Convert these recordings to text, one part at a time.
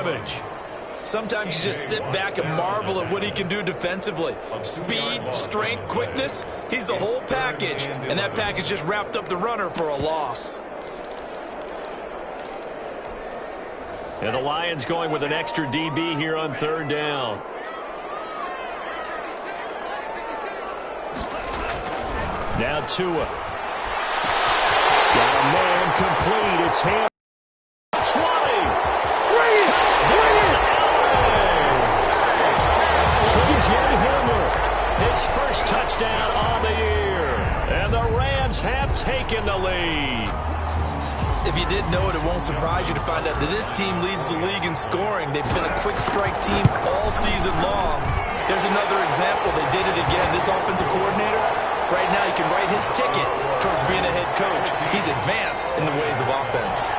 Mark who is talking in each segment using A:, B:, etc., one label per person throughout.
A: scrimmage.
B: Sometimes you just sit back and marvel at what he can do defensively. Speed, strength, quickness, he's the whole package. And that package just wrapped up the runner for a loss.
A: And the Lions going with an extra DB here on third down. Now Tua. Got a man complete. It's him. 20. His first touchdown on the year. And the Rams have taken the lead.
B: If you didn't know it, it won't surprise you to find out that this team leads the league in scoring. They've been a quick strike team all season long. There's another example. They did it again. This offensive coordinator, right now he can write his ticket towards being a head coach. He's advanced in the ways of offense.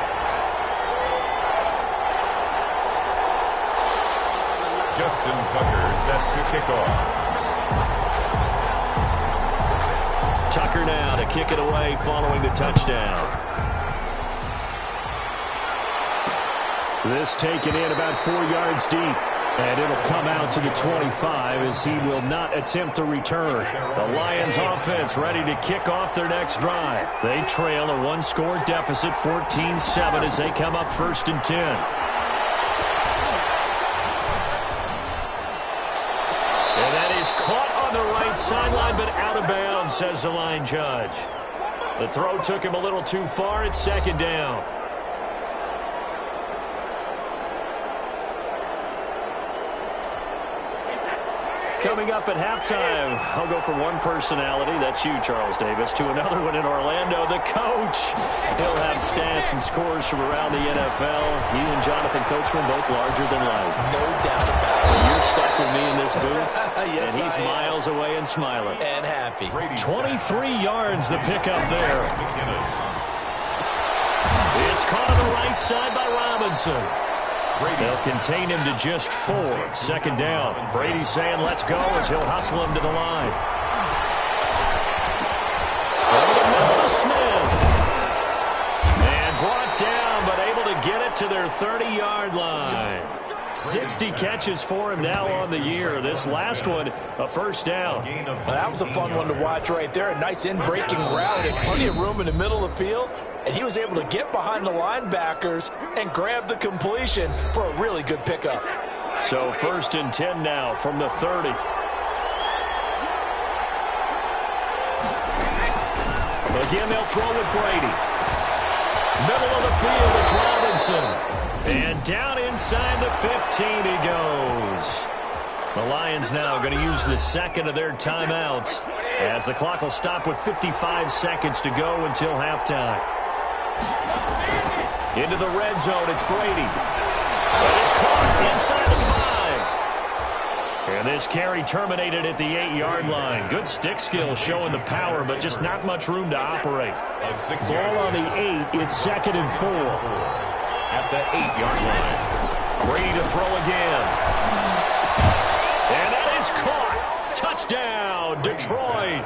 C: Justin Tucker set to kick off.
A: Tucker now to kick it away following the touchdown. This taken in about 4 yards deep. And it'll come out to the 25 as he will not attempt to return. The Lions offense ready to kick off their next drive. They trail a one-score deficit, 14-7, as they come up 1st and 10. And that is caught on the right sideline, but out of bounds, says the line judge. The throw took him a little too far. It's 2nd down. Coming up at halftime, I'll go from one personality, that's you, Charles Davis, to another one in Orlando, the coach. He'll have stats and scores from around the NFL. He and Jonathan Coachman both larger than life.
B: No doubt about it.
A: You're stuck with me in this booth,
B: yes,
A: and he's miles away and smiling.
B: And happy.
A: 23 yards the pickup there. It's caught on the right side by Robinson. They'll contain him to just 4. 2nd down. Brady saying let's go as he'll hustle him to the line. Over the middle to Smith. And brought down, but able to get it to their 30-yard line. 60 catches for him now on the year. This last one, a 1st down.
B: Well, that was a fun one to watch right there. A nice in-breaking route and plenty of room in the middle of the field. And he was able to get behind the linebackers and grab the completion for a really good pickup.
A: So 1st and 10 now from the 30. Again, they'll throw with Brady. Middle of the field, it's Robinson. And down inside the 15 he goes. The Lions now going to use the 2nd of their timeouts as the clock will stop with 55 seconds to go until halftime. Into the red zone, it's Brady. That is caught inside the 5. And this carry terminated at the 8-yard line. Good stick skill showing the power, but just not much room to operate. Ball on the 8, it's 2nd and 4.
C: At the 8-yard line.
A: Brady to throw again. And that is caught. Touchdown, Detroit.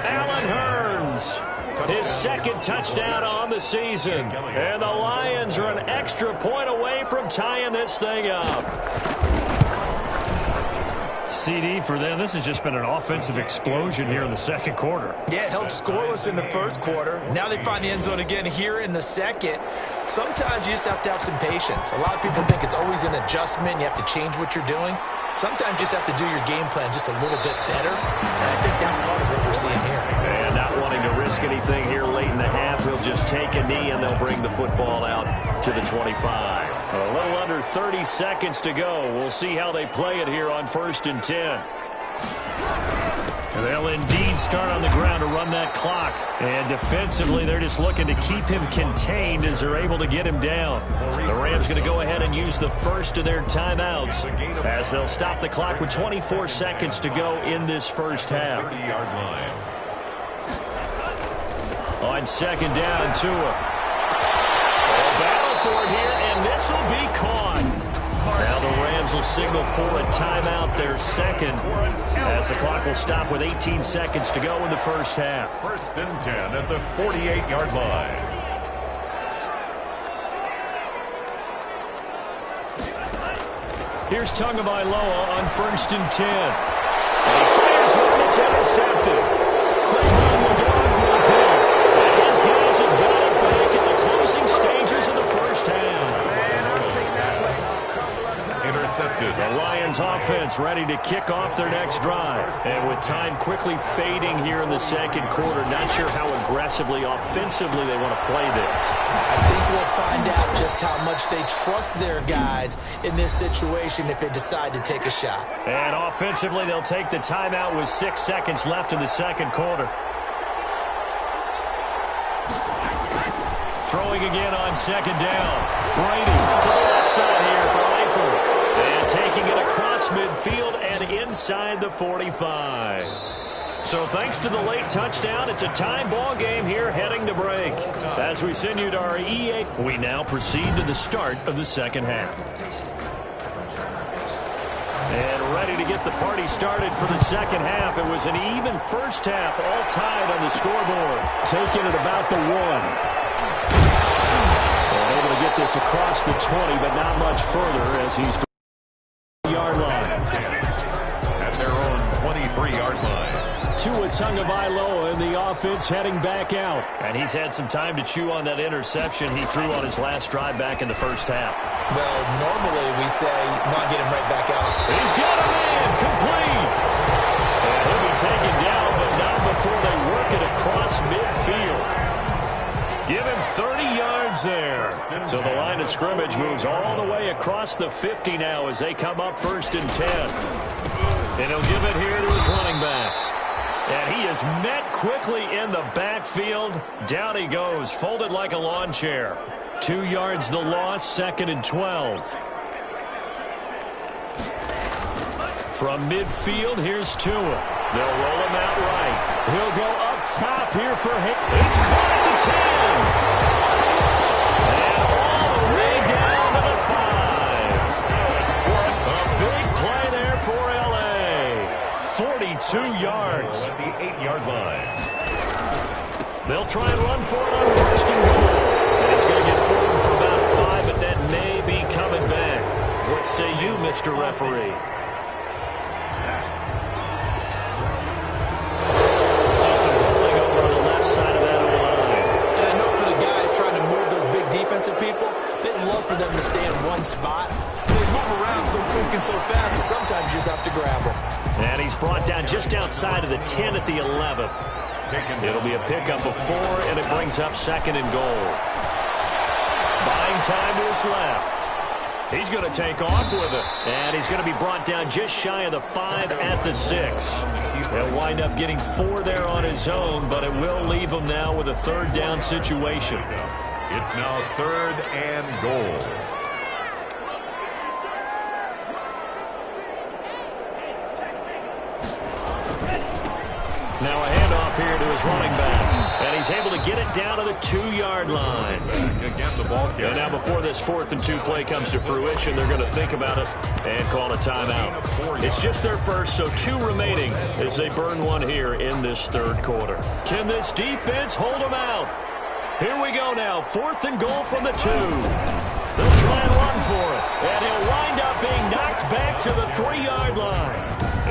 A: Allen Hurns. His 2nd touchdown on the season. And the Lions are an extra point away from tying this thing up. CD for them, this has just been an offensive explosion here in the 2nd quarter.
B: Yeah, held scoreless in the 1st quarter. Now they find the end zone again here in the 2nd. Sometimes you just have to have some patience. A lot of people think it's always an adjustment. You have to change what you're doing. Sometimes you just have to do your game plan just a little bit better. And I think that's part of what we're seeing here.
A: And not wanting to risk anything here late in the half, he'll just take a knee and they'll bring the football out to the 25. A little under 30 seconds to go. We'll see how they play it here on 1st and 10. They'll indeed start on the ground to run that clock. And defensively, they're just looking to keep him contained as they're able to get him down. The Rams going to go ahead and use the 1st of their timeouts as they'll stop the clock with 24 seconds to go in this 1st half.
C: 30-yard line.
A: On 2nd down, Tua. Battle for it here, and this will be caught. Now the Rams will signal for a timeout, their 2nd, as the clock will stop with 18 seconds to go in the 1st half.
C: 1st and 10 at the 48-yard line.
A: Here's Tagovailoa on 1st and 10. And he fires one that's intercepted. Cleveland will go on real quick. And his guys have got it back at the closing stages of the first half.
C: Intercepted.
A: The Lions offense ready to kick off their next drive. And with time quickly fading here in the second quarter, not sure how aggressively, offensively they want to play this.
B: I think we'll find out just how much they trust their guys in this situation if they decide to take a shot.
A: And offensively, they'll take the timeout with 6 seconds left in the second quarter. Throwing again on second down. Brady to the left side here for Eifert. And taking it across midfield and inside the 45. So thanks to the late touchdown, it's a tie ball game here heading to break. As we send you to our EA, we now proceed to the start of the second half. And ready to get the party started for the second half. It was an even first half, all tied on the scoreboard. Taking it about the 1. Able to get this across the 20, but not much further as he's the yard line.
C: At their own 23-yard line.
A: Tua Tagovailoa in the offense heading back out. And he's had some time to chew on that interception he threw on his last drive back in the first half.
B: Well, normally we say, come on, get him right back out.
A: He's got a man, complete. And he'll be taken down, but not before they work it across midfield. Give him 30 yards there. So the line of scrimmage moves all the way across the 50 now as they come up 1st and 10. And he'll give it here to his running back. And he is met quickly in the backfield. Down he goes, folded like a lawn chair. 2 yards the loss, 2nd and 12. From midfield, here's Tua. They'll roll him out right. He'll go up top here for him. It's caught at the 10. And all the way down to the 5. A big play there for L.A. 42 yards.
C: At the 8-yard line.
A: They'll try and run for it on 1st and goal. And it's going to get forward for about 5, but that may be coming back. What say you, Mr. Referee?
B: People, they'd love for them to stay in one spot. They move around so quick and so fast that sometimes you just have to grab them.
A: And he's brought down just outside of the 10 at the 11. It'll be a pickup of 4, and it brings up 2nd and goal. Buying time to his left. He's going to take off with it. And he's going to be brought down just shy of the 5 at the 6. He'll wind up getting 4 there on his own, but it will leave him now with a 3rd down situation.
C: It's now 3rd and goal.
A: Now a handoff here to his running back. And he's able to get it down to the 2-yard line.
C: Again, the ball carrier.
A: And now before this 4th and 2 play comes to fruition, they're going to think about it and call a timeout. It's just their first, so 2 remaining as they burn one here in this 3rd quarter. Can this defense hold them out? Here we go now, 4th and goal from the 2. They'll try and run for it. And he'll wind up being knocked back to the 3-yard line.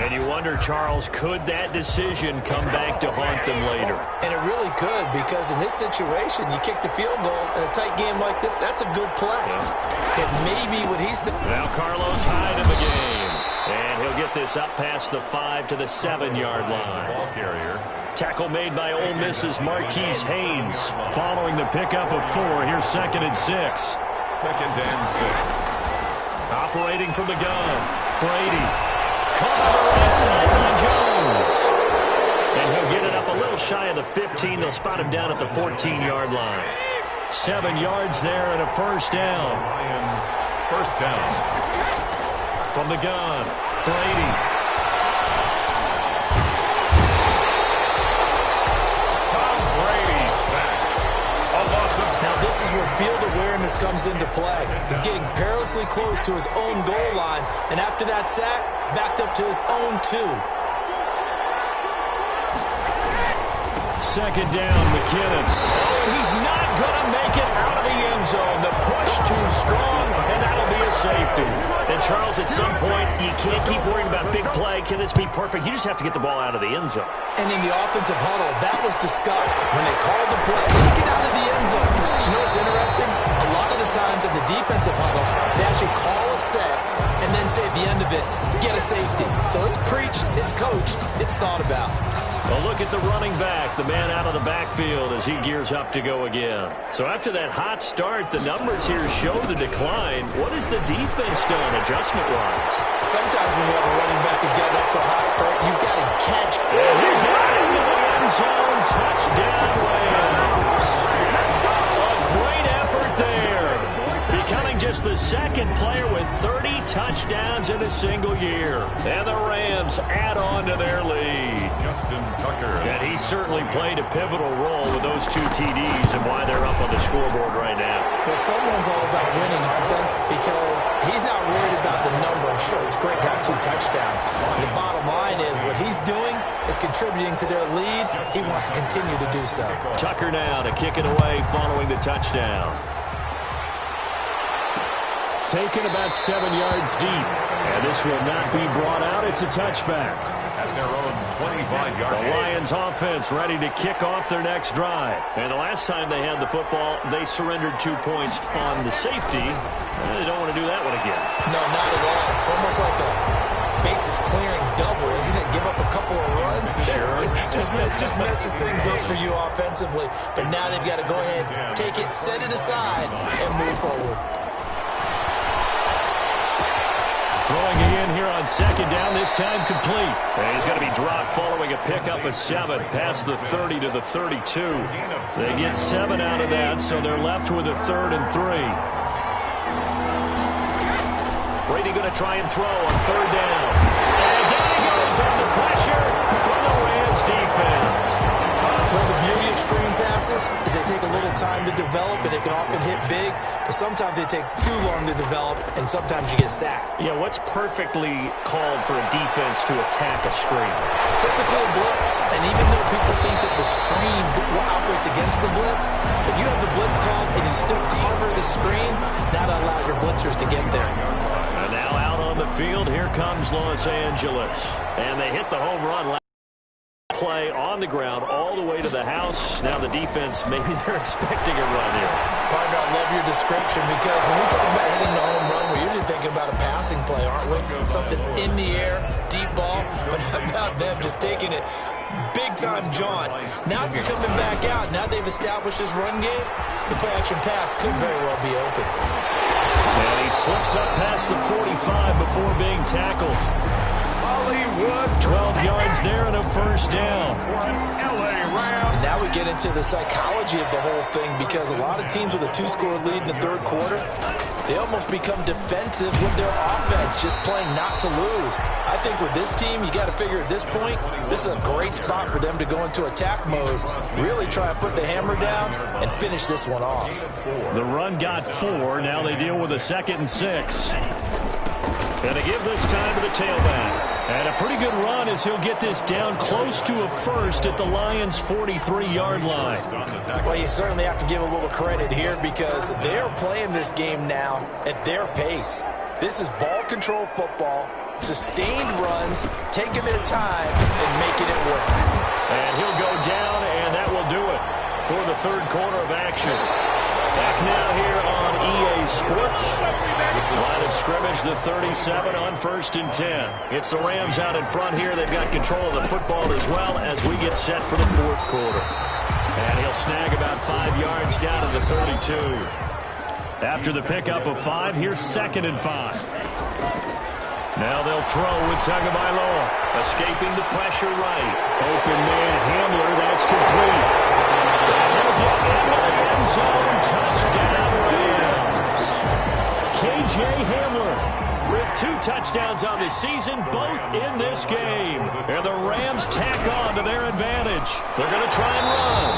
A: And you wonder, Charles, could that decision come back to haunt them later?
B: And it really could, because in this situation, you kick the field goal in a tight game like this, that's a good play. Yeah. It may be what he said.
A: Now Carlos Hyde in the game. And he'll get this up past the 5 to the 7-yard line.
C: Ball carrier.
A: Tackle made by Ole Miss's Marquise Haynes. Following the pickup of 4, here's 2nd and 6.
C: 2nd and 6.
A: Operating from the gun, Brady. Caught on the right side by Jones. And he'll get it up a little shy of the 15. They'll spot him down at the 14-yard line. 7 yards there and a 1st down.
C: Lions, 1st down.
A: From the gun, Brady.
B: Now this is where field awareness comes into play. He's getting perilously close to his own goal line, and after that sack, backed up to his own 2.
A: 2nd down, McKinnon. Oh, and he's not going to make it out of the end zone. The push too strong, and that'll be a safety. And Charles, at some point, you can't keep worrying about big play. Can this be perfect? You just have to get the ball out of the end zone.
B: And in the offensive huddle, that was discussed when they called the play. Just get out of the end zone. You know what's interesting? A lot of the times in the defensive huddle, they actually call a set and then say at the end of it, get a safety. So it's preached, it's coached, it's thought about.
A: A look at the running back, the man out of the backfield as he gears up to go again. So after that hot start, the numbers here show the decline. What has the defense done adjustment-wise?
B: Sometimes when you have a running back who's gotten up to a hot start, you've got to catch.
A: And he got it into the end zone. Touchdown, Rams. A great effort there. Becoming just the second player with 30 touchdowns in a single year. And the Rams add on to their lead.
C: Justin Tucker.
A: And he certainly played a pivotal role with those 2 TDs and why they're up on the scoreboard right now.
B: Well, someone's all about winning, aren't they? Because he's not worried about the number. And sure, it's great to have 2 touchdowns. The bottom line is what he's doing is contributing to their lead. He wants to continue to do so.
A: Tucker now to kick it away following the touchdown. Taken about 7 yards deep. And this will not be brought out. It's a touchback.
C: At their own 25-yard
A: The Lions offense ready to kick off their next drive. And the last time they had the football, they surrendered 2 points on the safety. And they don't want to do that one again.
B: No, not at all. It's almost like a bases clearing double, isn't it? Give up a couple of runs.
A: Sure.
B: just messes things up for you offensively. But now they've got to go ahead, take it, set it aside, and move forward.
A: Throwing again here on second down, this time complete. And he's going to be dropped following a pickup of 7 past the 30 to the 32. They get 7 out of that, so they're left with a 3rd and 3. Brady going to try and throw on 3rd down. And down he goes on the pressure from the Rams defense.
B: Well, the beauty of screen passes is they take a little time to develop, and they can often hit big, but sometimes they take too long to develop, and sometimes you get sacked.
A: Yeah, what's perfectly called for a defense to attack a screen?
B: Typically a blitz, and even though people think that the screen operates against the blitz, if you have the blitz called and you still cover the screen, that allows your blitzers to get there.
A: And now out on the field, here comes Los Angeles. And they hit the home run. Play on the ground all the way to the house. Now the defense, maybe they're expecting a run here.
B: Partner, I love your description because when we talk about hitting the home run, we're usually thinking about a passing play, aren't we? Something in the air, deep ball. But how about them just taking it big-time jaunt? Now if you're coming back out, now they've established this run game, the play-action pass could very well be open.
A: And he slips up past the 45 before being tackled. 12 yards there and a 1st down.
B: And now we get into the psychology of the whole thing because a lot of teams with a 2-score lead in the 3rd quarter, they almost become defensive with their offense, just playing not to lose. I think with this team, you got to figure at this point, this is a great spot for them to go into attack mode, really try to put the hammer down and finish this one off.
A: The run got 4. Now they deal with a 2nd and 6. And they give this time to the tailback. And a pretty good run as he'll get this down close to a 1st at the Lions' 43-yard line.
B: Well, you certainly have to give a little credit here because they're playing this game now at their pace. This is ball control football, sustained runs, taking their time and making it work.
A: And he'll go down, and that will do it for the 3rd quarter of action. Back now here on EA Sports. Line of scrimmage, the 37 on 1st and 10. It's the Rams out in front here. They've got control of the football as well as we get set for the 4th quarter. And he'll snag about 5 yards down to the 32. After the pickup of 5, here's 2nd and 5. Now they'll throw with Tagovailoa. Escaping the pressure right. Open man Hamler, that's complete. He'll get into the end zone. Touchdown Rams. KJ Hamler with 2 touchdowns on the season, both in this game. And the Rams tack on to their advantage. They're going to try and run.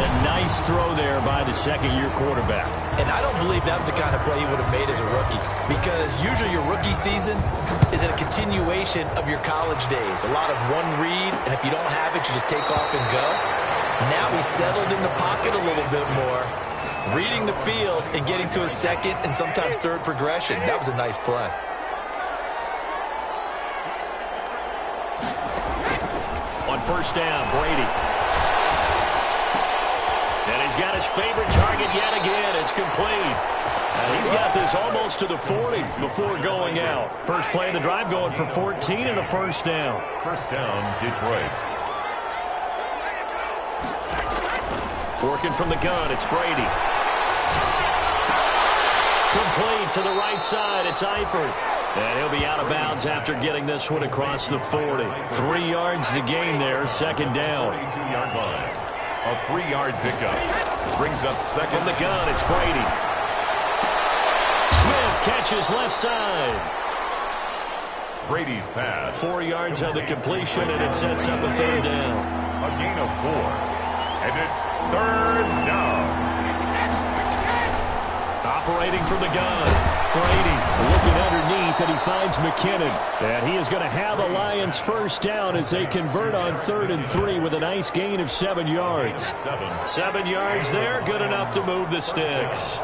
A: A nice throw there by the 2nd-year quarterback.
B: And I don't believe that was the kind of play he would have made as a rookie because usually your rookie season is a continuation of your college days. A lot of one read, and if you don't have it, you just take off and go. Now he's settled in the pocket a little bit more. reading the field and getting to a second and sometimes third progression. That was a nice play.
A: On first down, Brady. And he's got his favorite target yet again. It's complete. And he's got this almost to the 40 before going out. First play of the drive going for 14 and a first down.
C: First down, Detroit.
A: Working from the gun, it's Brady. Complete to the right side, it's Eifert. And he'll be out of bounds after getting this one across the 40. 3 yards the gain there, second down.
C: 42-yard line. A 3-yard pickup. Brings up second.
A: From the gun, it's Brady. Smith catches left side.
C: Brady's pass.
A: 4 yards on the completion, and it sets up a third down.
C: A gain of 4. And it's third down.
A: Operating from the gun. Brady looking underneath, and he finds McKinnon. And he is going to have the Lions first down as they convert on 3rd and 3 with a nice gain of 7 yards. 7 yards there, good enough to move the sticks.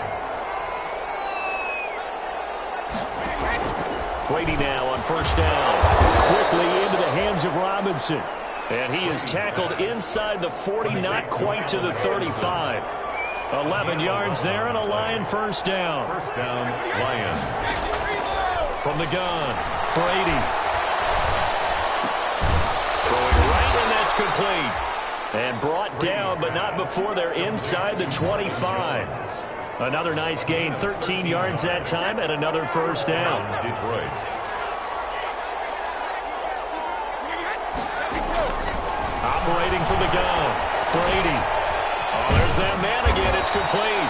A: Brady now on first down. Quickly into the hands of Robinson. And he is tackled inside the 40, not quite to the 35. 11 yards there and a Lion first down.
C: First down, Lions.
A: From the gun, Brady. Throwing right, and that's complete. And brought down, but not before they're inside the 25. Another nice gain, 13 yards that time, and another first down.
C: Detroit.
A: Operating from the gun, Brady. Oh, there's that man again. It's complete.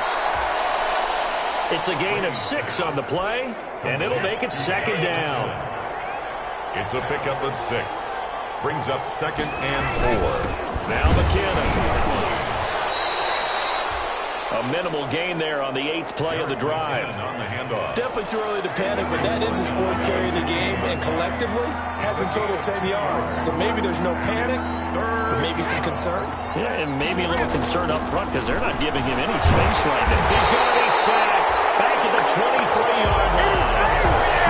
A: It's a gain of 6 on the play, and it'll make it second down.
C: It's a pickup of 6. Brings up second and 4.
A: Now McKinnon. A minimal gain there on the 8th play of the drive.
C: On the handoff.
B: Definitely too early to panic, but that is his 4th carry of the game, and collectively has a total 10 yards. So maybe there's no panic, but maybe some concern.
A: Yeah, and maybe a little concern up front because they're not giving him any space right now. He's going to be sacked back at the 23-yard line.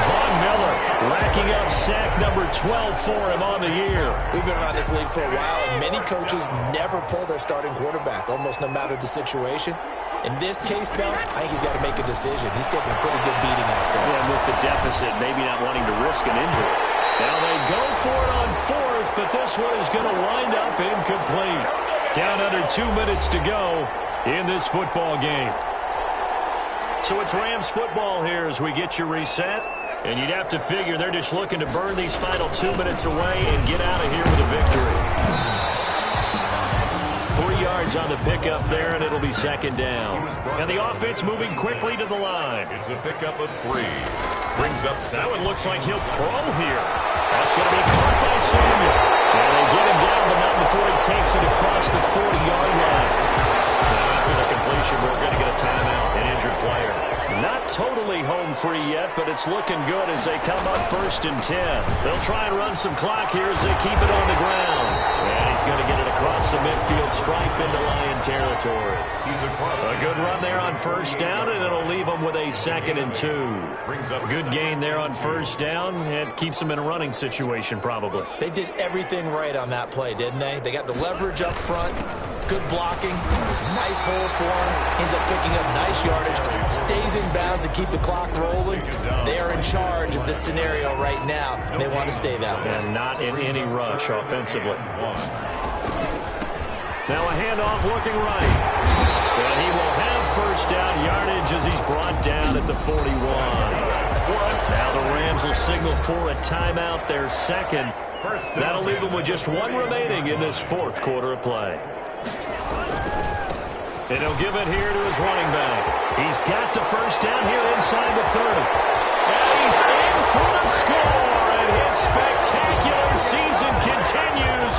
A: Von Miller racking up sack number 12 for him on the year.
B: We've been around this league for a while, and many coaches never pull their starting quarterback, almost no matter the situation. In this case, though, I think he's got to make a decision. He's taking a pretty good beating out there.
A: Yeah, and with the deficit, maybe not wanting to risk an injury. Now they go for it on 4th, but this one is going to wind up incomplete. Down under 2 minutes to go in this football game. So it's Rams football here as we get you reset. And you'd have to figure they're just looking to burn these final 2 minutes away and get out of here with a victory. 3 yards on the pickup there, and it'll be second down. And the offense moving quickly to the line.
C: It's a pickup of 3. Brings up 7.
A: That one looks like he'll throw here. That's going to be caught by Samuel. And they get him down, but not before he takes it across the 40-yard line. Now after the completion, we're going to get a timeout, an injured player. Not totally home free yet, but it's looking good as they come up 1st and 10. They'll try and run some clock here as they keep it on the ground. And he's going to get it across the midfield stripe into Lion territory.
C: He's across.
A: A good run there on first down, and it'll leave them with a 2nd and 2.
C: Brings up
A: Good gain there on first down. It keeps them in a running situation probably.
B: They did everything right on that play, didn't they? They got the leverage up front, good blocking, nice hole for him, ends up picking up nice yardage, stays in bounds and keep the clock rolling. They are in charge of this scenario right now. They want to stay that way.
A: And not in any rush offensively. Now a handoff looking right. And he will have first down yardage as he's brought down at the 41. Now the Rams will signal for a timeout, their second. That'll leave them with just 1 remaining in this 4th quarter of play. And he'll give it here to his running back. He's got the first down here inside the 30. And he's in for the score. And his spectacular season continues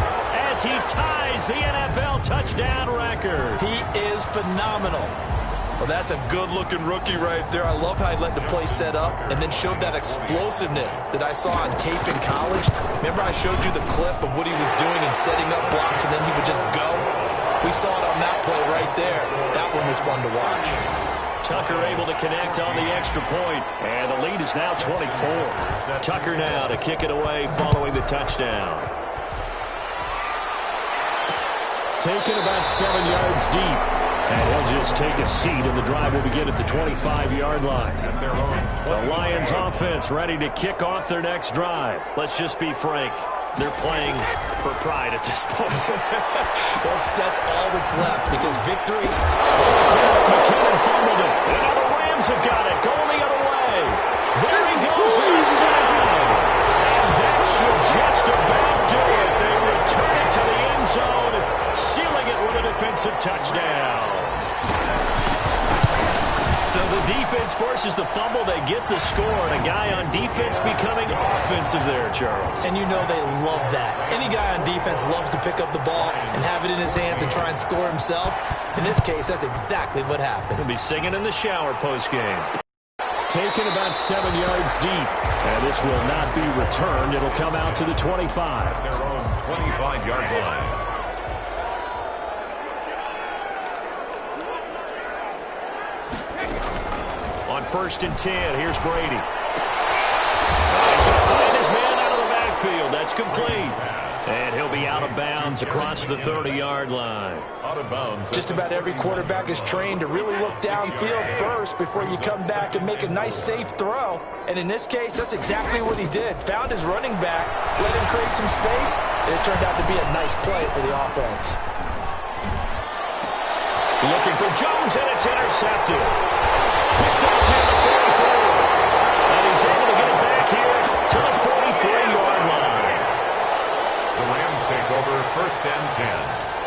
A: as he ties the NFL touchdown record.
B: He is phenomenal. Well, that's a good-looking rookie right there. I love how he let the play set up and then showed that explosiveness that I saw on tape in college. Remember I showed you the clip of what he was doing and setting up blocks, and then he would just go? We saw it on that play right there. That one was fun to watch.
A: Tucker able to connect on the extra point, and the lead is now 24. Tucker now to kick it away following the touchdown. Taken about 7 yards deep, and he'll just take a seat, and the drive will begin at the 25-yard line. The Lions offense ready to kick off their next drive. Let's just be frank. They're playing for pride at this point.
B: That's all that's left, because victory...
A: Oh, it's out. McKinnon fumbled it. And now the Rams have got it. Going the other way. There he goes to the side. And that should just about do it. They return it to the end zone, sealing it with a defensive touchdown. So the defense forces the fumble. They get the score, and a guy on defense becoming offensive there, Charles.
B: And you know they love that. Any guy on defense loves to pick up the ball and have it in his hands and try and score himself. In this case, that's exactly what happened.
A: He'll be singing in the shower post-game. Taken about 7 yards deep, and this will not be returned. It'll come out to the 25.
C: Their own 25-yard line.
A: On 1st and 10, here's Brady. He's going to find his man out of the backfield. That's complete. And he'll be out of bounds across the 30-yard line.
C: Out of bounds.
B: Just about every quarterback is trained to really look downfield first before you come back and make a nice, safe throw. And in this case, that's exactly what he did. Found his running back, let him create some space, and it turned out to be a nice play for the offense.
A: Looking for Jones, and it's intercepted. Picked up near the 44. And he's able to get it back here to the 43-yard line.
C: The Rams take over 1st and 10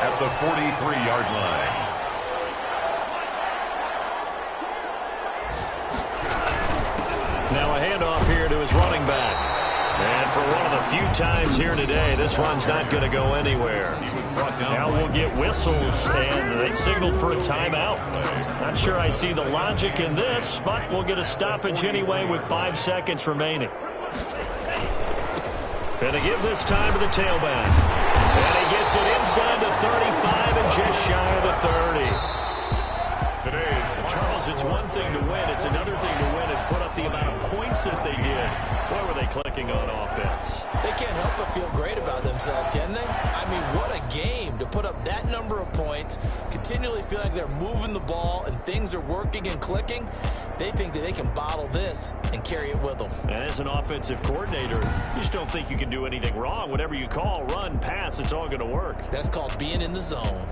C: at the 43-yard line.
A: Now a handoff here to his running back. And for one of the few times here today, this run's not going to go anywhere. Now we'll get whistles, and they've signaled for a timeout. Not sure I see the logic in this, but we'll get a stoppage anyway with 5 seconds remaining. Going to give this time to the tailback. And he gets it inside the 35 and just shy of the 30. Charles, it's one thing to win. It's another thing to win and put up the amount of points that they did. Boy, were they clicking on offense.
B: They can't help but feel great about themselves, can they? I mean, what a game to put up that number of points, continually feel like they're moving the ball and things are working and clicking. They think that they can bottle this and carry it with them.
A: And as an offensive coordinator, you just don't think you can do anything wrong. Whatever you call, run, pass, it's all going to work.
B: That's called being in the zone.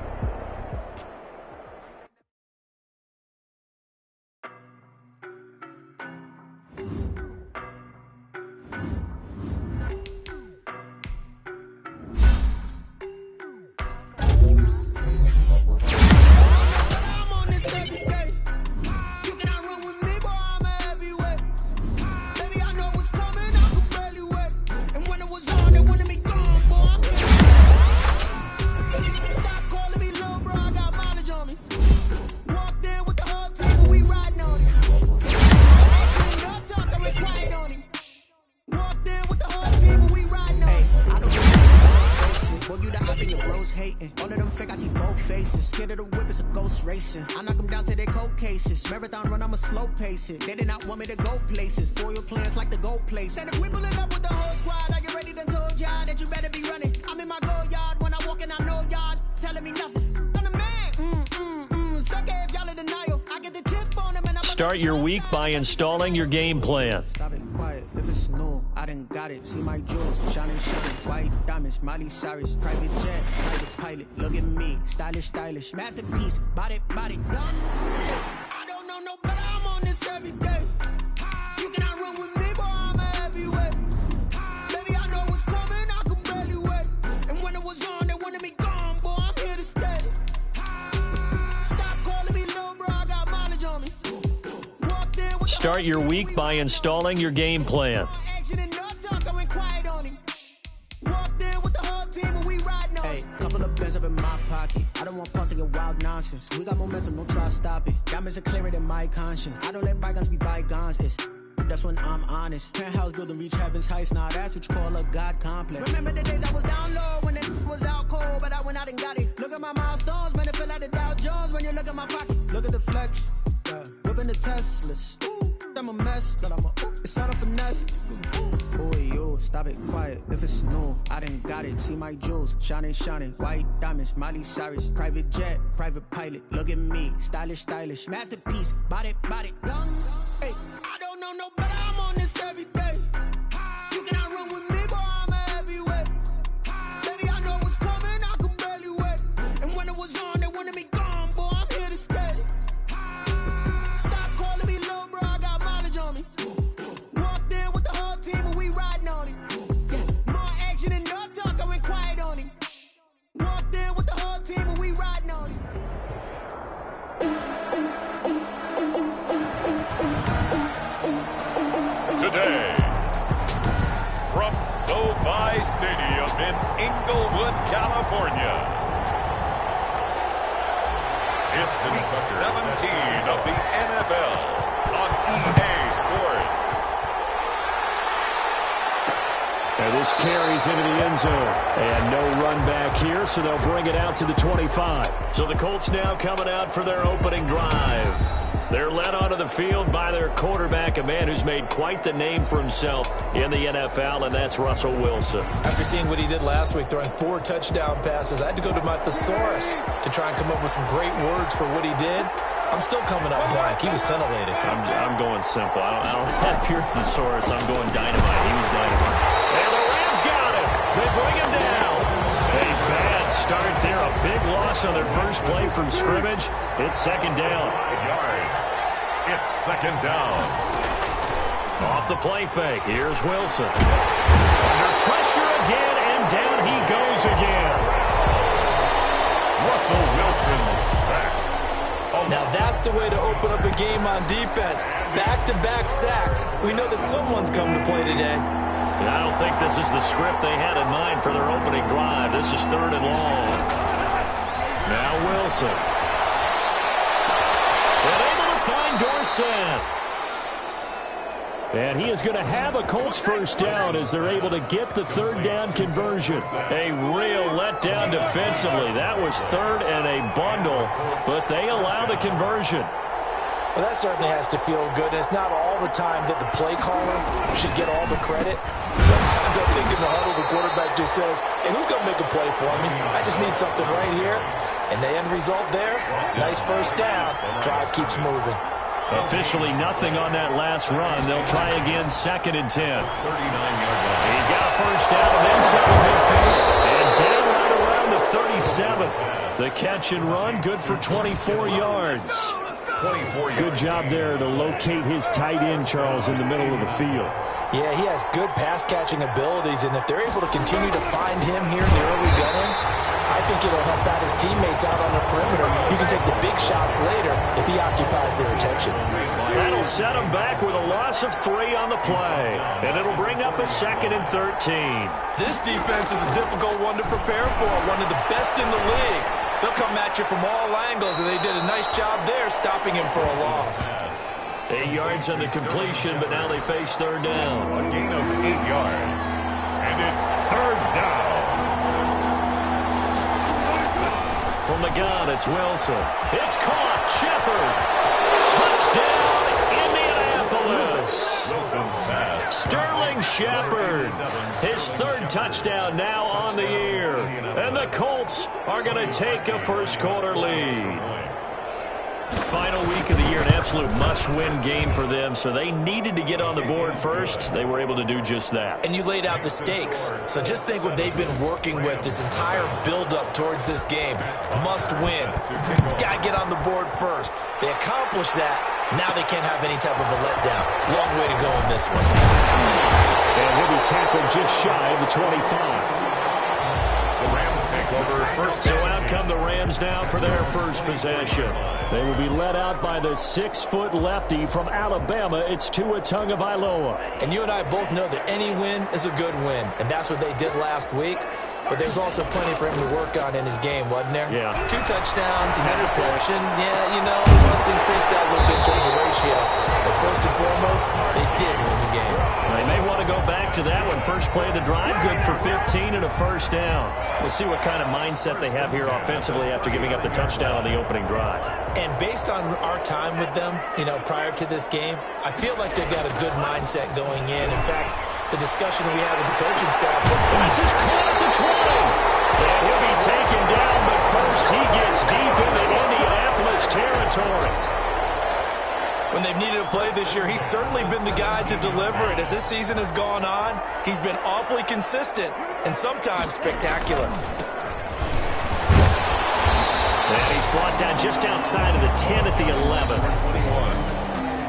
D: They did not want me to go places. For your plans like the gold place. And if we pulling up with the whole squad, are you ready to told y'all that you better be running? I'm in my go yard when I walk in, I know y'all telling me nothing. I'm the man. Suck if y'all in denial. I get the tip on them and I'm
A: Start your week by installing your game plan.
D: Stop it, quiet. If it's new, I done got it. See my jewels, shining, shining, white diamonds, Miley Cyrus, private jet, private pilot. Look at me, stylish, masterpiece, body, done. I don't know no better. I'm on this every day. You cannot run with me, boy, I'm a heavyweight. Baby, I know what's coming, I could barely wait. And when it was on, they wanted me gone, boy, I'm here to stay. Stop calling me little bro, I got mileage on me.
A: Start your week by installing your game plan.
D: Hey, couple of bands up in my pocket. I don't want pause to get wild nonsense. We got momentum, don't try to stop it. Diamonds are clearer than my conscience. I don't let bygones be bygones. It's that's when I'm honest. Penthouse building, reach heaven's heights, now that's what you call a God complex. Remember the days I was down low when it was out cold, but I went out and got it. Look at my milestones, man, it feel like the Dow Jones when you look at my pocket. Look at the flex, yeah. Whipping the Teslas. I'm a mess, but I'm a it's all a finesse. Boy, yo, stop it, quiet. If it's new, I done got it. See my jewels, shining, shining. White diamonds, Miley Cyrus. Private jet, private pilot. Look at me, stylish, stylish. Masterpiece, body, young. Hey, I don't know no better. I'm on this every day. You cannot run with me, boy. I'm a heavyweight. Baby, I know what's coming. I could barely wait. And when it was on, they wanted me gone, boy. I'm here to stay. Stop calling me little bro. I got mileage on me. Walked in with the whole team and we riding on it. More action and no talk. I went quiet on him. Walked in with the whole team and we riding on it.
C: Today, from SoFi Stadium in Inglewood, California, it's Week 17 of the NFL on EA Sports.
A: And this carries into the end zone. And no run back here, so they'll bring it out to the 25. So the Colts now coming out for their opening drive. They're led onto the field by their quarterback, a man who's made quite the name for himself in the NFL, and that's Russell Wilson.
B: After seeing what he did last week, throwing 4 touchdown passes, I had to go to my thesaurus to try and come up with some great words for what he did. I'm still coming up blank. He was scintillating.
A: I'm going simple. I don't have your thesaurus. I'm going dynamite. He was dynamite. And the Rams got him. They bring him down. A bad start there. A big loss on their first play from scrimmage. It's second down.
C: Yards. It's second down.
A: Off the play fake. Here's Wilson. Under pressure again, and down he goes again.
C: Russell Wilson sacked.
B: Now that's the way to open up a game on defense. Back-to-back sacks. We know that someone's come to play today.
A: And I don't think this is the script they had in mind for their opening drive. This is 3rd and long. Now Wilson. And able to find Dorsett. And he is going to have a Colts first down as they're able to get the 3rd down conversion. A real letdown defensively. That was 3rd and a bundle, but they allow the conversion.
B: Well, that certainly has to feel good. And it's not all the time that the play caller should get all the credit. Sometimes I think in the huddle, the quarterback just says, hey, who's going to make a play for me? I just need something right here. And the end result there, nice first down. Drive keeps moving.
A: Officially nothing on that last run. They'll try again, 2nd and 10.
C: 39-yard line.
A: He's got a first down and inside midfield. And down right around the 37. The catch and run, good for 24 yards.
C: 24 yards.
A: Good job there to locate his tight end, Charles, in the middle of the field.
B: Yeah, he has good pass-catching abilities, and if they're able to continue to find him here in the early going, I think it'll help out his teammates out on the perimeter. You can take the big shots later if he occupies their attention.
A: That'll set him back with a loss of 3 on the play, and it'll bring up a 2nd and 13.
B: This defense is a difficult one to prepare for, one of the best in the league. They'll come at you from all angles, and they did a nice job there stopping him for a loss.
A: 8 yards on the completion, but now they face 3rd down.
C: A gain of 8 yards. And it's 3rd down.
A: From the gun, it's Wilson. It's caught. Shepard. Touchdown, Indianapolis.
C: Wilson's pass.
A: Sterling Shepard. His 3rd touchdown now on the year. And the Colts are going to take a first-quarter lead. Final week of the year, an absolute must-win game for them, so they needed to get on the board first. They were able to do just that.
B: And you laid out the stakes. So just think what they've been working with this entire build-up towards this game. Must win. Got to get on the board first. They accomplished that. Now they can't have any type of a letdown. Long way to go in this one.
A: And he'll be tackled just shy of the 25.
C: The Rams take over first.
A: So out come the Rams now for their first possession. They will be led out by the 6-foot lefty from Alabama. It's Tua Tagovailoa.
B: And you and I both know that any win is a good win. And that's what they did last week. but there's also plenty for him to work on in his game, wasn't there?
A: Yeah.
B: 2 touchdowns, an interception. Yeah, you know, he must increase that a little bit in terms of ratio. But first and foremost, they did win the game.
A: They may want to go back to that one. First play of the drive, good for 15 and a first down. We'll see what kind of mindset they have here offensively after giving up the touchdown on the opening drive.
B: And based on our time with them, you know, prior to this game, I feel like they've got a good mindset going in. In fact, the discussion that we had with the coaching staff.
A: This is caught at the 20. And he'll be taken down, but first he gets deep into Indianapolis territory.
B: When they've needed a play this year, he's certainly been the guy to deliver it. As this season has gone on, he's been awfully consistent and sometimes spectacular.
A: And he's brought down just outside of the 10 at the 11.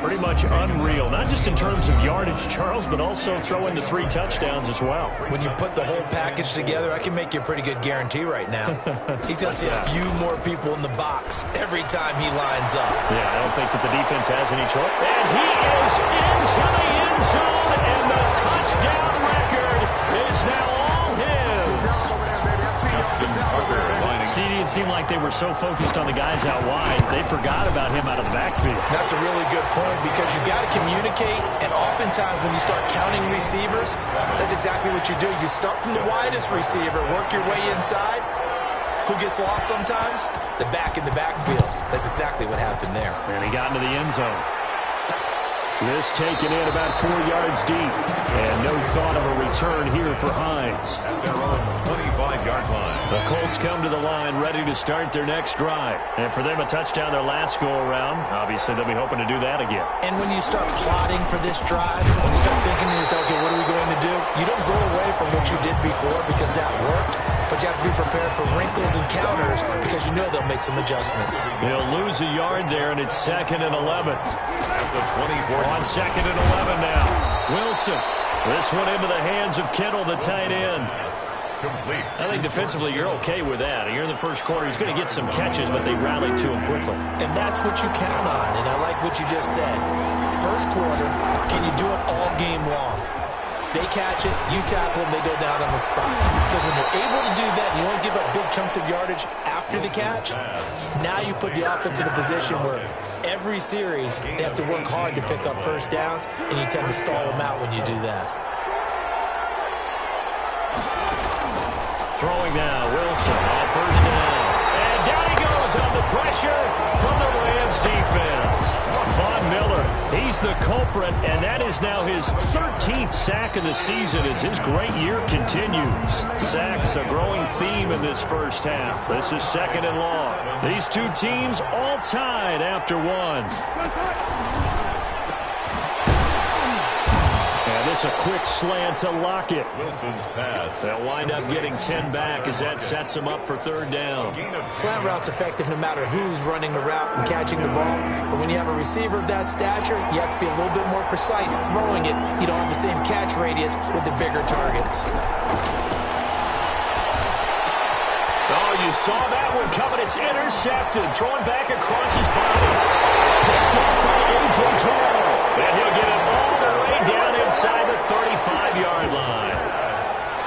A: Pretty much unreal, not just in terms of yardage, Charles, but also throwing the 3 touchdowns as well.
B: When you put the whole package together, I can make you a pretty good guarantee right now. He's going to see a few more people in the box every time he lines up.
A: Yeah, I don't think that the defense has any choice. And he is into the end zone, and the touchdown record is now all his.
C: Justin Tucker lining.
A: CD, it seemed like they were so focused on the guys out wide, they forgot about him out of the backfield.
B: That's a really good point because you've got to communicate, and oftentimes when you start counting receivers, that's exactly what you do. You start from the widest receiver, work your way inside. Who gets lost sometimes? The back in the backfield. That's exactly what happened there.
A: And he got into the end zone. This taken in about 4 yards deep. And no thought of a return here for Hines.
C: At their own 25-yard line.
A: The Colts come to the line ready to start their next drive. And for them, a touchdown their last go-around. Obviously, they'll be hoping to do that again.
B: And when you start plotting for this drive, when you start thinking to yourself, okay, what are we going to do? You don't go away from what you did before because that worked. But you have to be prepared for wrinkles and counters because you know they'll make some adjustments.
A: They'll lose a yard there, and it's 2nd and 11.
C: At the 24.
A: On 2nd and 11 now. Wilson. This one into the hands of Kittle, the tight end.
C: Complete.
A: I think defensively you're okay with that. Here in the first quarter, he's going to get some catches, but they rallied to him quickly.
B: And that's what you count on, and I like what you just said. First quarter, can you do it all game long? They catch it, you tackle them, they go down on the spot. Because when you're able to do that, you don't give up big chunks of yardage after the catch, now you put the offense in a position where every series they have to work hard to pick up first downs, and you tend to stall them out when you do that.
A: Throwing now, Wilson on first down. And down he goes on the pressure from the Rams defense. Von Miller, he's the culprit, and that is now his 13th sack of the season as his great year continues. Sacks, a growing theme in this first half. This is 2nd and long. These two teams all tied after one. And this a quick slant to Lockett.
C: Wilson's pass.
A: They'll wind up getting 10 back as that sets them up for 3rd down.
B: Slant route's effective no matter who's running the route and catching the ball. But when you have a receiver of that stature, you have to be a little bit more precise throwing it. You don't have the same catch radius with the bigger targets.
A: Oh, you saw that one coming. It's intercepted. Thrown back across his body. Picked up by A.J. Terrell. And he'll get it all the way down inside the 35-yard line.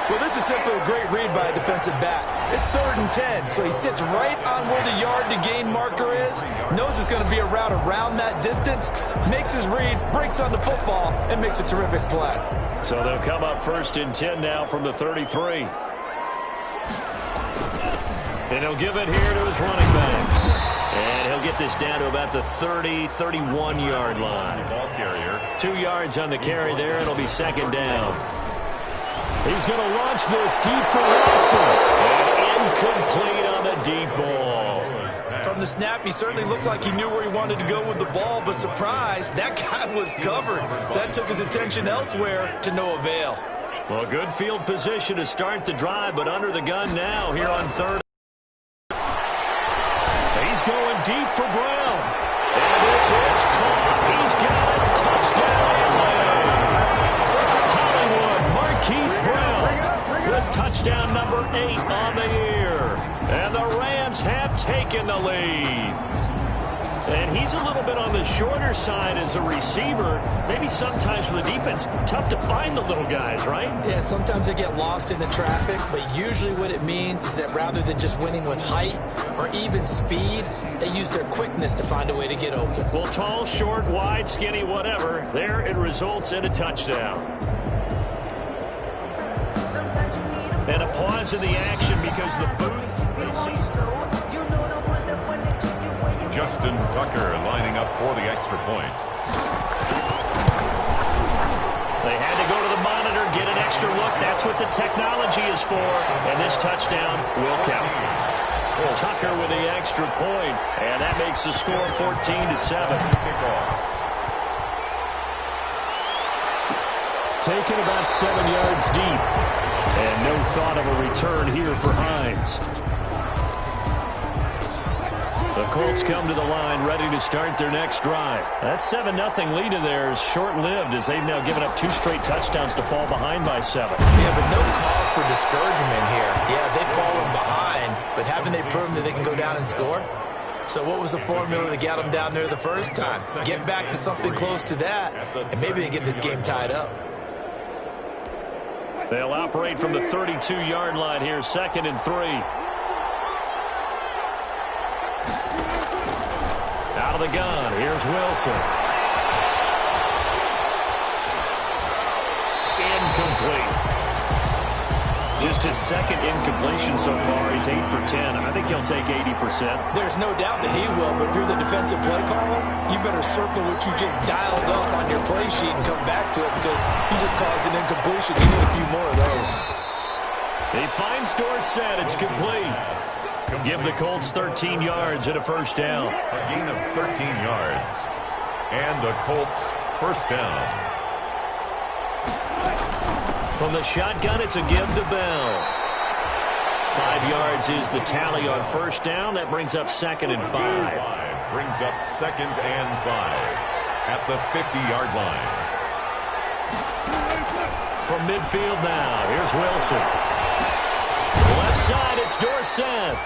B: Well, this is simply a great read by a defensive back. It's 3rd and 10, so he sits right on where the yard-to-gain marker is, knows it's going to be a route around that distance, makes his read, breaks on the football, and makes a terrific play.
A: So they'll come up 1st and 10 now from the 33. And he'll give it here to his running back. And he'll get this down to about the 30, 31-yard line.
C: Ball carrier.
A: 2 yards on the carry there. It'll be 2nd down. He's going to launch this deep for Watson. And incomplete on the deep ball.
B: From the snap, he certainly looked like he knew where he wanted to go with the ball, but surprise, that guy was covered. So that took his attention elsewhere to no avail.
A: Well, good field position to start the drive, but under the gun now here on 3rd. He's going deep for Brown. And this is caught. He's got a touchdown. Hollywood, Marquise Brown with touchdown number 8 on the year. And the Rams have taken the lead. And he's a little bit on the shorter side as a receiver. Maybe sometimes for the defense, tough to find the little guys, right?
B: Yeah, sometimes they get lost in the traffic, but usually what it means is that rather than just winning with height or even speed, they use their quickness to find a way to get open.
A: Well, tall, short, wide, skinny, whatever, there it results in a touchdown. And a pause in the action because the booth, they see...
C: Justin Tucker lining up for the extra point.
A: They had to go to the monitor, get an extra look. That's what the technology is for. And this touchdown will count. Tucker with the extra point, and that makes the score 14-7. Taken about 7 yards deep. And no thought of a return here for Hines. The Colts come to the line ready to start their next drive. That 7-0 lead of theirs short-lived as they've now given up 2 straight touchdowns to fall behind by 7.
B: Yeah, but no cause for discouragement here. Yeah, they've fallen behind, but haven't they proven that they can go down and score? So what was the formula to get them down there the first time? Get back to something close to that, and maybe they get this game tied up.
A: They'll operate from the 32-yard line here, 2nd and 3. Out of the gun, here's Wilson. Incomplete. Just his 2nd incompletion so far. He's 8 for 10. I think he'll take 80%.
B: There's no doubt that he will, but if you're the defensive play caller, you better circle what you just dialed up on your play sheet and come back to it because he just caused an incompletion. You need a few more of those.
A: He finds Dorsett. It's complete. Give the Colts 13 yards and a first down.
C: A gain of 13 yards. And the Colts first down.
A: From the shotgun, it's a give to Bell. 5 yards is the tally on first down. That brings up 2nd and 5.
C: Brings up 2nd and 5 at the 50-yard line.
A: From midfield now, here's Wilson. Left side, it's Dorsett.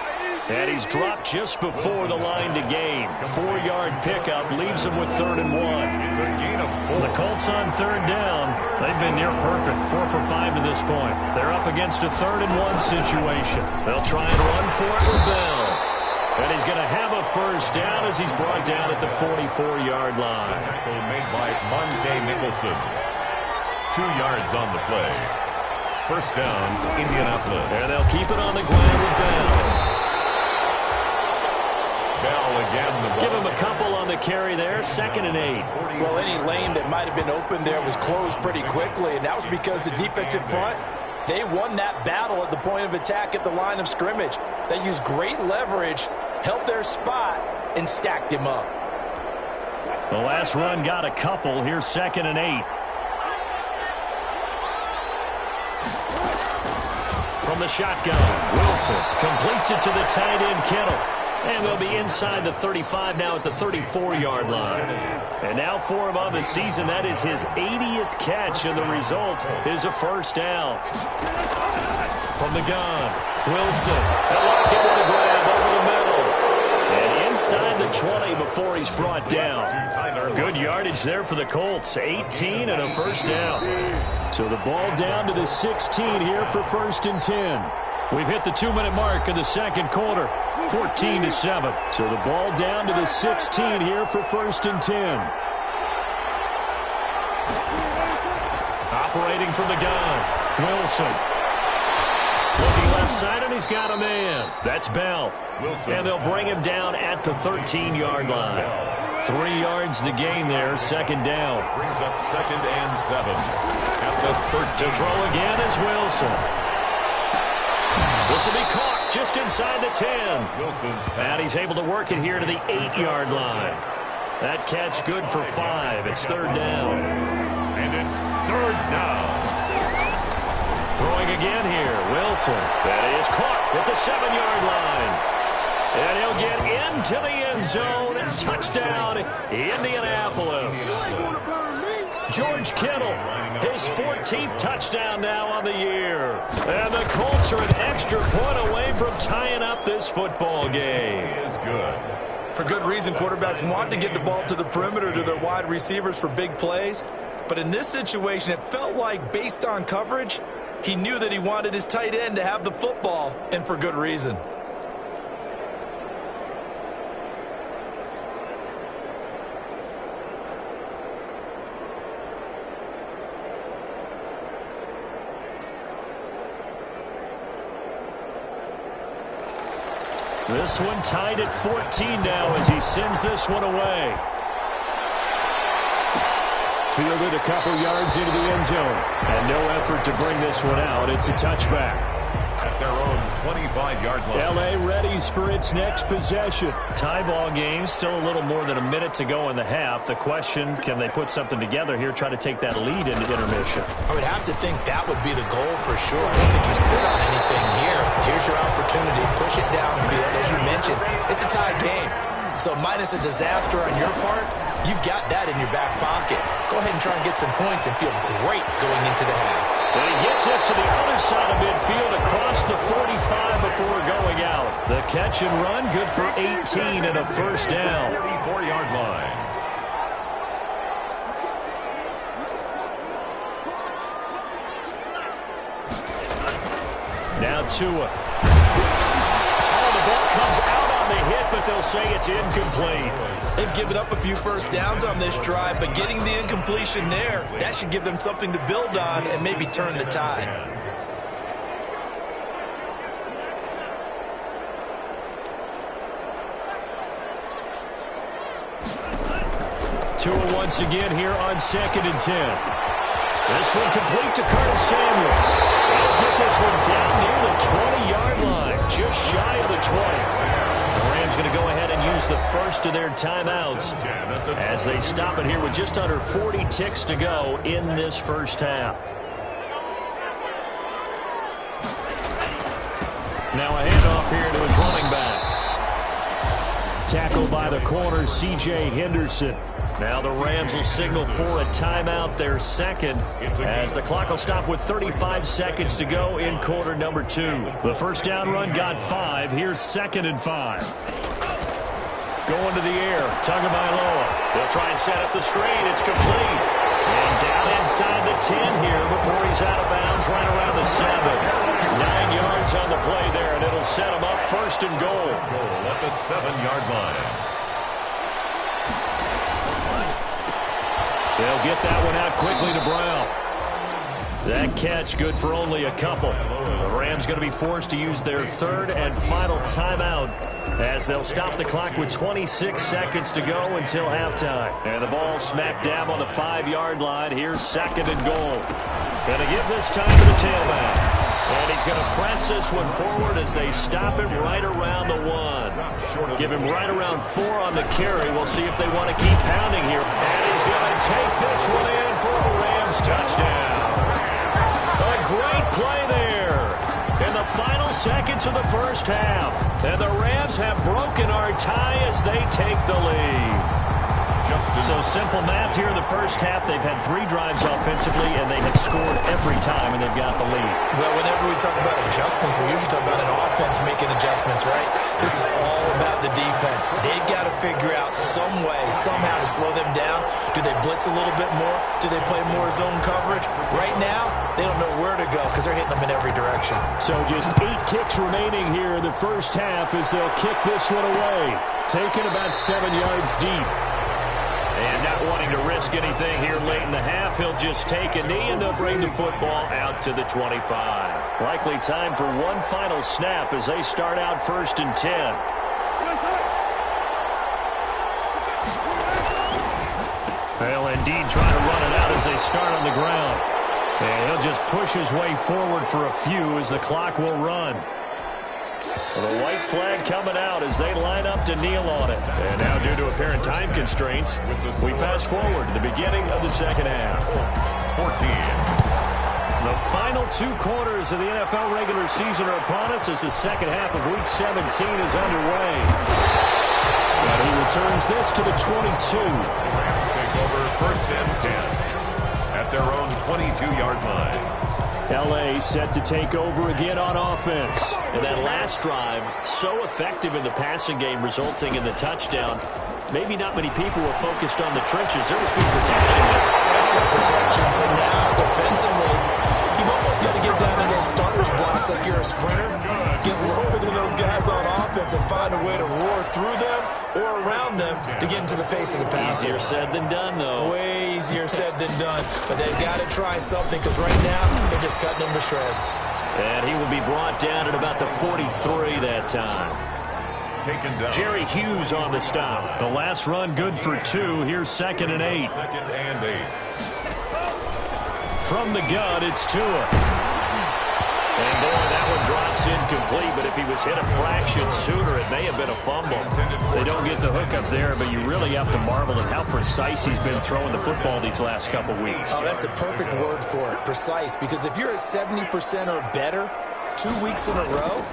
A: And he's dropped just before the line to gain. 4-yard pickup leaves him with 3rd and 1.
C: It's a gain of 4.
A: The Colts on 3rd down. They've been near perfect. 4 for 5 to this point. They're up against a 3rd and 1 situation. They'll try and run for it with Bell. And he's going to have a first down as he's brought down at the 44-yard line.
C: Tackle made by Monte Nicholson. 2 yards on the play. First down, Indianapolis.
A: And they'll keep it on the ground with Bell.
C: Bell again. The ball.
A: Give him a couple on the carry there. 2nd and 8.
B: Well, any lane that might have been open there was closed pretty quickly, and that was because the defensive front, they won that battle at the point of attack at the line of scrimmage. They used great leverage, held their spot, and stacked him up.
A: The last run got a couple. Here's 2nd and 8. From the shotgun, Wilson completes it to the tight end, Kittle. And they'll be inside the 35 now at the 34-yard line. And now for him on the season, that is his 80th catch, and the result is a first down. From the gun, Wilson. And Lockett with a grab over the middle. And inside the 20 before he's brought down. Good yardage there for the Colts. 18 and a first down. So the ball down to the 16 here for 1st and 10. We've hit the 2-minute mark in the 2nd quarter. 14-7. So the ball down to the 16 here for 1st and 10. Operating from the gun, Wilson. Looking left side, and he's got a man. That's Bell.
C: Wilson.
A: And they'll bring him down at the 13-yard line. 3 yards the gain there, 2nd down.
C: Brings up 2nd and 7 at the 13.
A: To throw again is Wilson. This will be caught just inside the 10.
C: Wilson's
A: And he's able to work it here to the 8-yard line. That catch good for 5. It's 3rd down.
C: And it's 3rd down.
A: Throwing again here, Wilson. That is caught at the 7-yard line. And he'll get into the end zone. Touchdown, Indianapolis. George Kittle, his 14th touchdown now on the year. And the Colts are an extra point away from tying up this football game.
C: He is good.
B: For good reason, quarterbacks want to get the ball to the perimeter to their wide receivers for big plays. But in this situation, it felt like, based on coverage, he knew that he wanted his tight end to have the football, and for good reason.
A: This one tied at 14 now as he sends this one away. Fielded a couple yards into the end zone. And no effort to bring this one out. It's a touchback.
C: At their own 25-yard line.
A: L.A. readies for its next possession. Tie ball game, still a little more than a minute to go in the half. The question, can they put something together here, try to take that lead into intermission?
B: I would have to think that would be the goal for sure. I don't think you sit on anything here. Here's your opportunity. Push it downfield. As you mentioned, it's a tie game. So minus a disaster on your part, you've got that in your back pocket. Go ahead and try and get some points and feel great going into the half.
A: And he gets this to the other side of midfield across the 45 before going out. The catch and run, good for 18 and a first down.
C: 34-yard line.
A: Now Tua. Oh, the ball comes out on the hit, but they'll say it's incomplete.
B: They've given up a few first downs on this drive, but getting the incompletion there, that should give them something to build on and maybe turn the tide.
A: Tua once again here on 2nd and 10. This one complete to Curtis Samuel. They'll get this one down near the 20-yard line, just shy of the 20. The Rams going to go ahead and use the first of their timeouts as they stop it here with just under 40 ticks to go in this first half. Now a handoff here to his running back. Tackled by the corner, C.J. Henderson. Now the Rams will signal for a timeout, their second, as the clock will stop with 35 seconds to go in quarter number 2. The first down run got 5. Here's 2nd and 5. Going to the air, Tagovailoa. They'll try and set up the screen. It's complete. And down inside the 10 here before he's out of bounds, right around the 7. 9 yards on the play there, and it'll set him up 1st and goal.
C: Goal at the 7-yard line.
A: They'll get that one out quickly to Brown. That catch good for only a couple. The Rams going to be forced to use their 3rd and final timeout as they'll stop the clock with 26 seconds to go until halftime. And the ball smack dab on the 5-yard line. Here's 2nd and goal. Going to give this time to the tailback. And he's going to press this one forward as they stop it right around the 1. Give him right around 4 on the carry. We'll see if they want to keep pounding here. And he's going to take this one in for a Rams touchdown. A great play there in the final seconds of the first half. And the Rams have broken our tie as they take the lead. So simple math here in the first half. They've had 3 drives offensively, and they have scored every time, and they've got the lead.
B: Well, whenever we talk about adjustments, we usually talk about an offense making adjustments, right? This is all about the defense. They've got to figure out some way, somehow to slow them down. Do they blitz a little bit more? Do they play more zone coverage? Right now, they don't know where to go because they're hitting them in every direction.
A: So just 8 ticks remaining here in the first half as they'll kick this one away. Taken about 7 yards deep. And not wanting to risk anything here late in the half, he'll just take a knee, and they'll bring the football out to the 25. Likely time for one final snap as they start out 1st and 10. They'll indeed try to run it out as they start on the ground. And he'll just push his way forward for a few as the clock will run. The white flag coming out as they line up to kneel on it. And now, due to apparent time constraints, we fast forward to the beginning of the second half.
C: 14.
A: The final 2 quarters of the NFL regular season are upon us as the second half of Week 17 is underway. And he returns this to the 22.
C: The Rams take over 1st and 10 at their own 22-yard line.
A: L.A. set to take over again on offense. And that last drive, so effective in the passing game, resulting in the touchdown. Maybe not many people were focused on the trenches. There was good protection there.
B: Excellent protections. And now, defensively, you've almost got to get down to those starters blocks like you're a sprinter. Get lower than those guys on offense and find a way to roar through them or around them to get into the face of the passer.
A: Easier said than done, though.
B: Way easier said than done. But they've got to try something because right now, they're just cutting them to shreds.
A: And he will be brought down at about the 43 that time. Jerry Hughes on the stop. The last run good for 2. Here's 2nd and 8. From the gun, it's Tua. And boy, that one drops incomplete, but if he was hit a fraction sooner, it may have been a fumble. They don't get the hook up there, but you really have to marvel at how precise he's been throwing the football these last couple weeks.
B: Oh, that's the perfect word for it, precise, because if you're at 70% or better 2 weeks in a row,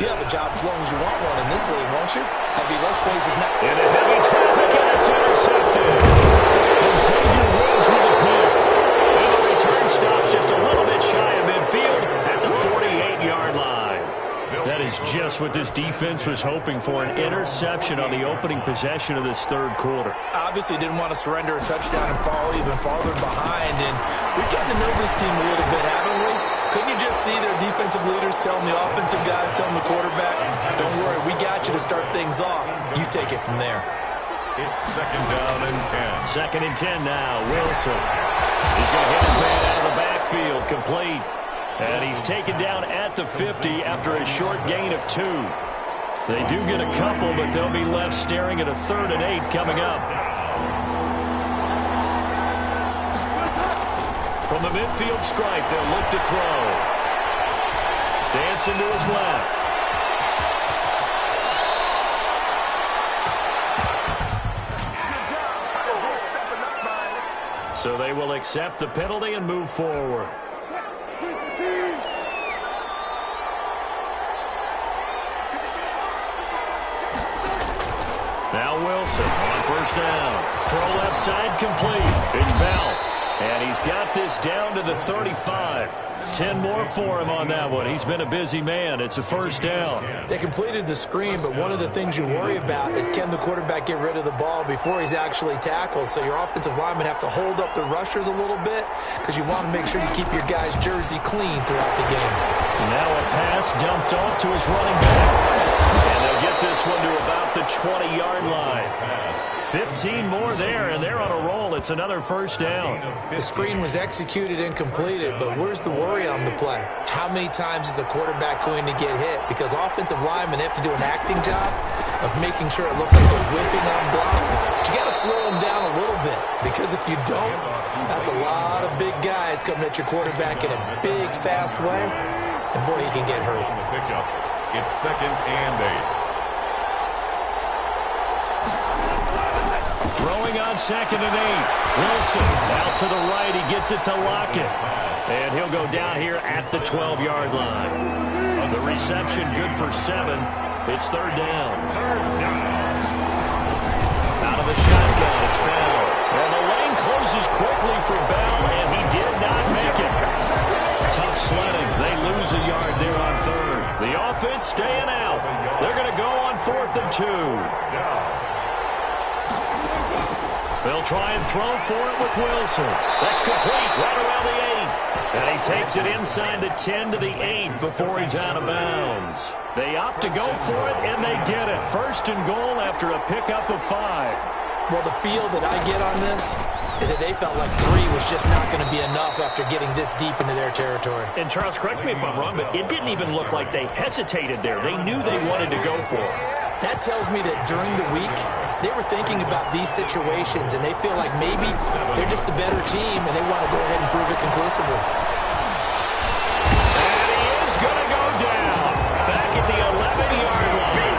B: you have a job as long as you want one in this league, won't you? I'd be less phases now.
A: Into heavy traffic, and it's intercepted. And Xavier Woods with a pick. And the return stops just a little bit shy of midfield at the 48-yard line. That is just what this defense was hoping for, an interception on the opening possession of this third quarter.
B: Obviously didn't want to surrender a touchdown and fall even farther behind. And we've gotten to know this team a little bit, haven't we? Couldn't you just see their defensive leaders telling the offensive guys, telling the quarterback, don't worry, we got you to start things off. You take it from there.
C: It's 2nd down and 10.
A: 2nd and 10 now. Wilson. He's going to hit his man out of the backfield. Complete. And he's taken down at the 50 after a short gain of 2. They do get a couple, but they'll be left staring at a 3rd and 8 coming up. From the midfield stripe, they'll look to throw. Dancing to his left. So they will accept the penalty and move forward. Now Wilson on 1st down. Throw left side complete. It's Bell. And he's got this down to the 35. 10 more for him on that one. He's been a busy man. It's a 1st down.
B: They completed the screen, but one of the things you worry about is can the quarterback get rid of the ball before he's actually tackled. So your offensive linemen have to hold up the rushers a little bit because you want to make sure you keep your guy's jersey clean throughout the game.
A: Now a pass dumped off to his running back. And they'll get this one to about the 20-yard line. 15 more there, and they're on a roll. It's another 1st down.
B: The screen was executed and completed, but where's the worry on the play? How many times is a quarterback going to get hit? Because offensive linemen have to do an acting job of making sure it looks like they're whipping on blocks. But you got to slow them down a little bit, because if you don't, that's a lot of big guys coming at your quarterback in a big, fast way, and boy, he can get hurt.
C: It's 2nd and 8.
A: Throwing on 2nd and 8. Wilson out to the right. He gets it to Lockett. And he'll go down here at the 12-yard line. The reception good for 7. It's 3rd down. Out of the shotgun, it's Bell. And the lane closes quickly for Bell, and he did not make it. Tough sledding. They lose a yard there on 3rd. The offense staying out. They're going to go on 4th and 2. They'll try and throw for it with Wilson. That's complete right around the 8. And he takes it inside the 10 to the 8 before he's out of bounds. They opt to go for it, and they get it. 1st and goal after a pickup of 5.
B: Well, the feel that I get on this is that they felt like 3 was just not going to be enough after getting this deep into their territory.
A: And Charles, correct me if I'm wrong, but it didn't even look like they hesitated there. They knew they wanted to go for it.
B: That tells me that during the week, they were thinking about these situations, and they feel like maybe they're just the better team, and they want to go ahead and prove it conclusively.
A: And he is going to go down back at the 11-yard line.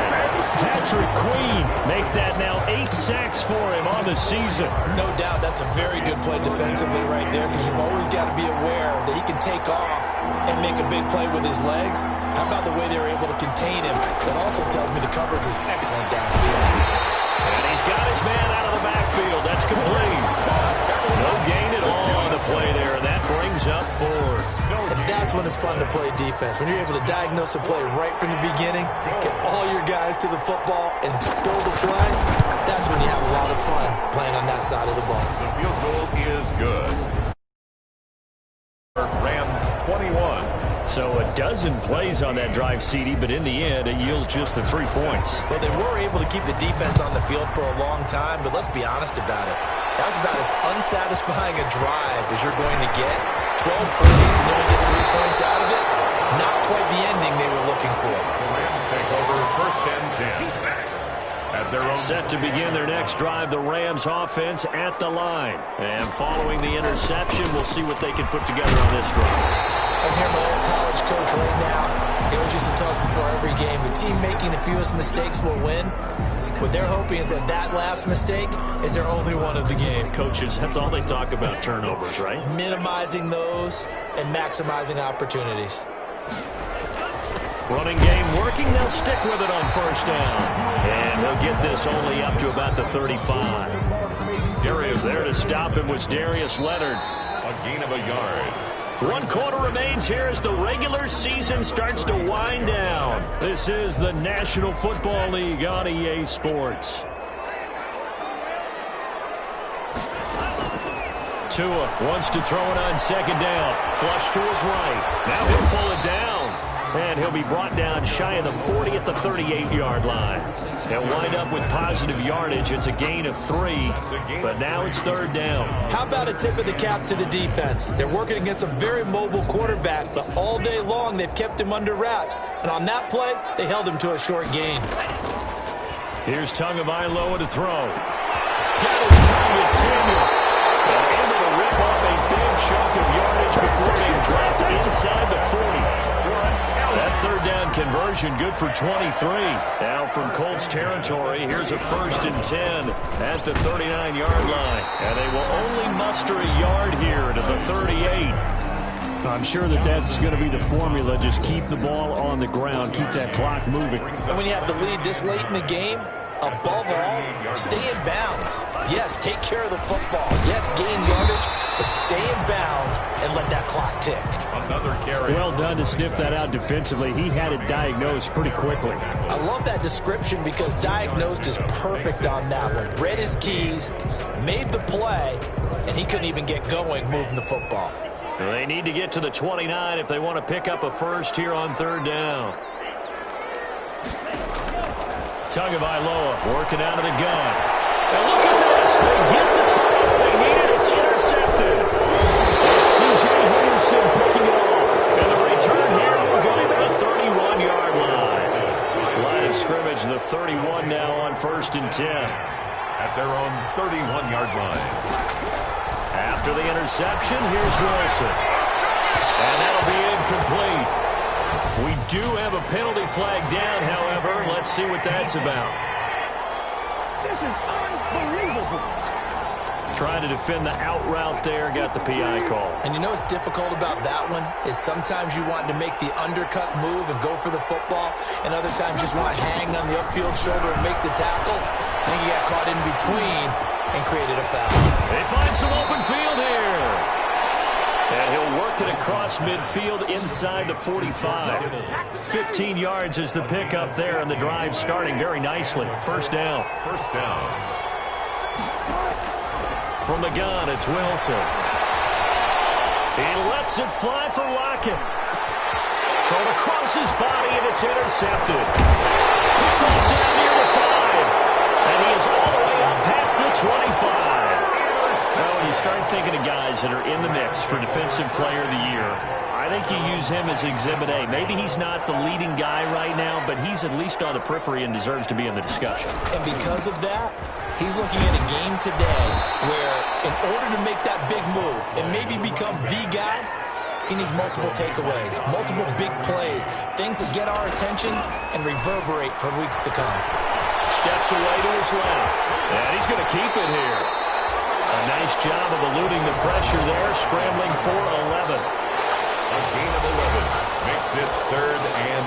A: Patrick Queen make that now 8 sacks for him on the season.
B: No doubt that's a very good play defensively right there, because you've always got to be aware that he can take off and make a big play with his legs. How about the way they were able to contain him? That also tells me the coverage was excellent downfield.
A: And he's got his man out of the backfield. That's complete. No gain at all on the play there. And that brings brings up fourth.
B: And that's when it's fun to play defense. When you're able to diagnose a play right from the beginning, get all your guys to the football, and spill the play, that's when you have a lot of fun playing on that side of the ball.
C: The field goal is good. Rams 21.
A: So a dozen plays on that drive, CD, but in the end, it yields just the 3 points.
B: Well, they were able to keep the defense on the field for a long time, but let's be honest about it. That was about as unsatisfying a drive as you're going to get. 12 plays and you only get 3 points out of it. Not quite the ending they were looking for.
C: The Rams take over first and 10. At their own
A: Set to begin their next drive, the Rams offense at the line. And following the interception, we'll see what they can put together on this drive.
B: I hear my old college coach right now. He always used to tell us before every game, the team making the fewest mistakes will win. What they're hoping is that that last mistake is their only one of the game.
A: Coaches, that's all they talk about, turnovers, right?
B: Minimizing those and maximizing opportunities.
A: Running game working. They'll stick with it on first down. And they'll get this only up to about the 35.
C: Darius
A: There to stop him was Darius Leonard.
C: a gain of a yard.
A: 1 quarter remains here as the regular season starts to wind down. This is the National Football League on EA Sports. Tua wants to throw it on second down. Flush to his right. Now he'll pull it down. And he'll be brought down shy of the 40 at the 38-yard line. They'll wind up with positive yardage. It's a gain of 3, but now it's third down.
B: How about a tip of the cap to the defense? They're working against a very mobile quarterback, but all day long they've kept him under wraps. And on that play, they held him to a short gain.
A: Here's Tagovailoa to throw. Got his target, Samuel. And able to rip off a big chunk of yardage before being dropped inside the 40. That third down conversion good for 23. Now from Colts territory, here's a 1st and 10 at the 39-yard line. And they will only muster a yard here to the 38.
E: I'm sure that's going to be the formula. Just keep the ball on the ground. Keep that clock moving.
B: And when you have the lead this late in the game, above all, stay in bounds. Yes, take care of the football. Yes, gain yardage, but stay in bounds and let that clock tick.
C: Another carry.
E: Well done to sniff that out defensively. He had it diagnosed pretty quickly.
B: I love that description because diagnosed is perfect on that one. Read his keys, made the play, and he couldn't even get going moving the football.
A: They need to get to the 29 if they want to pick up a first here on third down. Tagovailoa working out of the gun. And look at this. They get the turnover they needed. It's intercepted. It's C.J. Henderson picking it off. And the return here will go to the 31-yard line. Line of scrimmage, the 31 now on 1st and 10.
C: At their own 31-yard line.
A: After the interception, here's Wilson. And that'll be incomplete. We do have a penalty flag down, however. Let's see what that's about.
D: This is unbelievable.
A: Trying to defend the out route there, got the PI call.
B: And you know what's difficult about that one is sometimes you want to make the undercut move and go for the football, and other times you just want to hang on the upfield shoulder and make the tackle. I think he got caught in between and created a foul.
A: They find some open field here. And he'll work it across midfield inside the 45. 15 yards is the pickup there, and the drive starting very nicely. First down.
C: First down.
A: From the gun, it's Wilson. He lets it fly for Lockett. Thrown across his body, and it's intercepted. Picked off down near the 5. And he is all the way up past the 25. Well, when you start thinking of guys that are in the mix for Defensive Player of the Year, I think you use him as Exhibit A. Maybe he's not the leading guy right now, but he's at least on the periphery and deserves to be in the discussion.
B: And because of that, he's looking at a game today where in order to make that big move and maybe become the guy, he needs multiple takeaways, multiple big plays, things that get our attention and reverberate for weeks to come.
A: Steps away to his left, and he's going to keep it here. A nice job of eluding the pressure there, scrambling for 11.
C: A gain of 11 makes it 3rd and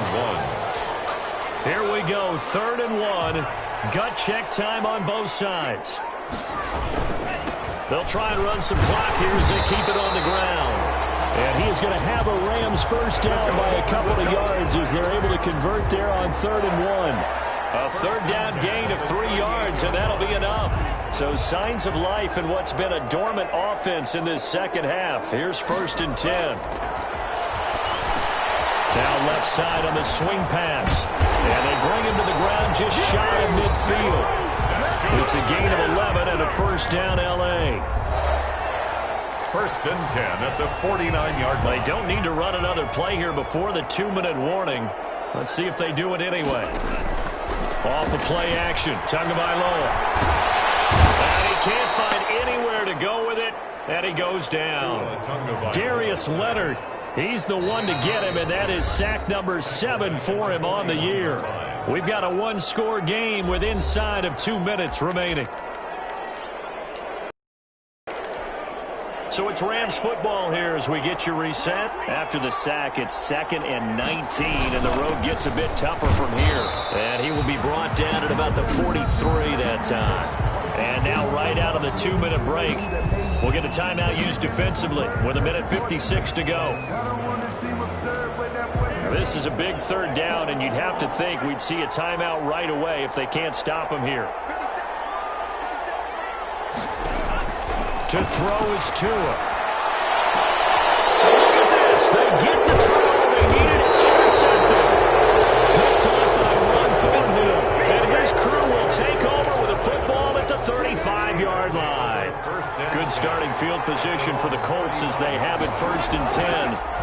C: 1.
A: Here we go, 3rd and 1. Gut check time on both sides. They'll try and run some clock here as they keep it on the ground.
E: is going to have a Rams first down by a couple of yards as they're able to convert there on 3rd and 1.
A: A third down gain of 3 yards, and that'll be enough. So signs of life in what's been a dormant offense in this second half. Here's 1st and 10. Now left side on the swing pass. And they bring him to the ground just shy of midfield. It's a gain of 11 and a first down L.A.
C: 1st and 10 at the 49-yard line.
A: They don't need to run another play here before the 2-minute warning. Let's see if they do it anyway. Off the play action, Tagovailoa. And he can't find anywhere to go with it, and he goes down. Darius Leonard, he's the one to get him, and that is sack number 7 for him on the year. We've got a one-score game with inside of 2 minutes remaining. So it's Rams football here as we get you reset. After the sack, it's 2nd and 19, and the road gets a bit tougher from here. And he will be brought down at about the 43 that time. And now right out of the 2-minute break, we'll get a timeout used defensively with 1:56 to go. This is a big 3rd down, and you'd have to think we'd see a timeout right away if they can't stop him here. To throw is Tua. Look at this. They get the turnover they needed. It's intercepted. Picked up by Ron Thornhill. And his crew will take over with a football at the 35-yard line. Good starting field position for the Colts as they have it 1st and 10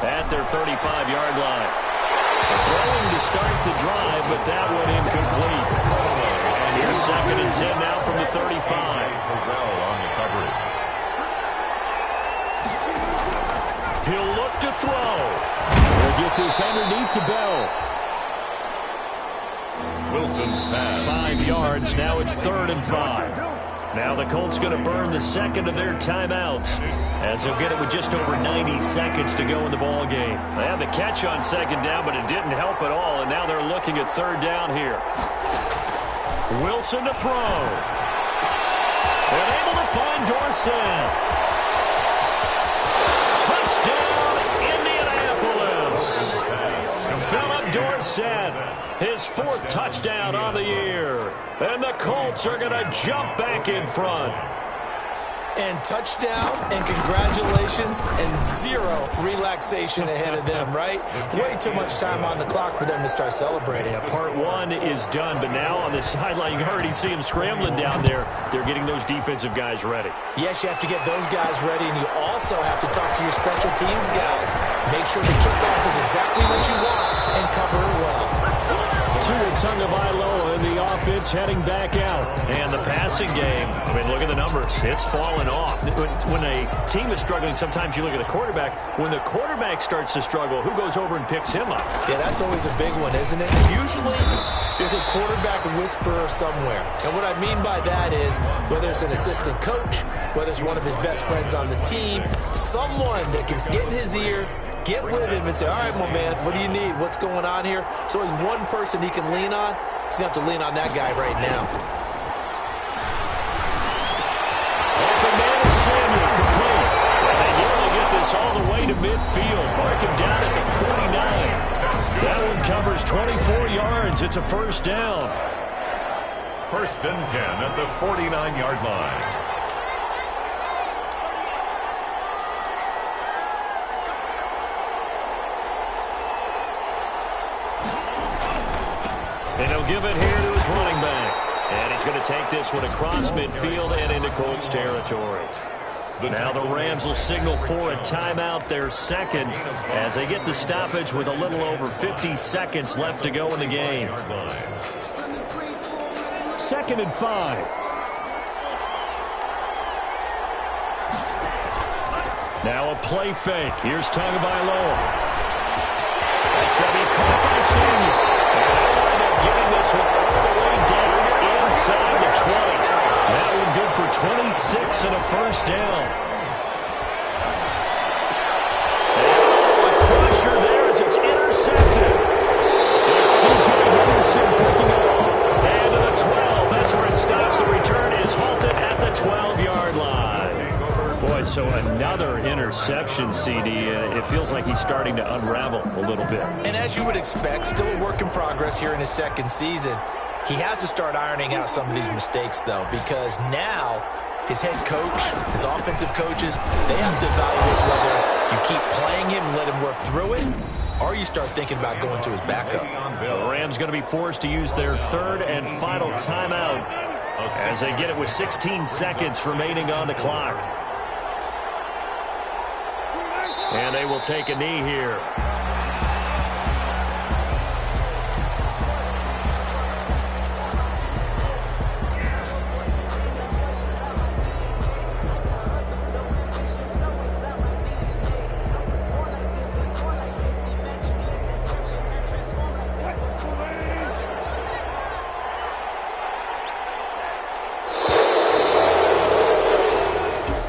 A: at their 35-yard line. Throwing to start the drive, but that one incomplete. And here's 2nd and 10 now from the 35.
C: Terrell on the coverage.
A: He'll look to throw.
E: They'll get this underneath to Bell.
C: Wilson's pass.
A: 5 yards. Now it's 3rd and 5. Now the Colts going to burn the second of their timeouts as they'll get it with just over 90 seconds to go in the ball game. They had the catch on 2nd down, but it didn't help at all, and now they're looking at 3rd down here. Wilson to throw. And able to find Dorsett. Touchdown, Indianapolis. Philip Dorsett, his 4th touchdown on the year. And the Colts are going to jump back in front.
B: And touchdown, and congratulations, and 0 relaxation ahead of them, right? Way too much time on the clock for them to start celebrating.
A: Yeah, part 1 is done, but now on the sideline, you already see them scrambling down there. They're getting those defensive guys ready.
B: Yes, you have to get those guys ready, and you also have to talk to your special teams guys. Make sure the kickoff is exactly what you want and cover it well.
E: Tua Tagovailoa in the offense heading back out.
A: And the passing game, I mean, look at the numbers. It's fallen off. When a team is struggling, sometimes you look at the quarterback. When the quarterback starts to struggle, who goes over and picks him up?
B: Yeah, that's always a big one, isn't it? Usually, there's a quarterback whisperer somewhere. And what I mean by that is, whether it's an assistant coach, whether it's one of his best friends on the team, someone that can get in his ear, get with him and say, all right, my man, what do you need? What's going on here? So he's one person he can lean on. He's going to have to lean on that guy right now.
A: Open man is Samuel, complete. And they nearly get this all the way to midfield. Mark him down at the 49. That one covers 24 yards. It's a first down.
C: 1st and 10 at the 49-yard line.
A: And he'll give it here to his running back. And he's going to take this one across midfield and into Colts territory. Now the Rams will signal for a timeout, their 2nd, as they get the stoppage with a little over 50 seconds left to go in the game.
E: 2nd and 5.
A: Now a play fake. Here's Tagovailoa. That's going to be caught by Samuel. Getting this one all the way down inside the 20. That one good for 26 and a first down. And a crusher there as it's intercepted. It's C.J. Henderson picking it up. And to the 12. That's where it stops. The return is halted at the 12-yard line. Boy, So another interception, CD. It feels like he's starting to unravel a little bit.
B: And as you would expect, still a work in progress here in his second season. He has to start ironing out some of these mistakes, though, because now his head coach, his offensive coaches, they have to evaluate whether you keep playing him and let him work through it, or you start thinking about going to his backup.
A: The Rams going to be forced to use their third and final timeout as they get it with 16 seconds remaining on the clock. And they will take a knee here.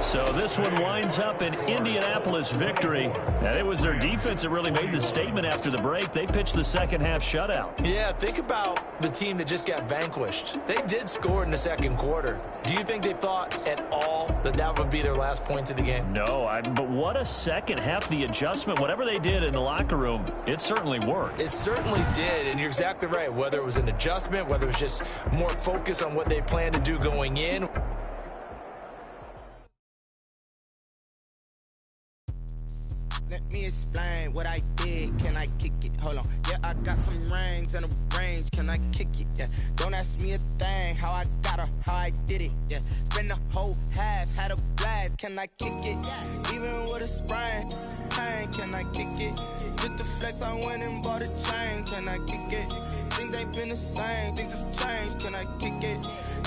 A: So this one winds up an Indianapolis victory. And it was their defense that really made the statement after the break. They pitched the second half shutout.
B: Yeah, think about the team that just got vanquished. They did score in the second quarter. Do you think they thought at all that that would be their last points of the game?
A: No, but what a second half. The adjustment, whatever they did in the locker room, it certainly worked.
B: It certainly did, and you're exactly right. Whether it was an adjustment, whether it was just more focus on what they planned to do going in.
D: Let me explain what I did. Can I kick it? Hold on. Yeah, I got some rings and a range. Can I kick it? Yeah. Don't ask me a thing. How I got her, how I did it. Yeah. Spend the whole half, had a blast. Can I kick it? Even with a sprain, pain. Can I kick it? Just to flex, I went and bought a chain. Can I kick it? Things ain't been the same. Things have changed. Can I kick it?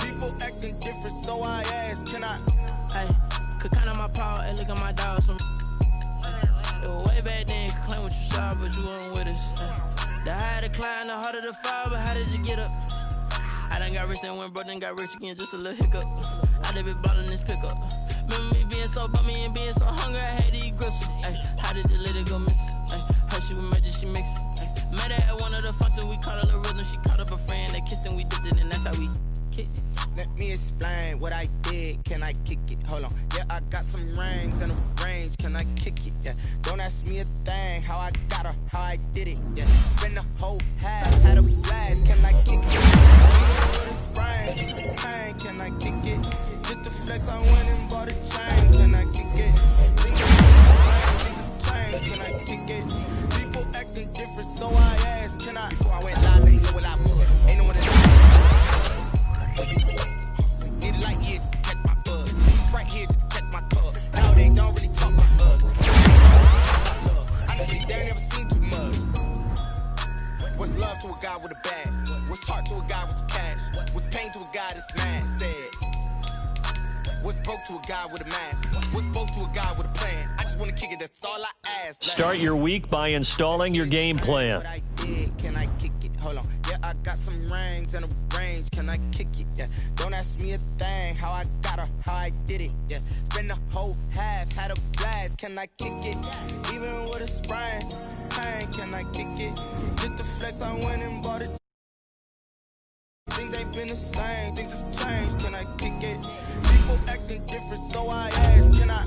D: People acting different, so I ask. Can I?
F: Hey, could count on my power and look at my dogs from. Way back then, could claim what you saw, but you weren't with us. The higher the climb, the harder the fall, but how did you get up? I done got rich and went broke, then got rich again, just a little hiccup. I done been ballin' this pickup. Remember me being so bummy and being so hungry, I had to eat gristle. How did the lady go miss? Her she was magic, she mixed. Met her at one of the functions, we caught her the rhythm, she caught up a friend, they kissed and we dipped it, and that's how we kicked it.
D: Let me explain what I did. Can I kick it? Hold on. Yeah, I got some rings and a range. Can I kick it? Yeah. Don't ask me a thing. How I got her, how I did it. Yeah. Spend the whole half, had a blast. Can I kick it? With a sprain, pain. Can I kick it? Just to flex, I went and bought a chain. Can I kick it? Things have changed. Can I kick it? People acting different, so I asked. Can I? Before I went live, they know what I would. Ain't no one that. Need a light here to catch my buzz. He's right here to catch my cup. Now they don't really talk about us. I know they never seen too much. What's love to a guy with a bag? What's heart to a guy with some cash? What's pain to a guy that's mad? Said. What's broke to a guy with a mask? What's broke to a guy with a plan? I just want to kick it, that's all I ask.
A: Start your week by installing your game plan.
D: What I did, can I kick it? Hold on. Yeah, I got some rings and a range. Can I kick it? Yeah. Don't ask me a thing. How I got her, how I did it. Yeah. Spend the whole half, had a blast. Can I kick it? Even with a sprain, pain. Can I kick it? Just to flex, I went and bought it. Things ain't been the same. Things have changed. Can I kick it? People acting different, so I ask. Can I?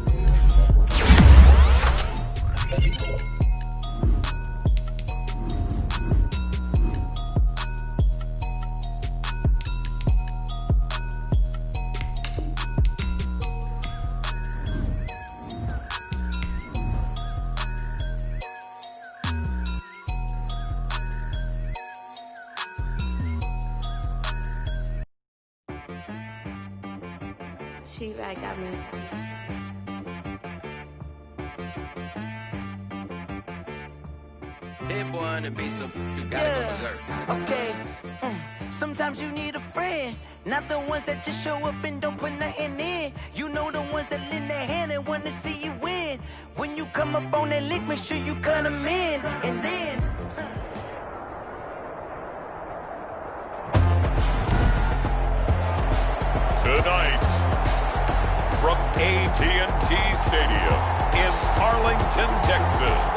G: She right got me.
H: Hit boy on the beat, so you gotta go berserk.
F: Okay. Sometimes you need a friend, not the ones that just show up and don't put nothing in. You know the ones that lend their hand and want to see you win. When you come up on that lick, make sure you cut them in. And then
C: Tonight, from AT&T Stadium in Arlington, Texas,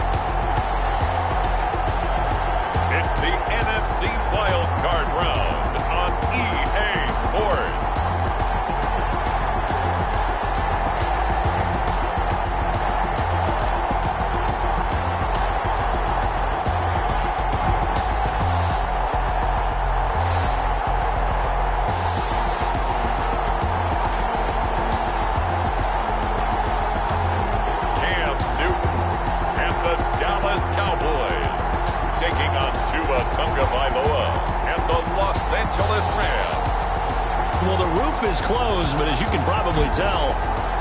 C: it's the NFC Wild Card Round on EA Sports. Tagovailoa and the Los Angeles Rams.
A: Well, the roof is closed, but as you can probably tell,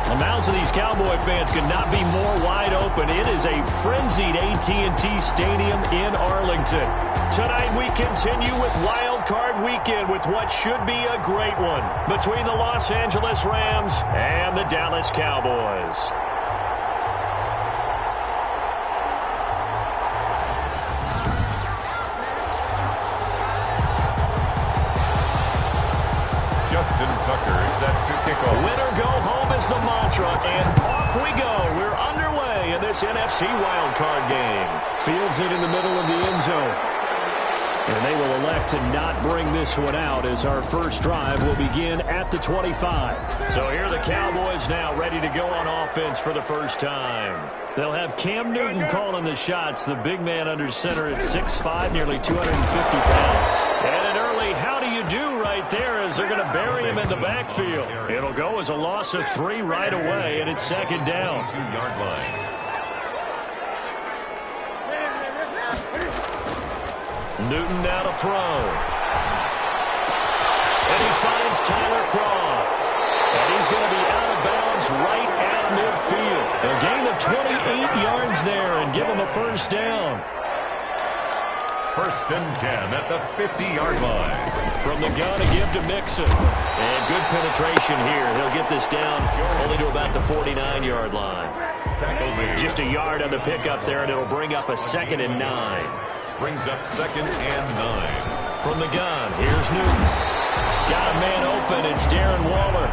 A: the mouths of these Cowboy fans could not be more wide open. It is a frenzied AT&T Stadium in Arlington. Tonight we continue with Wild Card Weekend with what should be a great one between the Los Angeles Rams and the Dallas Cowboys.
C: Justin Tucker set to kick off.
A: Win or go home is the mantra, and off we go. We're underway in this NFC wildcard game. Fields it in the middle of the end zone. And they will elect to not bring this one out as our first drive will begin at the 25. So here are the Cowboys now ready to go on offense for the first time. They'll have Cam Newton calling the shots, the big man under center at 6'5", nearly 250 pounds. And an early how do you do right there as they're going to bury him in the backfield. It'll go as a loss of 3 right away, and it's second down.
C: 2-yard line.
A: Newton now to throw. And he finds Tyler Kroft. And he's going to be out of bounds right at midfield. A gain of 28 yards there and give him a first down.
C: First and 10 at the 50-yard line.
A: From the gun to give to Mixon. And good penetration here. He'll get this down only to about the 49-yard line.
C: Tackle made.
A: Just a yard on the pickup there, and it'll bring up a 2nd and 9.
C: Brings up 2nd and 9.
A: From the gun, here's Newton. Got a man open. It's Darren Waller.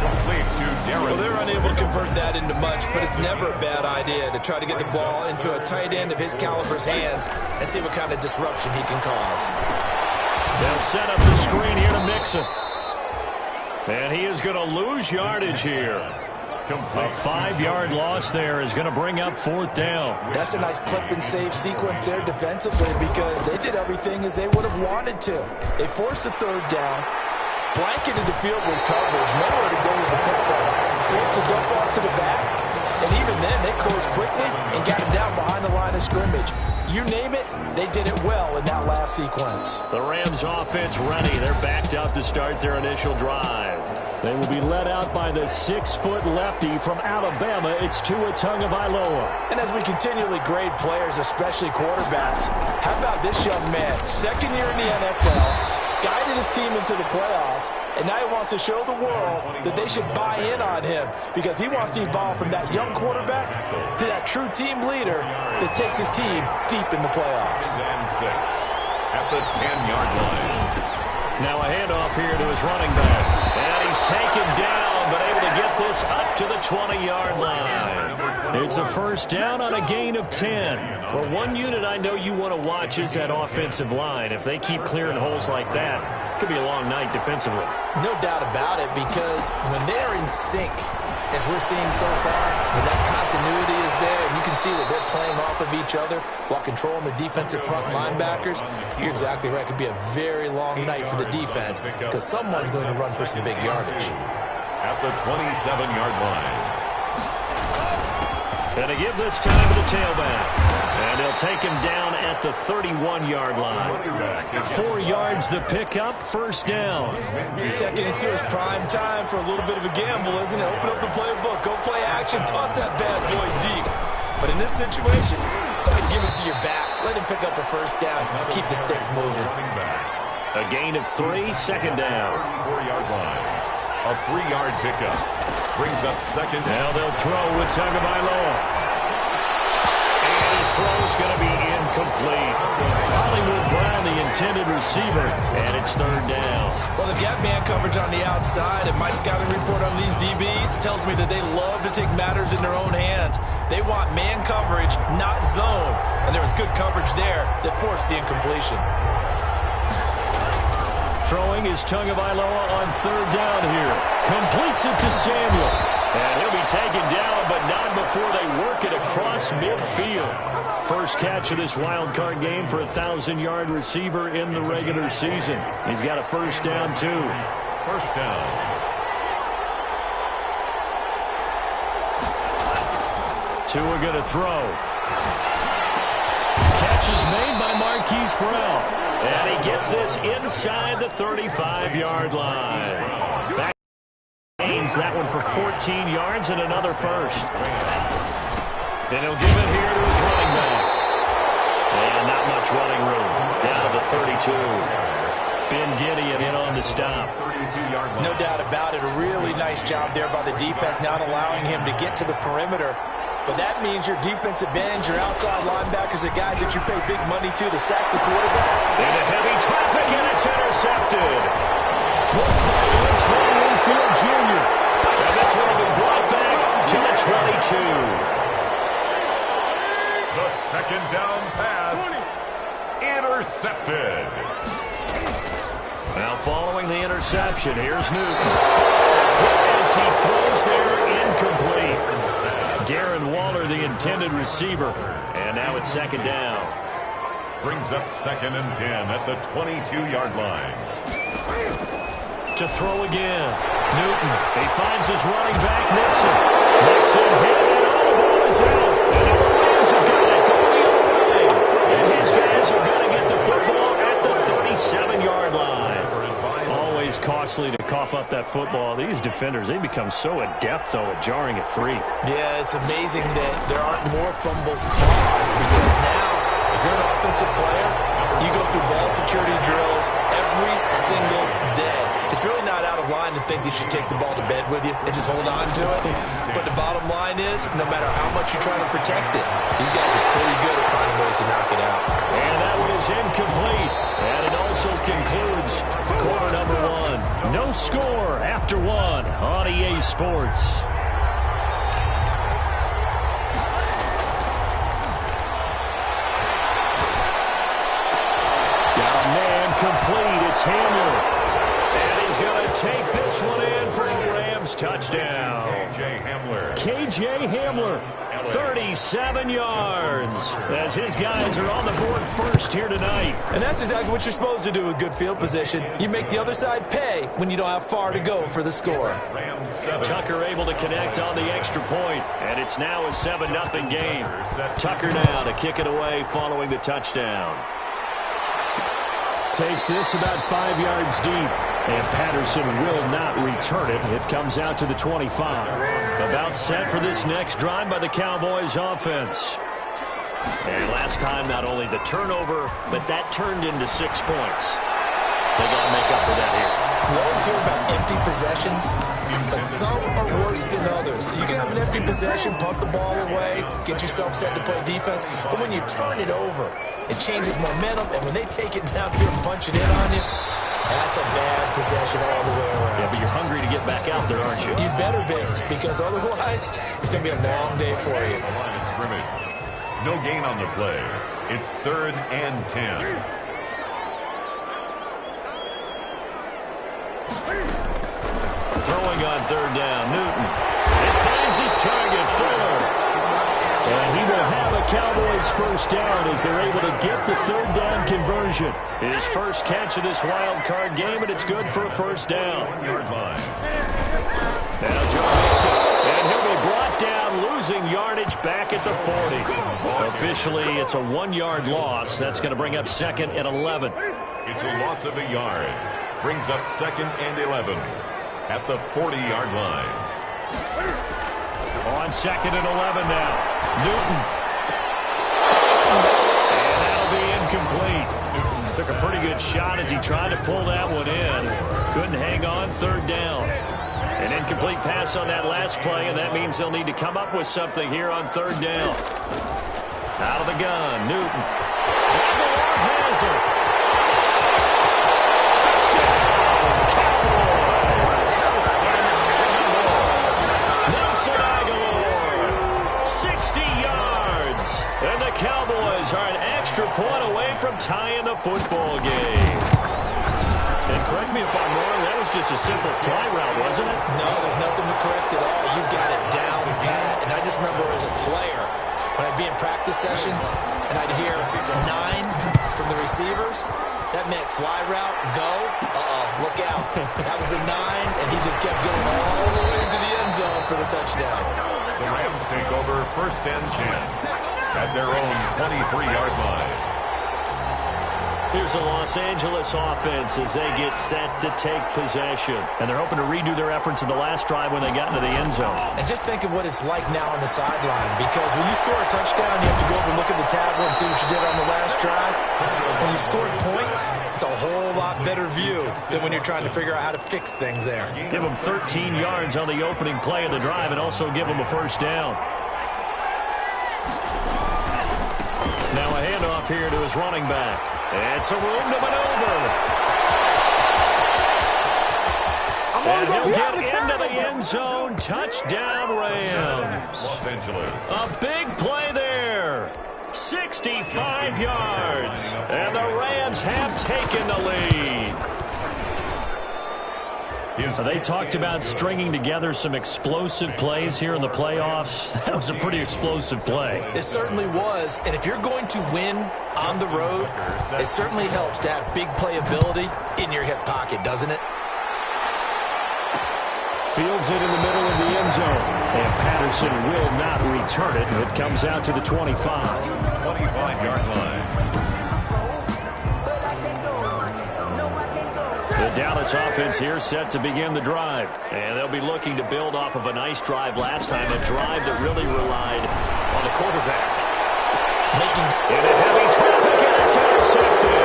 C: Complete to Darren.
B: Well, they're unable to convert that into much, but it's never a bad idea to try to get the ball into a tight end of his caliber's hands and see what kind of disruption he can cause.
A: They'll set up the screen here to Mixon. And he is going to lose yardage here. A 5-yard loss there is going to bring up 4th down.
B: That's a nice clip and save sequence there defensively because they did everything as they would have wanted to. They forced the 3rd down, blanketed the field with coverage, nowhere to go with the football. Forced the dump off to the back, and even then they closed quickly and got him down behind the line of scrimmage. You name it, they did it well in that last sequence.
A: The Rams offense ready. They're backed up to start their initial drive. They will be led out by the 6-foot lefty from Alabama. It's Tua Tagovailoa.
B: And as we continually grade players, especially quarterbacks, how about this young man? 2nd year in the NFL, guided his team into the playoffs, and now he wants to show the world that they should buy in on him because he wants to evolve from that young quarterback to that true team leader that takes his team deep in the playoffs.
C: And 6 at the 10-yard line.
A: Now a handoff here to his running back. And he's taken down, but able to get this up to the 20-yard line. It's a first down on a gain of 10. For one unit I know you want to watch is that offensive line. If they keep clearing holes like that, it could be a long night defensively.
B: No doubt about it, because when they're in sync, as we're seeing so far, when that continuity is there, and you can see that they're playing off of each other while controlling the defensive front linebackers, you're exactly right. It could be a very long night for the defense because someone's going to run for some big yardage.
C: At the 27-yard line.
A: And to give this time to the tailback. And they'll take him down at the 31-yard line. 4 yards the pickup, first down.
B: 2nd and 2 is prime time for a little bit of a gamble, isn't it? Open up the playbook, go play action, toss that bad boy deep. But in this situation, go ahead and give it to your back. Let him pick up a first down. Keep the sticks moving.
A: A gain of 3, second down.
C: 34-yard line. A 3-yard pickup. Brings up 2nd.
A: Now they'll throw with Tagovailoa. And his throw's going to be incomplete. Hollywood Brown, the intended receiver, and it's 3rd down.
B: Well, they've got man coverage on the outside, and my scouting report on these DBs tells me that they love to take matters in their own hands. They want man coverage, not zone. And there was good coverage there that forced the incompletion.
A: Throwing is Tagovailoa on 3rd down here. Completes it to Samuel. And he'll be taken down, but not before they work it across midfield. First catch of this wild card game for a 1,000-yard receiver in the regular season. He's got a first down, too.
C: First down.
A: Tua going to throw. catch is made by Marquise Brown. And he gets this inside the 35-yard line. Back gains that one for 14 yards and another first. And he'll give it here to his running back. And not much running room. Down to the 32. Ben Gideon in on the stop.
B: No doubt about it. A really nice job there by the defense, not allowing him to get to the perimeter. But that means your defensive ends, your outside linebackers, the guys that you pay big money to sack the quarterback.
A: Into heavy traffic, and it's intercepted. Blocked by Winslow Winfield Jr. And this one will be brought back to the 22.
C: The second down pass. Intercepted.
A: Now following the interception, here's Newton. As he throws there, incomplete. Darren Waller, the intended receiver. And now it's second down.
C: Brings up 2nd and 10 at the 22-yard line.
A: To throw again. Newton. He finds his running back, Nixon. Nixon hit, and all the ball is out. And the Lions have got it going the other way. And his guys are going to get the football at the 37-yard line. Always costly to cough up that football. These defenders, they become so adept, though, at jarring it free.
B: Yeah, it's amazing that there aren't more fumbles caused because now, if you're an offensive player, you go through ball security drills every single day. It's really not out of line to think that you should take the ball to bed with you and just hold on to it. But the bottom line is, no matter how much you try to protect it, these guys are pretty good at finding ways to knock it out.
A: And that one is incomplete. And it also concludes quarter number one. No score after one on EA Sports. Got a man complete. It's Hamler. And he's going to take this one in for a Rams touchdown. KJ Hamler, 37 yards, as his guys are on the board first here tonight.
B: And that's exactly what you're supposed to do with good field position. You make the other side pay when you don't have far to go for the score.
A: Tucker able to connect on the extra point, and it's now a 7-0 game. Tucker now to kick it away following the touchdown. Takes this about 5 yards deep, and Patterson will not return it. It comes out to the 25. About set for this next drive by the Cowboys offense. And last time, not only the turnover, but that turned into 6 points. They got to make up for that here.
B: You always hear about empty possessions, but some are worse than others. You can have an empty possession, pump the ball away, get yourself set to play defense, but when you turn it over, it changes momentum, and when they take it down here and punch it in on you, that's a bad possession all the way around.
A: Yeah, but you're hungry to get back out there, aren't you?
B: You better be, because otherwise, it's going to be a long day for you.
C: The line of scrimmage. No gain on the play. It's 3rd and 10.
A: Throwing on 3rd down, Newton. It finds his target, Fuller. And he will have a Cowboys first down as they're able to get the 3rd down conversion. His first catch of this wild card game, and it's good for a first down.
C: 1-yard line.
A: Now Joe Mixon, and he'll be brought down, losing yardage back at the 40. Officially, it's a 1-yard loss. That's going to bring up 2nd and 11.
C: It's a loss of a yard. Brings up 2nd and 11 at the 40-yard line.
A: On 2nd and 11 now. Newton. And that'll be incomplete. Took a pretty good shot as he tried to pull that one in. Couldn't hang on 3rd down. An incomplete pass on that last play, and that means they'll need to come up with something here on 3rd down. Out of the gun, Newton. Aguilar has it. Touchdown, Cowboys. Nelson Aguilar, 60 yards. And the Cowboys are an extra point away from tying the football game. And correct me if I'm wrong, that was just a simple fly route, wasn't it?
B: No, there's nothing to correct at all. You got it down pat. And I just remember as a player, when I'd be in practice sessions and I'd hear 9 from the receivers, that meant fly route, go, look out. That was the 9, and he just kept going all the way to the end zone for the touchdown.
C: The Rams take over 1st and 10 at their own 23-yard line.
A: Here's the Los Angeles offense as they get set to take possession. And they're hoping to redo their efforts in the last drive when they got into the end zone.
B: And just think of what it's like now on the sideline, because when you score a touchdown, you have to go over and look at the tablet and see what you did on the last drive. When you scored points, it's a whole lot better view than when you're trying to figure out how to fix things there.
A: Give them 13 yards on the opening play of the drive and also give them a first down. Now a handoff here to his running back. And some room to maneuver. And he'll get into the end zone. Touchdown, Rams.
C: Los Angeles.
A: A big play there. 65 yards. And the Rams have taken the lead. So they talked about stringing together some explosive plays here in the playoffs. That was a pretty explosive play.
B: It certainly was. And if you're going to win on the road, it certainly helps to have big playability in your hip pocket, doesn't it?
E: Fields it in the middle of the end zone. And Patterson will not return it. It comes out to the 25.
C: 25-yard line.
A: The Dallas offense here set to begin the drive. And they'll be looking to build off of a nice drive last time, a drive that really relied on the quarterback. Making into heavy traffic, and it's intercepted.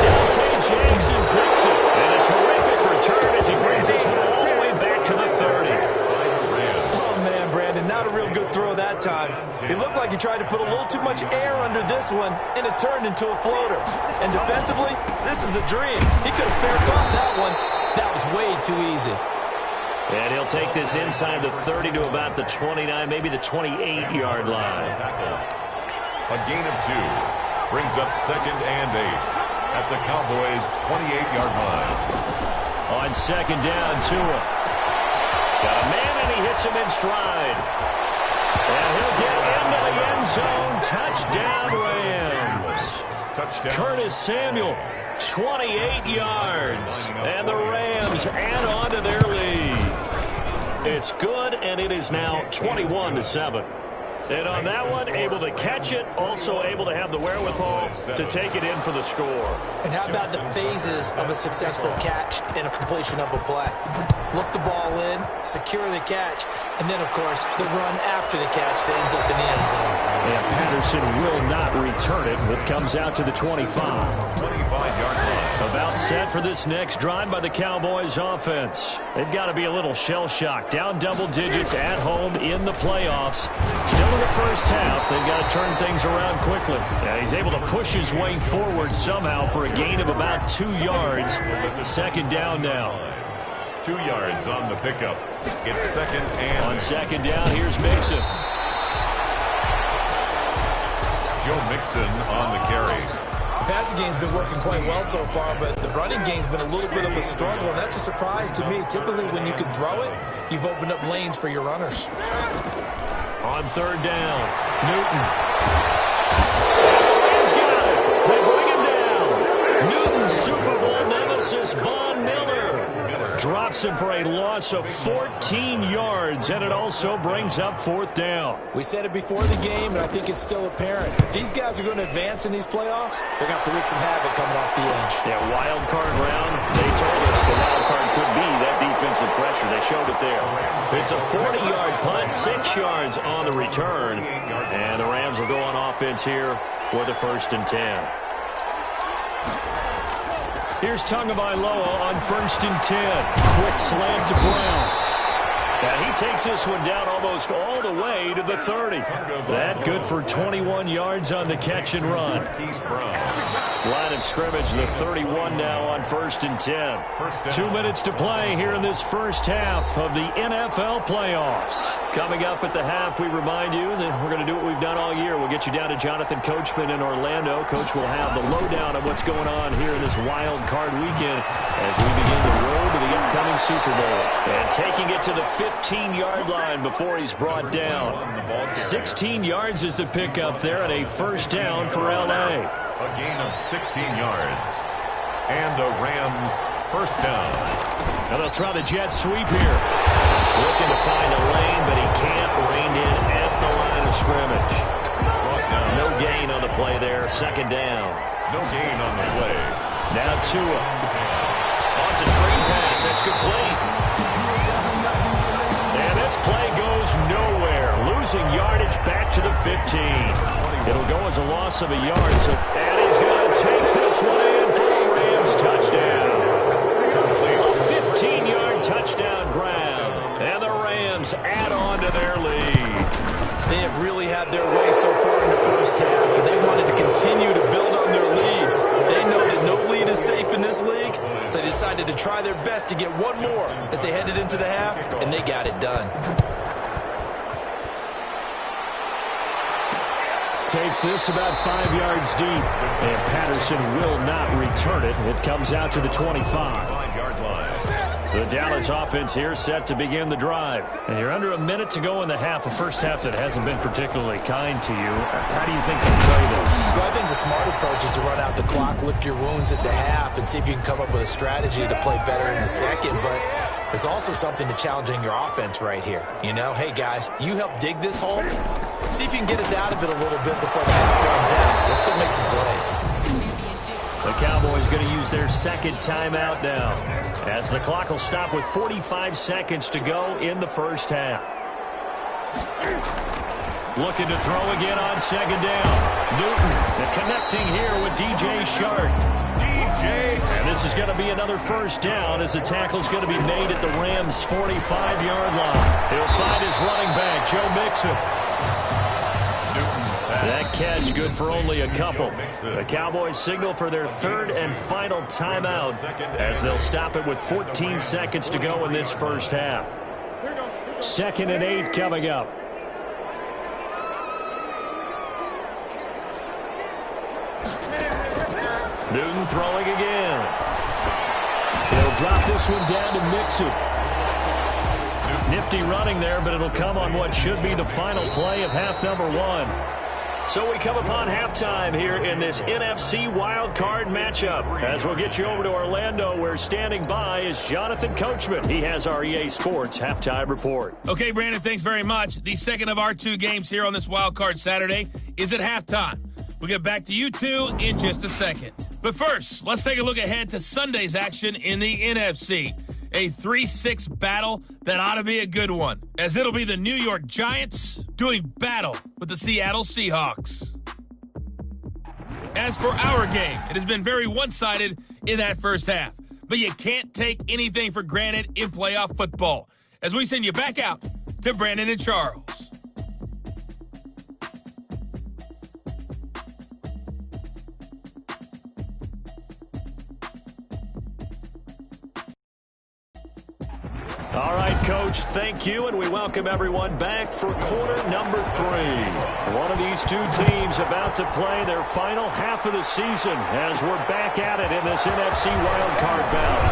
A: Dante Jackson picks it. And a terrific return as he brings this one all the way back to the 30.
B: Oh, man, Brandon, not a real good throw that time. It looked like he tried to put a little too much air under this one, and it turned into a floater. And defensively, this is a dream. He could have fair caught that one. That was way too easy.
A: And he'll take this inside the 30 to about the 29, maybe the 28-yard line.
C: A gain of 2 brings up 2nd and 8 at the Cowboys' 28-yard line.
A: On 2nd down, Tua. Got a man, and he hits him in stride. And he'll get into the end zone. Touchdown, Rams.
C: Touchdown.
A: Curtis Samuel, 28 yards. And the Rams add on to their lead. It's good, and it is now 21-7. And on that one, able to catch it, also able to have the wherewithal to take it in for the score.
B: And how about the phases of a successful catch and a completion of a play? Look the ball in, secure the catch, and then, of course, the run after the catch that ends up in the end zone.
E: And Patterson will not return it. It comes out to the 25.
C: 25-yard line.
A: About set for this next drive by the Cowboys offense. They've got to be a little shell-shocked. Down double digits at home in the playoffs. Still in the first half, they've got to turn things around quickly. Yeah, he's able to push his way forward somehow for a gain of about 2 yards. 2nd down now.
C: 2 yards on the pickup. It's 2nd and...
A: On 2nd down, here's Mixon.
C: Joe Mixon on the carry.
B: The passing game's been working quite well so far, but the running game's been a little bit of a struggle, and that's a surprise to me. Typically, when you can throw it, you've opened up lanes for your runners.
A: On 3rd down, Newton. He's got it. They bring him down. Newton's Super Bowl nemesis, Von Miller, drops him for a loss of 14 yards, and it also brings up 4th down.
B: We said it before the game, and I think it's still apparent. If these guys are going to advance in these playoffs, they're going to have to wreak some havoc coming off the edge.
A: Yeah, wild card round. They told us the wild card could be that defensive pressure. They showed it there. It's a 40-yard punt, 6 yards on the return, and the Rams will go on offense here with a 1st and 10. Here's Tagovailoa on 1st and 10. Quick slant to Brown. And he takes this one down almost all the way to the 30. That good for 21 yards on the catch and run. Line of scrimmage, the 31 now on 1st and 10. 2 minutes to play here in this first half of the NFL playoffs. Coming up at the half, we remind you that we're going to do what we've done all year. We'll get you down to Jonathan Coachman in Orlando. Coach will have the lowdown on what's going on here in this wild card weekend as we begin the road to the upcoming Super Bowl. And taking it to the 15-yard line before he's brought down. 16 yards is the pickup there, and a 1st down for L.A.
C: A gain of 16 yards. And a Rams 1st down.
A: Now they'll try the jet sweep here. Looking to find a lane, but he can't. Reined in at the line of scrimmage. No gain on the play there. 2nd down.
C: No gain on the play.
A: Now Tua. Wants a screen pass. That's complete. And this play goes nowhere. Losing yardage back to the 15. It'll go as a loss of a yard. And he's going to take this one in for a Rams touchdown. A 15-yard touchdown grab. And the Rams add on to their lead.
B: They have really had their way so far in the first half, but they wanted to continue to build on their lead. They know that no lead is safe in this league, so they decided to try their best to get one more as they headed into the half, and they got it done.
E: Takes this about 5 yards deep, and Patterson will not return it. It comes out to the 25.
C: 5-yard line.
A: The Dallas offense here set to begin the drive. And you're under a minute to go in the half, a first half that hasn't been particularly kind to you. How do you think they play this?
B: Well, I think the smart approach is to run out the clock, lick your wounds at the half, and see if you can come up with a strategy to play better in the second. But there's also something to challenging your offense right here. You know, hey, guys, you help dig this hole. See if you can get us out of it a little bit before the half runs out. Let's go make some plays.
A: The Cowboys going to use their second timeout now, as the clock will stop with 45 seconds to go in the first half. Looking to throw again on second down. Newton connecting here with DJ Shark. And this is going to be another first down as the tackle's going to be made at the Rams' 45-yard line. He'll find his running back, Joe Mixon. That catch good for only a couple. The Cowboys signal for their third and final timeout as they'll stop it with 14 seconds to go in this first half.
E: 2nd and 8 coming up.
A: Newton throwing again. He'll drop this one down to Mixon. Nifty running there, but it'll come on what should be the final play of half number 1. So we come upon halftime here in this NFC wildcard matchup. As we'll get you over to Orlando, where standing by is Jonathan Coachman. He has our EA Sports halftime report.
G: Okay, Brandon, thanks very much. The second of our 2 games here on this wildcard Saturday is at halftime. We'll get back to you two in just a second. But first, let's take a look ahead to Sunday's action in the NFC. A 3-6 battle that ought to be a good one, as it'll be the New York Giants doing battle with the Seattle Seahawks. As for our game, it has been very one-sided in that first half, but you can't take anything for granted in playoff football, as we send you back out to Brandon and Charles.
A: All right, Coach, thank you, and we welcome everyone back for quarter number 3. One of these two teams about to play their final half of the season as we're back at it in this NFC wildcard battle.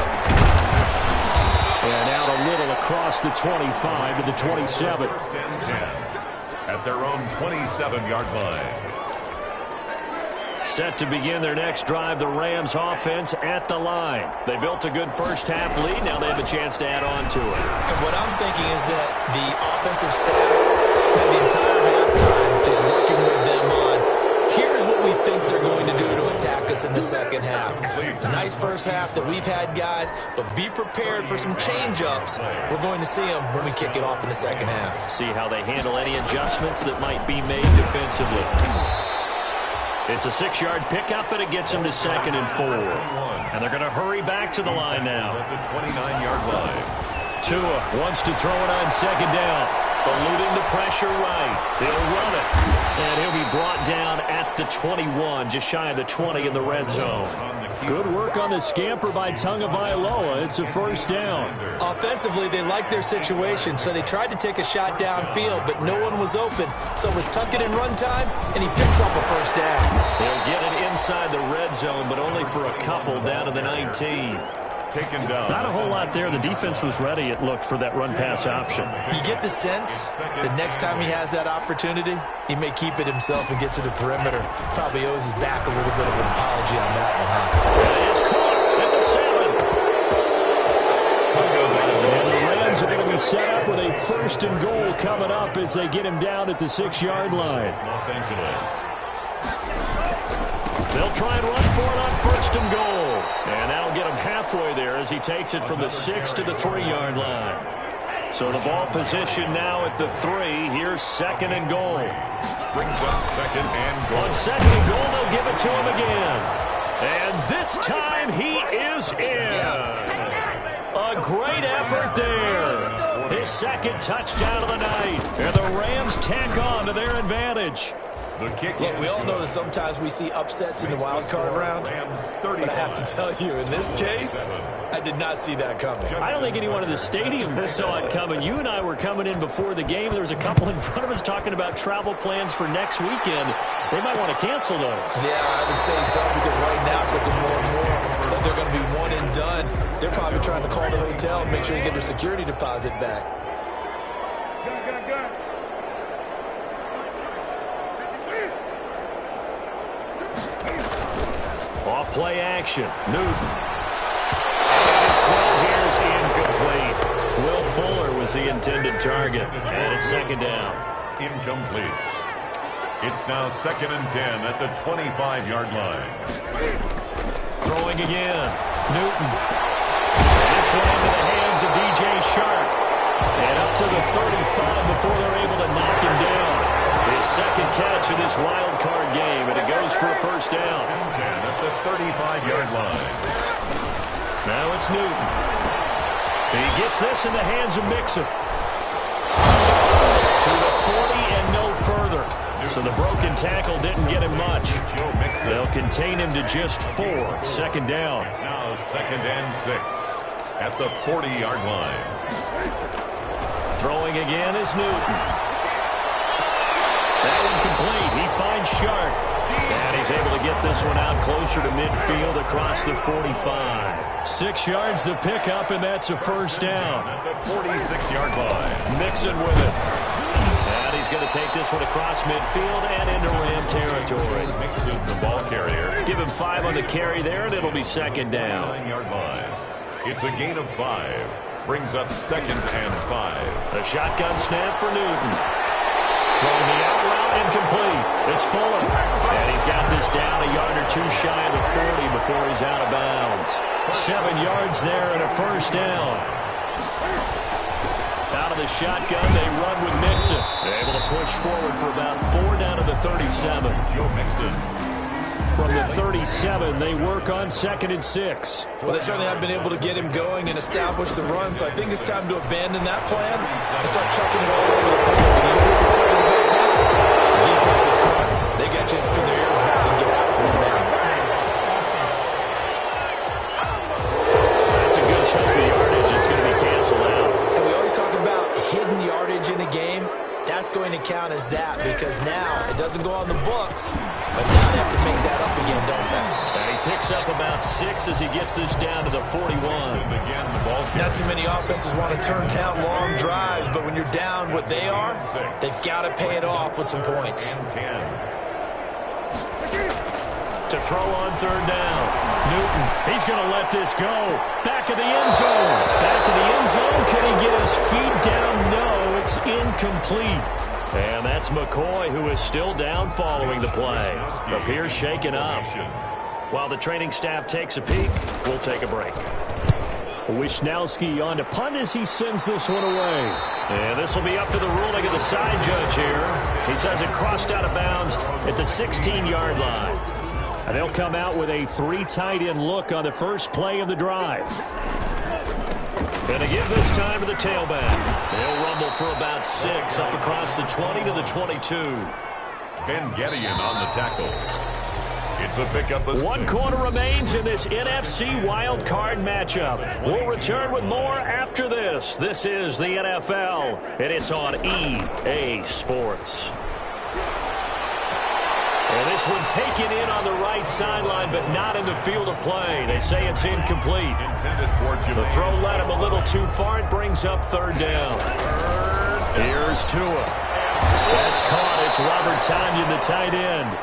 A: And out a little across the 25 to the 27.
C: First and 10 at their own 27-yard line.
A: Set to begin their next drive, the Rams offense at the line. They built a good first half lead. Now they have a chance to add on to it.
B: And what I'm thinking is that the offensive staff spent the entire halftime just working with them on, here's what we think they're going to do to attack us in the second half. A nice first half that we've had, guys, but be prepared for some change-ups. We're going to see them when we kick it off in the second half.
A: See how they handle any adjustments that might be made defensively. It's a 6-yard pickup, but it gets them to 2nd and 4. And they're going to hurry back to the line now.
C: At the 29-yard line.
A: Tua wants to throw it on 2nd down. Eluding the pressure right. They'll run it. And he'll be brought down at the 21, just shy of the 20 in the red zone.
E: Good work on the scamper by Tagovailoa. It's a first down.
B: Offensively, they liked their situation, so they tried to take a shot downfield, but no one was open. So it was tuck it in run time, and he picks up a first down.
A: They'll get it inside the red zone, but only for a couple down to the 19.
C: Taken down.
A: Not a whole lot there. The defense was ready, it looked, for that run-pass option.
B: You get the sense that next time he has that opportunity, he may keep it himself and get to the perimeter. Probably owes his back a little bit of an apology on that one, huh?
A: It is caught at the 7.
E: And the Rams are going to be set up with a 1st and goal coming up as they get him down at the 6-yard line.
C: Los Angeles.
A: They'll try and run for it on first and goal. And that'll get him halfway there as he takes it from the 6 to the 3-yard line. So the ball position now at the 3. Here's second and goal.
C: Brings up second and goal.
A: On second and goal, they'll give it to him again. And this time he is in.
B: Yes.
A: A great effort there. His second touchdown of the night. And the Rams tack on to their advantage.
C: The kick.
B: Look, we all know that sometimes we see upsets in the wild card round, but I have to tell you, in this case, I did not see that coming.
A: I don't think anyone in the stadium saw it coming. You and I were coming in before the game. There was a couple in front of us talking about travel plans for next weekend. They might want to cancel those.
B: Yeah, I would say so, because right now it's looking more and more that they're going to be one and done. They're probably trying to call the hotel and make sure they get their security deposit back.
A: Play action. Newton. And his throw here is incomplete. Will Fuller was the intended target. And it's second down.
C: Incomplete. It's now second and 10 at the 25-yard line.
A: Throwing again. Newton. And this one into the hands of DJ Shark. And up to the 35 before they're able to knock him down. His second catch of this wild card game, and it goes for a first down.
C: 10 at the 35-yard line.
A: Now it's Newton. He gets this in the hands of Mixon. To the 40 and no further. So the broken tackle didn't get him much. They'll contain him to just 4. Second down.
C: It's now second and 6 at the 40-yard line.
A: Throwing again is Newton. That one complete. He finds Shark. And he's able to get this one out closer to midfield across the 45. 6 yards the pickup, and that's a first down.
C: At the 46-yard line.
A: Mixon with it. And he's going to take this one across midfield and into Ram territory.
C: Mixon, the ball carrier.
A: Give him 5 on the carry there, and it'll be second down.
C: 9-yard line. It's a gain of 5. Brings up second and 5.
A: A shotgun snap for Newton. Throwing the out route, incomplete. It's Fuller. And he's got this down a yard or 2 shy of the 40 before he's out of bounds. 7 yards there and a first down. Out of the shotgun, they run with Mixon. They're able to push forward for about 4 down to the 37.
C: Joe Mixon.
A: From the 37, they work on second and 6.
B: Well, they certainly have been able to get him going and establish the run, so I think it's time to abandon that plan and start chucking it all over the field. And Eagles excited about that. The defensive front, they got a chance to pin their ears back and get after him now.
A: That's a good chunk of yardage. It's going to be canceled out.
B: And we always talk about hidden yardage in a game. That's going to count as that, because now it doesn't go on the books, but now they have to make that up again, don't they?
A: And he picks up about 6 as he gets this down to the 41.
C: Again, the ball carrier.
B: Not too many offenses want to turn down long drives, but when you're down what they are, they've got to pay it off with some points.
C: 10.
A: To throw on third down. Newton, he's going to let this go. Back of the end zone. Back of the end zone. Can he get his feet down? No, it's incomplete. And that's McCoy, who is still down following the play. Appears shaken up. While the training staff takes a peek, we'll take a break. Wisnowski on to punt as he sends this one away. And this will be up to the ruling of the side judge here. He says it crossed out of bounds at the 16-yard line. And they'll come out with a 3 tight end look on the first play of the drive. And to give this time to the tailback. They'll rumble for about 6 up across the 20 to the 22.
C: Ben Gedeon on the tackle. It's a pickup of
A: 1
C: 6.
A: quarter remains in this NFC wild card matchup. We'll return with more after this. This is the NFL, and it's on EA Sports. And this one taken in on the right sideline, but not in the field of play. They say it's incomplete. The throw led him a little too far. It brings up third down. Here's Tua. That's caught. It's Robert Tonyan, the tight end.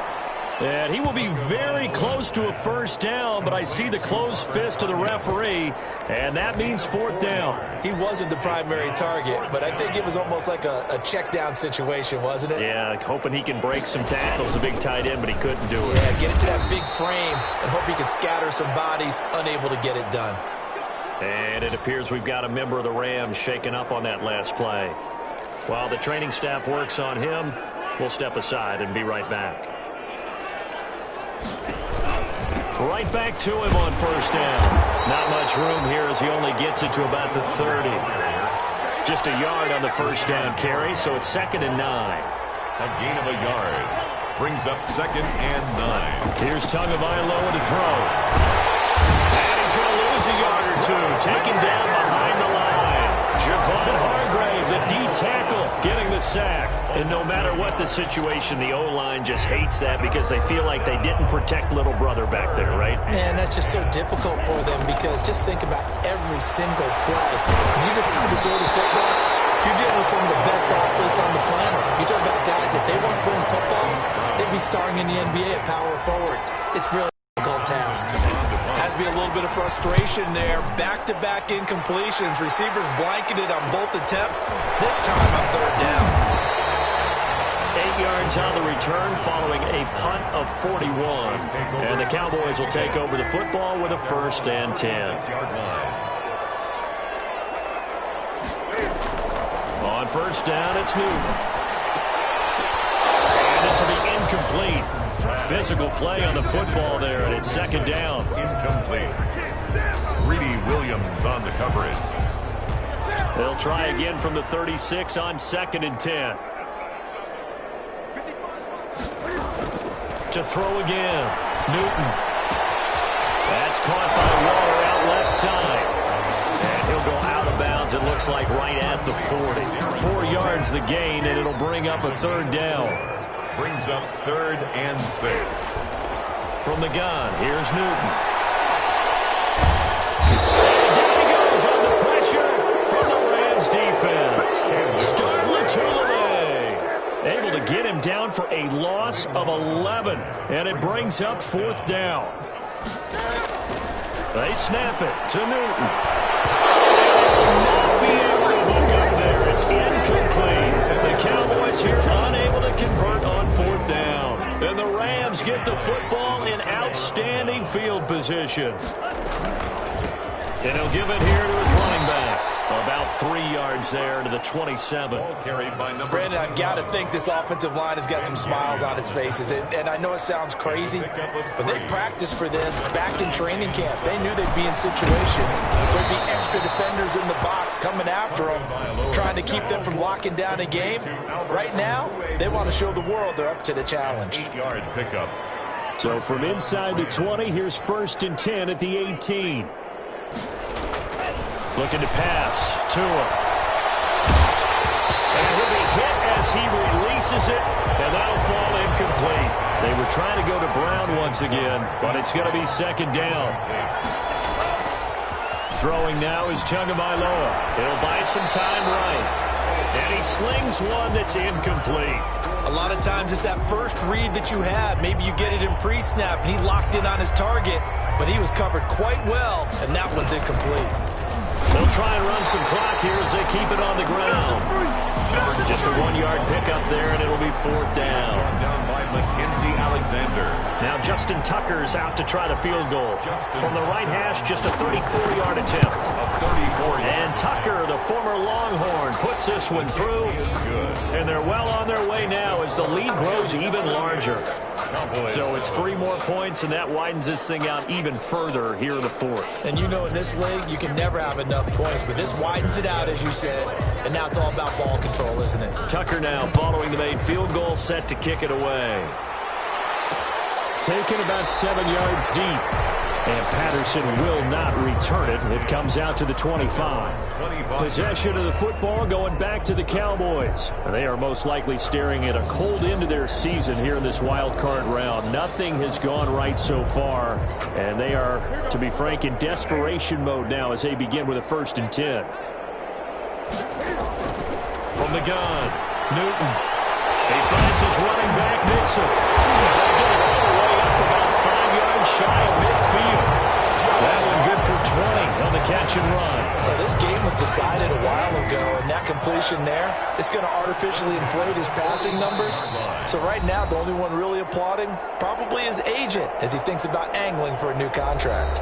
E: And he will be very close to a first down, but I see the closed fist of the referee, and that means fourth down.
B: He wasn't the primary target, but I think it was almost like a check down situation, wasn't it?
E: Yeah, hoping he can break some tackles, the big tight end, but he couldn't do it.
B: Yeah, get it to that big frame and hope he can scatter some bodies, unable to get it done.
E: And it appears we've got a member of the Rams shaken up on that last play. While the training staff works on him, we'll step aside and be right back. Right back to him on first down. Not much room here as he only gets it to about the 30. Just a yard on the first down carry, so it's 2nd and 9.
C: A gain of a yard brings up 2nd and 9.
E: Here's Tagovailoa to throw. And he's going to lose a yard or two. Taken down behind the line. Javon Hargrave, the D-tackle, getting the sack. And no matter what the situation, the O-line just hates that because they feel like they didn't protect little brother back there, right?
B: Man, that's just so difficult for them because just think about every single play. When you decide to throw the football, you're dealing with some of the best athletes on the planet. You talk about guys, if they weren't playing football, they'd be starring in the NBA at power forward. It's really a difficult task. Has to be a little bit of frustration there. Back-to-back incompletions. Receivers blanketed on both attempts. This time on third down.
E: 8 yards on the return following a punt of 41. And the Cowboys will take over the football with a 1st and 10. On first down, it's Newton. And this will be incomplete. Physical play on the football there, and it's 2nd down.
C: Incomplete. Greedy Williams on the coverage.
E: They'll try again from the 36 on 2nd and 10. To throw again. Newton. That's caught by Waller out left side. And he'll go out of bounds, it looks like, right at the 40. 4 yards the gain, and it'll bring up a 3rd down.
C: Brings up 3rd and 6.
E: From the gun, here's Newton. And down he goes on the pressure from the Rams defense. Start Latulippe. Able to get him down for a loss of 11. And it brings up 4th down. They snap it to Newton. Not be able to hook up there. It's incomplete. The Cowboys here unable to convert on 4th down. And the Rams get the football in outstanding field position. And he'll give it here to his running back. About 3 yards there to the 27.
B: Brandon, I've got to think this offensive line has got some smiles on its faces. And I know it sounds crazy, but they practiced for this back in training camp. They knew they'd be in situations where there'd be extra defenders in the box coming after them, trying to keep them from locking down a game. Right now, they want to show the world they're up to the challenge.
C: 8-yard pickup.
E: So from inside the 20, here's 1st and 10 at the 18. Looking to pass to him. And he'll be hit as he releases it, and that'll fall incomplete. They were trying to go to Brown once again, but it's going to be 2nd down. Throwing now is Tagovailoa. He'll buy some time right. And he slings one that's incomplete.
B: A lot of times it's that first read that you have. Maybe you get it in pre-snap, and he locked in on his target, but he was covered quite well, and that one's incomplete.
E: They'll try and run some clock here as they keep it on the ground. Just a 1-yard pickup there, and it'll be 4th down.
C: Down by Mackenzie Alexander.
E: Now Justin Tucker's out to try the field goal. From the right hash, just a 34-yard attempt. And Tucker, the former Longhorn, puts this one through. And they're well on their way now as the lead grows even larger. So it's 3 more points, and that widens this thing out even further here in the 4th.
B: And you know in this league, you can never have enough points, but this widens it out, as you said, and now it's all about ball control, isn't it?
E: Tucker now following the made field goal, set to kick it away. Taken about 7 yards deep. And Patterson will not return it. It comes out to the 25. Possession of the football going back to the Cowboys. They are most likely staring at a cold end to their season here in this wild card round. Nothing has gone right so far. And they are, to be frank, in desperation mode now as they begin with a 1st and 10. From the gun, Newton. He finds his running back, Nixon. They get it all the
B: completion there. It's going to artificially inflate his passing numbers. So right now, the only one really applauding probably his agent as he thinks about angling for a new contract.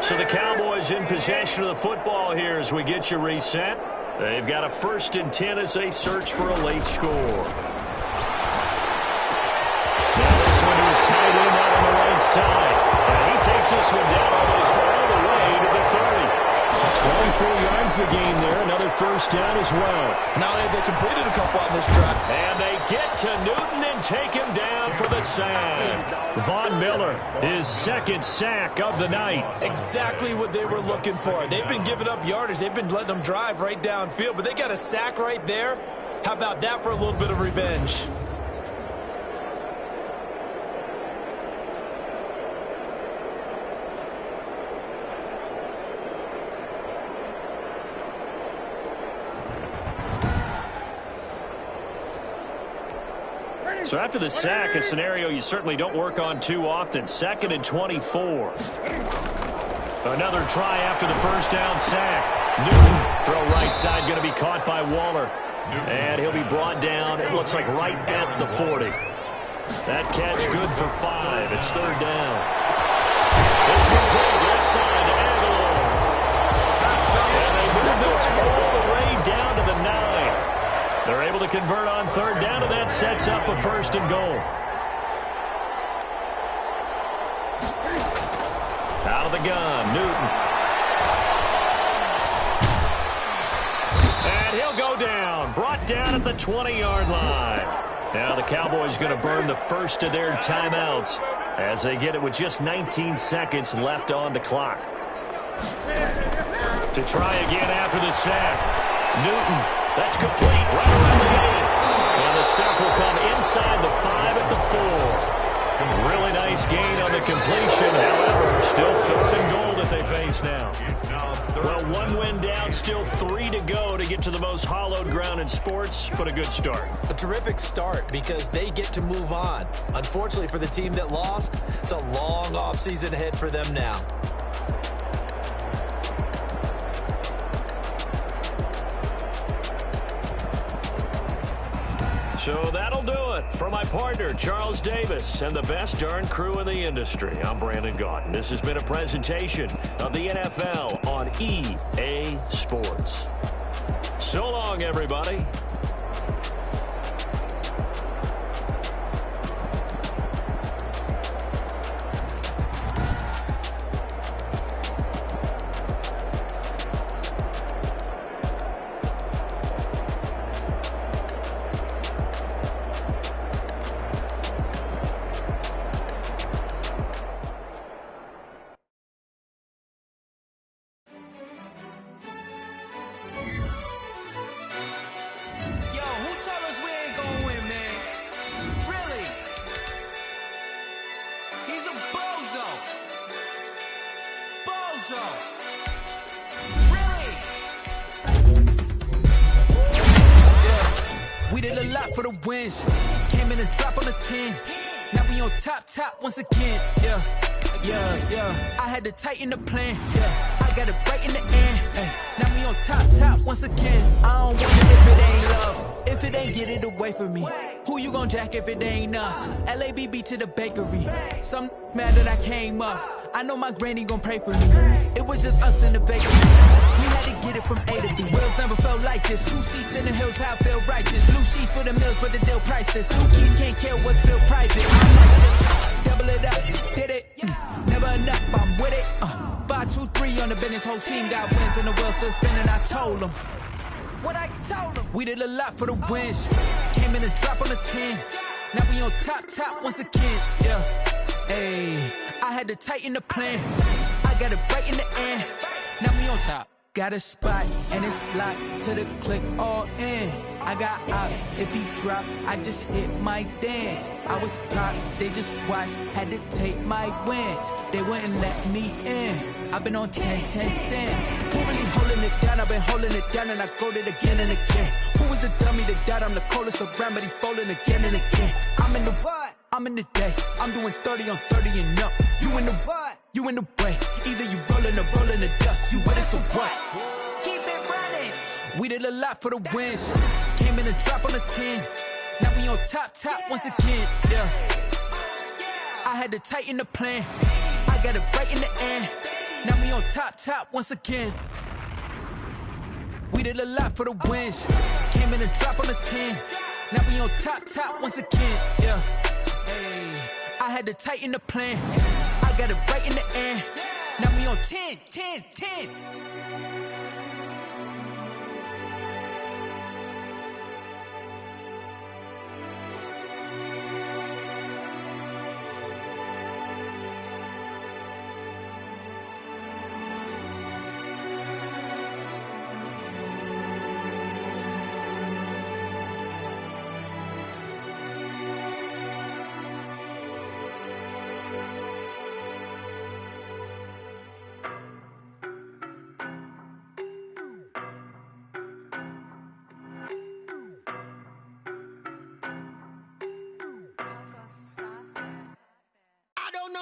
A: So the Cowboys in possession of the football here as we get you reset. They've got a 1st and 10 as they search for a late score. Now this one is tight end out on the right side. And he takes this one down almost all the way to the 30.
E: 24 yards a game there. Another 1st down as well.
B: Now they completed a couple on this drive.
A: And they get to Newton and take him down for the sack. Von Miller, his 2nd sack of the night.
B: Exactly what they were looking for. They've been giving up yardage. They've been letting them drive right downfield, but they got a sack right there. How about that for a little bit of revenge?
A: So after the sack, a scenario you certainly don't work on too often. 2nd and 24. Another try after the 1st down sack. Newton, throw right side, going to be caught by Waller. And he'll be brought down, it looks like right at the 40. That catch good for 5. It's 3rd down. It's complete left side to Aguilar. And they move this all the way down to the 9. They're able to convert on 3rd down, and that sets up a 1st and goal. Out of the gun, Newton. And he'll go down, brought down at the 20-yard line. Now the Cowboys going to burn the 1st of their timeouts as they get it with just 19 seconds left on the clock. To try again after the sack. Newton. That's complete right around the 8. And the stop will come inside the 5 at the 4. Really nice gain on the completion. However, still 3rd and goal that they face now. Well, 1 win down, still 3 to go to get to the most hallowed ground in sports, but a good start.
B: A terrific start because they get to move on. Unfortunately for the team that lost, it's a long offseason ahead for them now.
A: So that'll do it. For my partner, Charles Davis, and the best darn crew in the industry, I'm Brandon Gaudin. This has been a presentation of the NFL on EA Sports. So long, everybody.
I: We did a lot for the wins. Came in and drop on the 10. Now we on top once again. Yeah. I had to tighten the plan. Yeah. I got it right in the end. Now we on top once again. I don't want it if it ain't love. If it ain't, get it away from me. Who you gon' jack if it ain't us? LABB to the bakery. Some mad that I came up. I know my granny gon' pray for me. It was just us in the vacancy. We had to get it from A to B. Wheels never felt like this. 2 seats in the hills, how I feel righteous. Blue sheets for the mills, but the deal priceless. New keys can't kill what's built private. I might just double it up, did it. Never enough, I'm with it. 5, 2, 3 on the business. Whole team got wins and the wheels still spinning. I told them what I told them. We did a lot for the wins. Came in and drop on the 10. Now we on top once again. Yeah. Hey, I had to tighten the plan. I got it right in the end. Now we on top. Got a spot and it's locked to the click all in. I got ops, if he drop, I just hit my dance. I was top, they just watched, had to take my wins. They wouldn't let me in. I've been on 10 cents. Who really holding it down? I've been holding it down and I go it again and again. Who was the dummy that died? I'm the coldest around, but he falling again and again. I'm in the what? I'm in the day. I'm doing 30 on 30 and up. You in the what? You in the way. Either you rolling or rolling the dust. You with us or what? Keep it running. We did a lot for the wins. Came in a drop on a 10. Now we on top once again. Yeah. I had to tighten the plan. I got it right in the end. Now we on top once again. We did a lot for the wins. Came in a drop on a 10. Now we on top once again. Yeah. Hey. I had to tighten the plan. I got it right in the end. Now we on 10.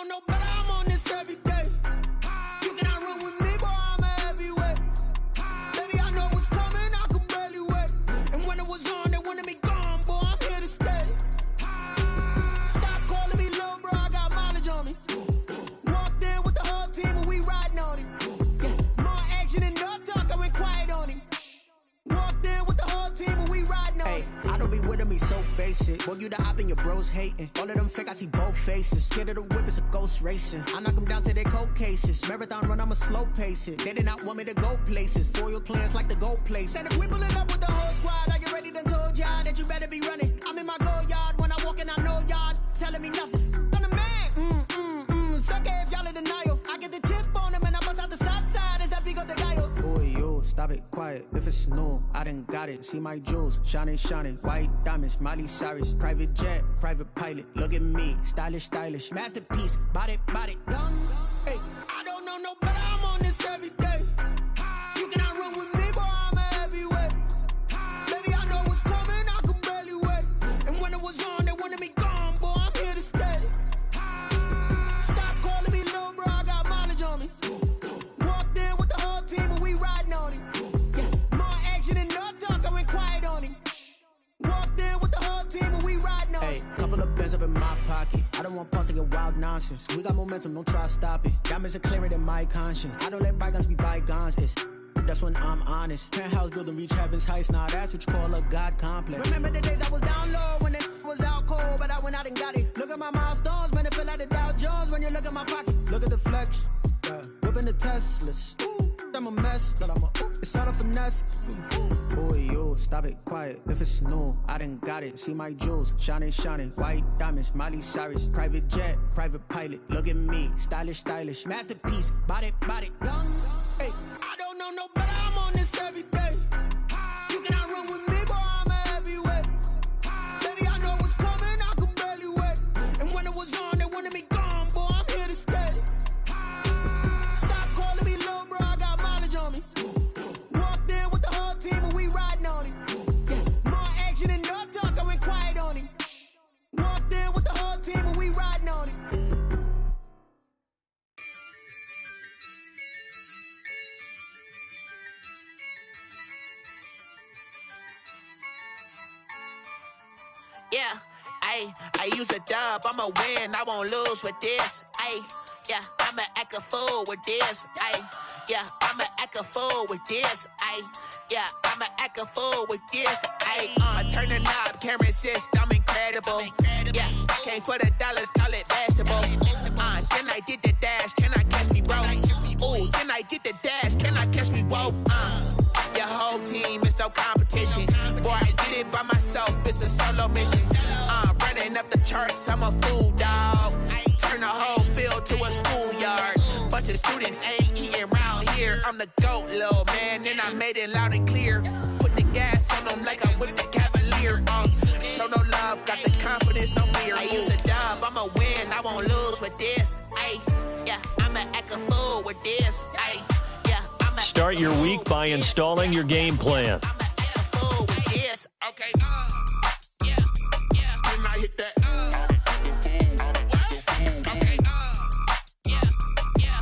D: No better, I'm on this every day. You cannot run with me, boy, I'm a heavyweight. Baby, I know what's coming, I could barely wait. And when it was on, they wanted me gone, boy, I'm here to stay. Stop calling me little bro, I got mileage on me. Walked in with the whole team and we riding on him. More action and no talk, I went quiet on him. Walked in with the whole team and we riding on him.
J: I don't be with me so basic. Boy, you the op and your bros hating. All of them fake, I see both faces. Scared of the whip, it's a ghost racing. I knock them down to their cold cases. Marathon run, I'ma slow pace it. They did not want me to go places. Foil plans like the go place. And if we pulling up with the whole squad, are you ready? Done told y'all that you better be running. I'm in my go yard. When I walk in, I know y'all telling me nothing. I'm the man. Suck it if y'all in denial. I get the chip on them and I bust out the south side. Is that Vigo de Gallo? Boy, yo, stop it, quiet. If it's new, I done got it. See my jewels, shining. White diamonds, Miley Cyrus. Private jet, private pilot. Look at me, stylish. Masterpiece, body, done.
D: Hey, I don't know no better, I'm on this every day. You cannot run with me, boy, I'm a heavyweight. Baby, I know what's coming, I could barely wait. And when it was on, they wanted me gone, boy, I'm here to stay. Stop calling me little bro, I got mileage on me. Walked in with the whole team and we riding on him. More action and no talk, I went quiet on him. Walked in with the whole team and we riding on him.
J: Hey, couple of bands up in my pocket. I don't want pause to get wild nonsense. We got momentum, don't try to stop it. Diamonds are clearer than my conscience. I don't let bygones be bygones. That's when I'm honest. Penthouse building reach heaven's heights. Nah, that's what you call a God complex.
D: Remember the days I was down low when it was out cold, but I went out and got it. Look at my milestones, man, it feel like the Dow Jones when you look at my pocket.
J: Look at the flex, whipping the Teslas. I'm a mess, but it's all a finesse. Boy, yo, stop it, quiet. If it's new, I done got it. See my jewels, shining. White diamonds, Miley Cyrus. Private jet, private pilot. Look at me, stylish. Masterpiece, body, done.
D: Hey, I don't know no better, I'm on this every day. You cannot run with me, boy, I'm a heavyweight. Baby, I know what's coming, I could barely wait. And when it was on, they wanted me gone, boy, I'm here to stay. Stop calling me little bro, I got mileage on me. Walked in with the whole team and we riding on him. More action and no talk, I went quiet on him. Walked in with the whole team and we riding on him.
K: Yeah, I use a dub, I'ma win, I won't lose with this. Yeah, I'ma act a fool with this. Yeah, I'ma act a fool with this. Yeah, I'ma act a fool with this. I turn the knob, camera assist, I'm incredible. Yeah, came for the dollars, call it vegetable. Then I did the dash, can I catch me, bro? Ooh, then I did the dash, can I catch me, whoa? Your whole team is no competition. Boy, I did it by myself, it's a solo mission. Running up the charts, I'm a fool, dog. Turn the whole field to a schoolyard. Bunch of students ain't eating round here. I'm the GOAT, little man, and I made it loud and clear. Put the gas on them like I'm with the Cavalier. Show no love, got the confidence, no fear. I use a dub, I'ma win, I won't lose with this. Yeah, I'ma act a fool with this.
E: Start your week by installing your game plan.
K: Okay.
L: Yeah. Can I hit that? Okay.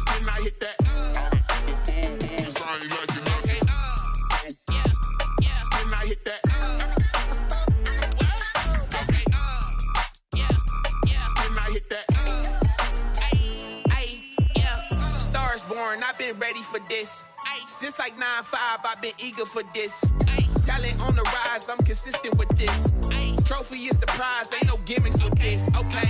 L: Can I hit that? Cause I ain't like it. Okay.
K: scoring, I've been ready for this. Since like 9-5, I've been eager for this. Talent on the rise, I'm consistent with this. Trophy is the prize, ain't no gimmicks with this. Okay,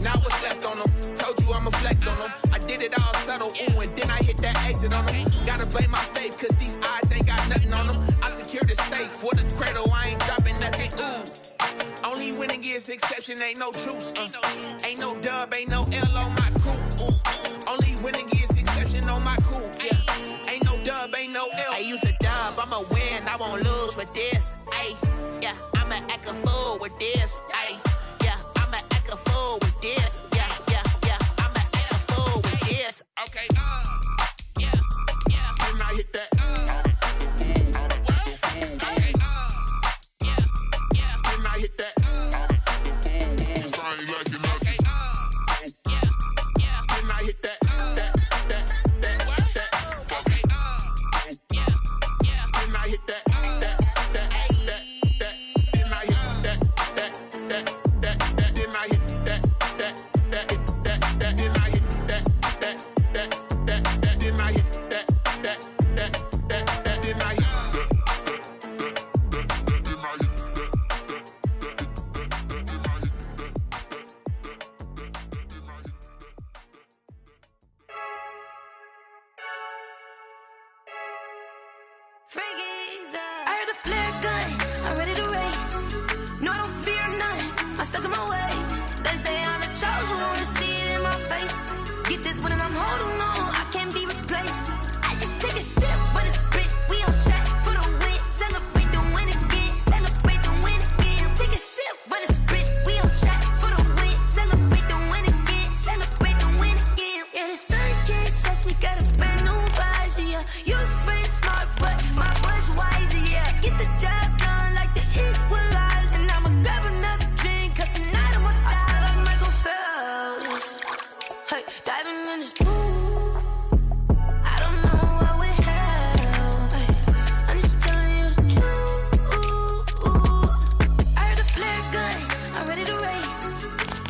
K: now what's left on them? Told you I'ma flex on them. I did it all subtle, ooh, and then I hit that exit on them. Gotta blame my faith, cause these odds ain't got nothing on them. I secured the safe for the cradle, I ain't dropping nothing, ooh. Only winning is exception, ain't no truce. Ain't no dub, ain't no L on my crew, ooh. Only winning is exception on my crew, yeah. Ain't no dub, ain't no L. I use a dub, I'ma win, I won't lose with this. Ay, yeah, I'ma act a fool with this. Ay, yeah, I'ma act a fool with this. Yeah, yeah, yeah, I'ma act a fool with this.
L: Okay, yeah, yeah. When I hit that, okay, yeah, yeah. When I hit that, I ain't like it, okay, yeah, yeah. When I hit that.
M: I heard the flare gun, I'm ready to race. No, I don't fear none, I'm stuck in my ways. They say I'm the chosen one, to see it in my face. Get this one and I'm holding on, I can't be replaced. I just take a sip, but it's spit, we on track for the win. Celebrate the win again, celebrate the win again. Take a sip, but it's spit, we on track for the win. Celebrate the win again, celebrate the win again. Yeah, the sun can't touch me, got a brand new visor, yeah. You friend smart, but my boy's wiser, yeah. Get the job done like the equalizer. And I'ma grab another drink, cause tonight I'ma die like Michael Phelps. Hey, diving in this pool, I don't know what we have. Hey, I'm just telling you the truth. I heard the flare gun, I'm ready to race.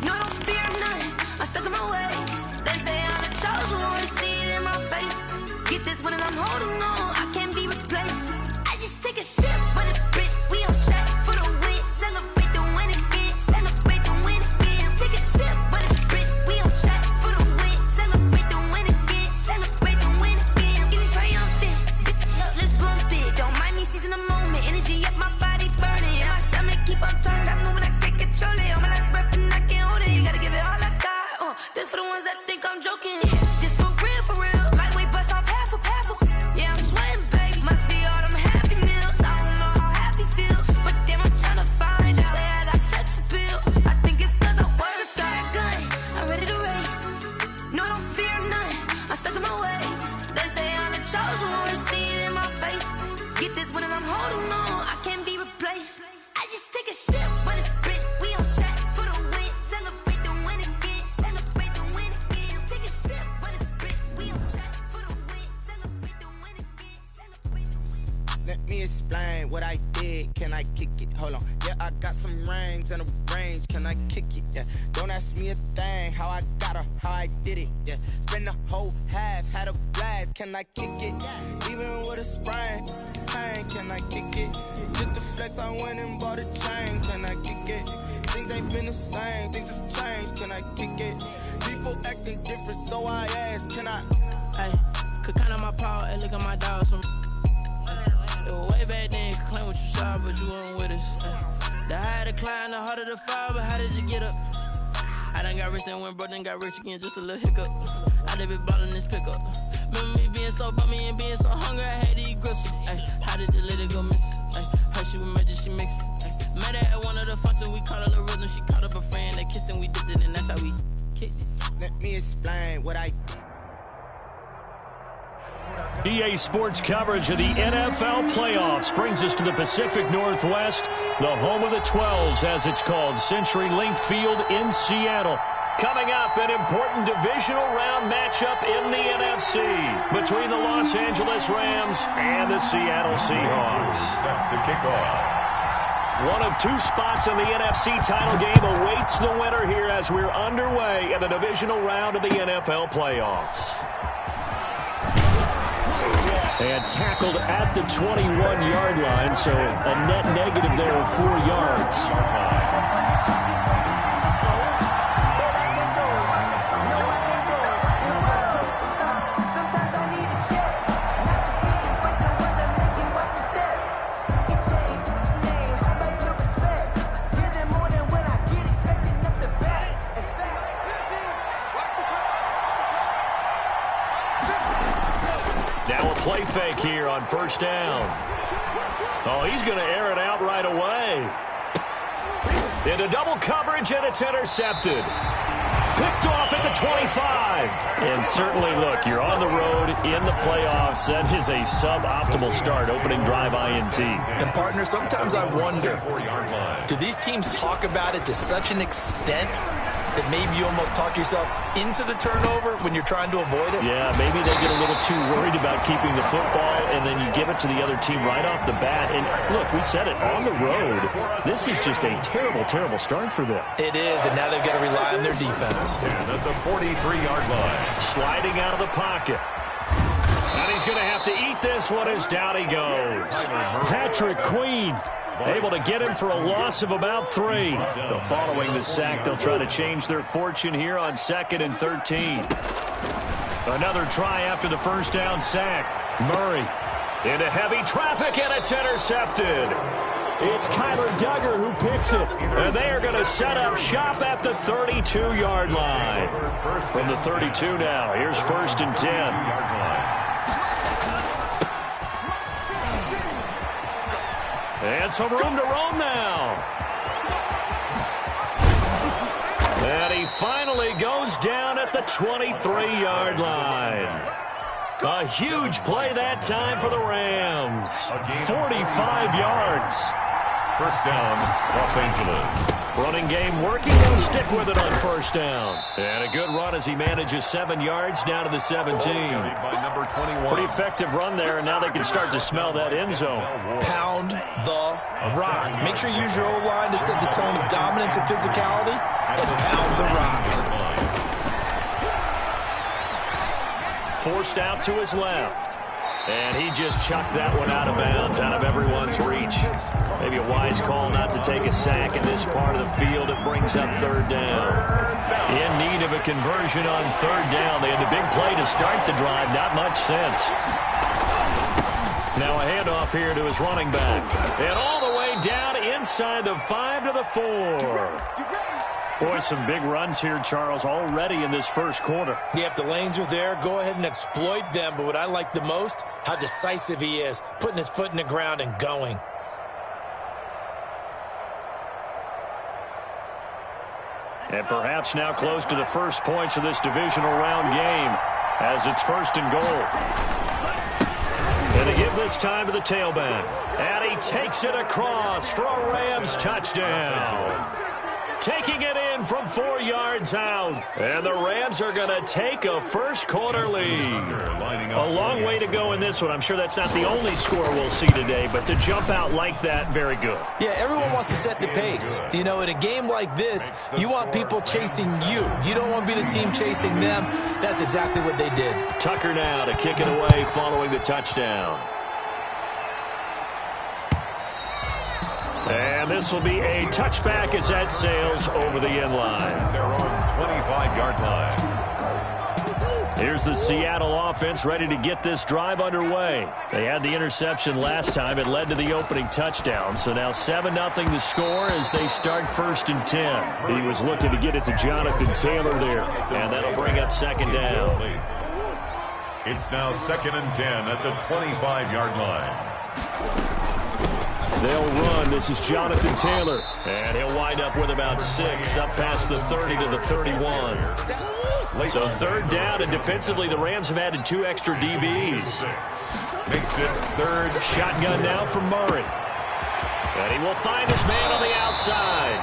M: No, I don't fear none, I'm stuck in my ways. They say I'm the chosen one, to see it in my face. Get this one and I'm holding on, I can't be replaced. I just take a sip, but it's spit, we on track for the win. Celebrate the win again, celebrate the win again. Take a sip, but it's spit, we on track for the win. Celebrate the win again, celebrate the win again. Get it triumphant, look, let's bump it. Don't mind me seizing the moment, energy up my body burning. My stomach keep on turning, stop moving, I can't control it. On my last breath and I can't hold it, you gotta give it all I got. This for the ones that think I'm joking. This for real, lightweight bust off half a. Yeah, I'm sweating, babe, must be all them happy meals. I don't know how happy feels, but damn, I'm tryna find you. Say I got sex appeal, I think it's cause I work. Got a gun, I'm ready to race. No, I don't fear none, I'm stuck in my ways. They say I'm the chosen one, to see it in my face. Get this one and I'm holding on, I can't be replaced. I just take a sip, but it's spit, we on track for the win. Celebrate the win again, celebrate the win again. Take a sip, but it's spit, we on track for the win. Celebrate the win again, celebrate the win.
J: Let me explain what I did. Can I kick it? Hold on. Yeah, I got some rings and a range. Can I kick it? Yeah. Don't ask me a thing. How I got her, how I did it. Yeah. Spend the whole half, had a blast. Can I kick it? Even with a sprain, pain. Can I kick it? Just to flex, I went and bought a chain. Can I kick it? Things ain't been the same. Things have changed. Can I kick it? People acting different, so I ask. Can I?
F: Hey, could count on my power and look at my dogs from. It was way back then, could claim what you saw, but you weren't with us. The higher the climb, the harder the fall, but how did you get up? I done got rich and went broke, then got rich again, just a little hiccup. I done been ballin' this pickup. Remember me being so bummy and being so hungry, I had to eat gristle. How did you let it go miss? Her she was magic, she mixed. Met her at one of the functions, we caught her the rhythm, she caught up a friend, they kissed and we dipped it, and that's how we kicked it.
J: Let me explain what I did.
A: EA Sports coverage of the NFL playoffs brings us to the Pacific Northwest, the home of the 12s, as it's called, CenturyLink Field in Seattle. Coming up, an important divisional round matchup in the NFC between the Los Angeles Rams and the Seattle Seahawks.
C: Set to kick off.
A: One of two spots in the NFC title game awaits the winner here as we're underway in the divisional round of the NFL playoffs.
E: And tackled at the 21-yard line, so a net negative there of 4 yards.
A: Now a play fake here on first down. Oh, he's going to air it out right away. Into double coverage, and it's intercepted. Picked off at the 25. And certainly, look, you're on the road in the playoffs. That is a suboptimal start, opening drive INT.
B: And, partner, sometimes I wonder, do these teams talk about it to such an extent that maybe you almost talk yourself into the turnover when you're trying to avoid it?
E: Yeah, maybe they get a little too worried about keeping the football, and then you give it to the other team right off the bat. And, look, we said it, on the road, this is just a terrible, terrible start for them.
B: It is, and now they've got to rely on their defense.
C: And at the 43-yard line.
A: Sliding out of the pocket. And he's going to have to eat this one as down he goes.
E: Patrick Queen able to get him for a loss of about 3.
A: Following the sack, they'll try to change their fortune here on 2nd and 13. Another try after the first down sack. Murray into heavy traffic, and it's intercepted.
E: It's Kyler Duggar who picks it.
A: And they are going to set up shop at the 32-yard line. From the 32 now, here's 1st and 10. And some room to roam now. And he finally goes down at the 23-yard line. A huge play that time for the Rams. 45 yards.
C: First down, Los Angeles.
A: Running game working. They'll stick with it on first down. And a good run as he manages 7 yards down to the 17.
C: By number 21.
A: Pretty effective run there, and now they can start to smell that end zone.
B: Pound the rock. Make sure you use your O-line to set the tone of dominance and physicality, and pound the rock.
A: Forced out to his left. And he just chucked that one out of bounds, out of everyone's reach. Maybe a wise call not to take a sack in this part of the field. It brings up 3rd down. In need of a conversion on 3rd down. They had the big play to start the drive. Not much sense. Now a handoff here to his running back. And all the way down inside the 5 to the 4. Boy, some big runs here, Charles, already in this first quarter.
B: Yeah, if the lanes are there, go ahead and exploit them. But what I like the most, how decisive he is, putting his foot in the ground and going.
A: And perhaps now close to the first points of this divisional round game as it's 1st and goal. And they give this time to the tailback. And he takes it across for a Rams touchdown. Taking it in from 4 yards out. And the Rams are going to take a first quarter lead. A long way to go in this one. I'm sure that's not the only score we'll see today, but to jump out like that, very good.
B: Yeah, everyone wants to set the pace. You know, in a game like this, you want people chasing you. You don't want to be the team chasing them. That's exactly what they did.
A: Tucker now to kick it away following the touchdown. And this will be a touchback as that sails over the end line.
C: Their own 25-yard line.
A: Here's the Seattle offense ready to get this drive underway. They had the interception last time. It led to the opening touchdown. So now 7-0 the score as they start 1st and 10.
E: He was looking to get it to Jonathan Taylor there.
A: And that'll bring up 2nd down.
C: It's now 2nd and 10 at the 25-yard line.
E: They'll run. This is Jonathan Taylor.
A: And he'll wind up with about 6 up past the 30 to the 31. So 3rd down, and defensively the Rams have added 2 extra DBs.
C: Makes it 3rd.
A: Shotgun now from Murray. And he will find his man on the outside.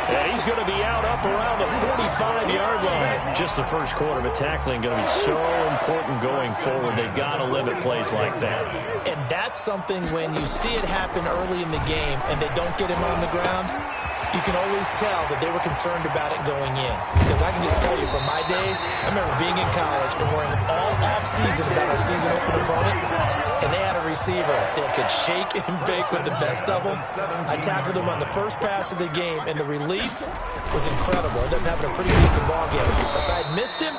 A: And he's going to be out up around the 45-yard line. Just the first quarter, but tackling going to be so important going forward. They've got to limit plays like that.
B: And that's something when you see it happen early in the game and they don't get him on the ground, you can always tell that they were concerned about it going in. Because I can just tell you from my days, I remember being in college and wearing all off season about our season opener opponent, and they had a receiver that could shake and bake with the best of them. I tackled him on the first pass of the game, and the relief was incredible. I ended up having a pretty decent ball game. If I had missed him,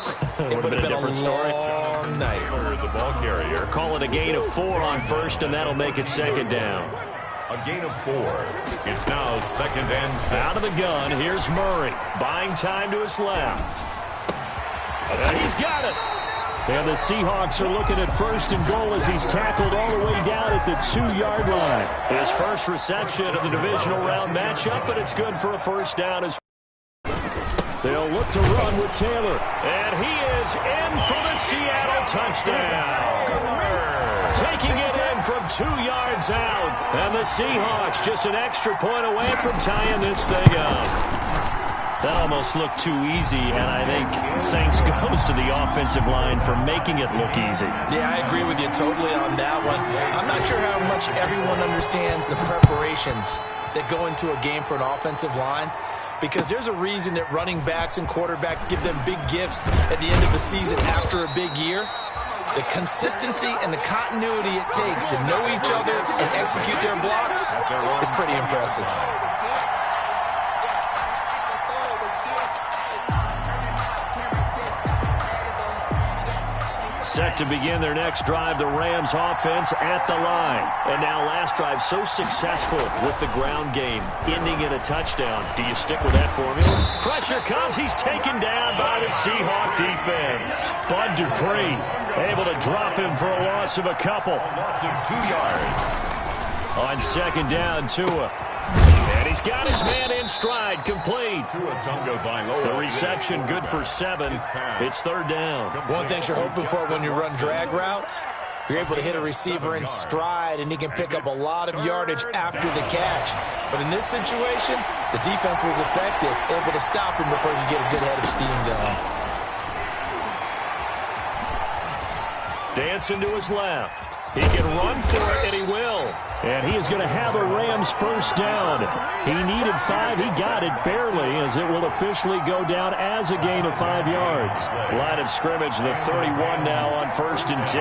B: it would have been a different story. Long night.
C: The ball carrier.
E: Calling a gain of 4 on first, and that'll make it second down.
C: A gain of 4. It's now second and 6.
E: Out of the gun, here's Murray. Buying time to his left. And he's got it. And the Seahawks are looking at first and goal as he's tackled all the way down at the 2-yard line. His first reception of the divisional round matchup, but it's good for a first down. They'll look to run with Taylor. And he is in for the Seattle touchdown. Taking it in from 2 yards out. And the Seahawks just an extra point away from tying this thing up. That almost looked too easy, and I think thanks goes to the offensive line for making it look easy.
B: Yeah, I agree with you totally on that one. I'm not sure how much everyone understands the preparations that go into a game for an offensive line, because there's a reason that running backs and quarterbacks give them big gifts at the end of the season after a big year. The consistency and the continuity it takes to know each other and execute their blocks is pretty impressive.
E: Set to begin their next drive, the Rams offense at the line. And now last drive so successful with the ground game, ending in a touchdown. Do you stick with that formula? Pressure comes. He's taken down by the Seahawk defense. Bud Dupree able to drop him for a loss of a couple.
C: Loss of 2 yards.
E: On second down, Tua. And he's got his man in stride, complete. The reception good for 7. It's third down.
B: One thing you're hoping for when you run drag routes, you're able to hit a receiver in stride, and he can pick up a lot of yardage after the catch. But in this situation, the defense was effective, able to stop him before he could get a good head of steam going.
E: Dancing to his left. He can run for it, and he will. And he is going to have a Rams first down. He needed 5. He got it barely, as it will officially go down as a gain of 5 yards. Line of scrimmage, the 31 now on first and 10.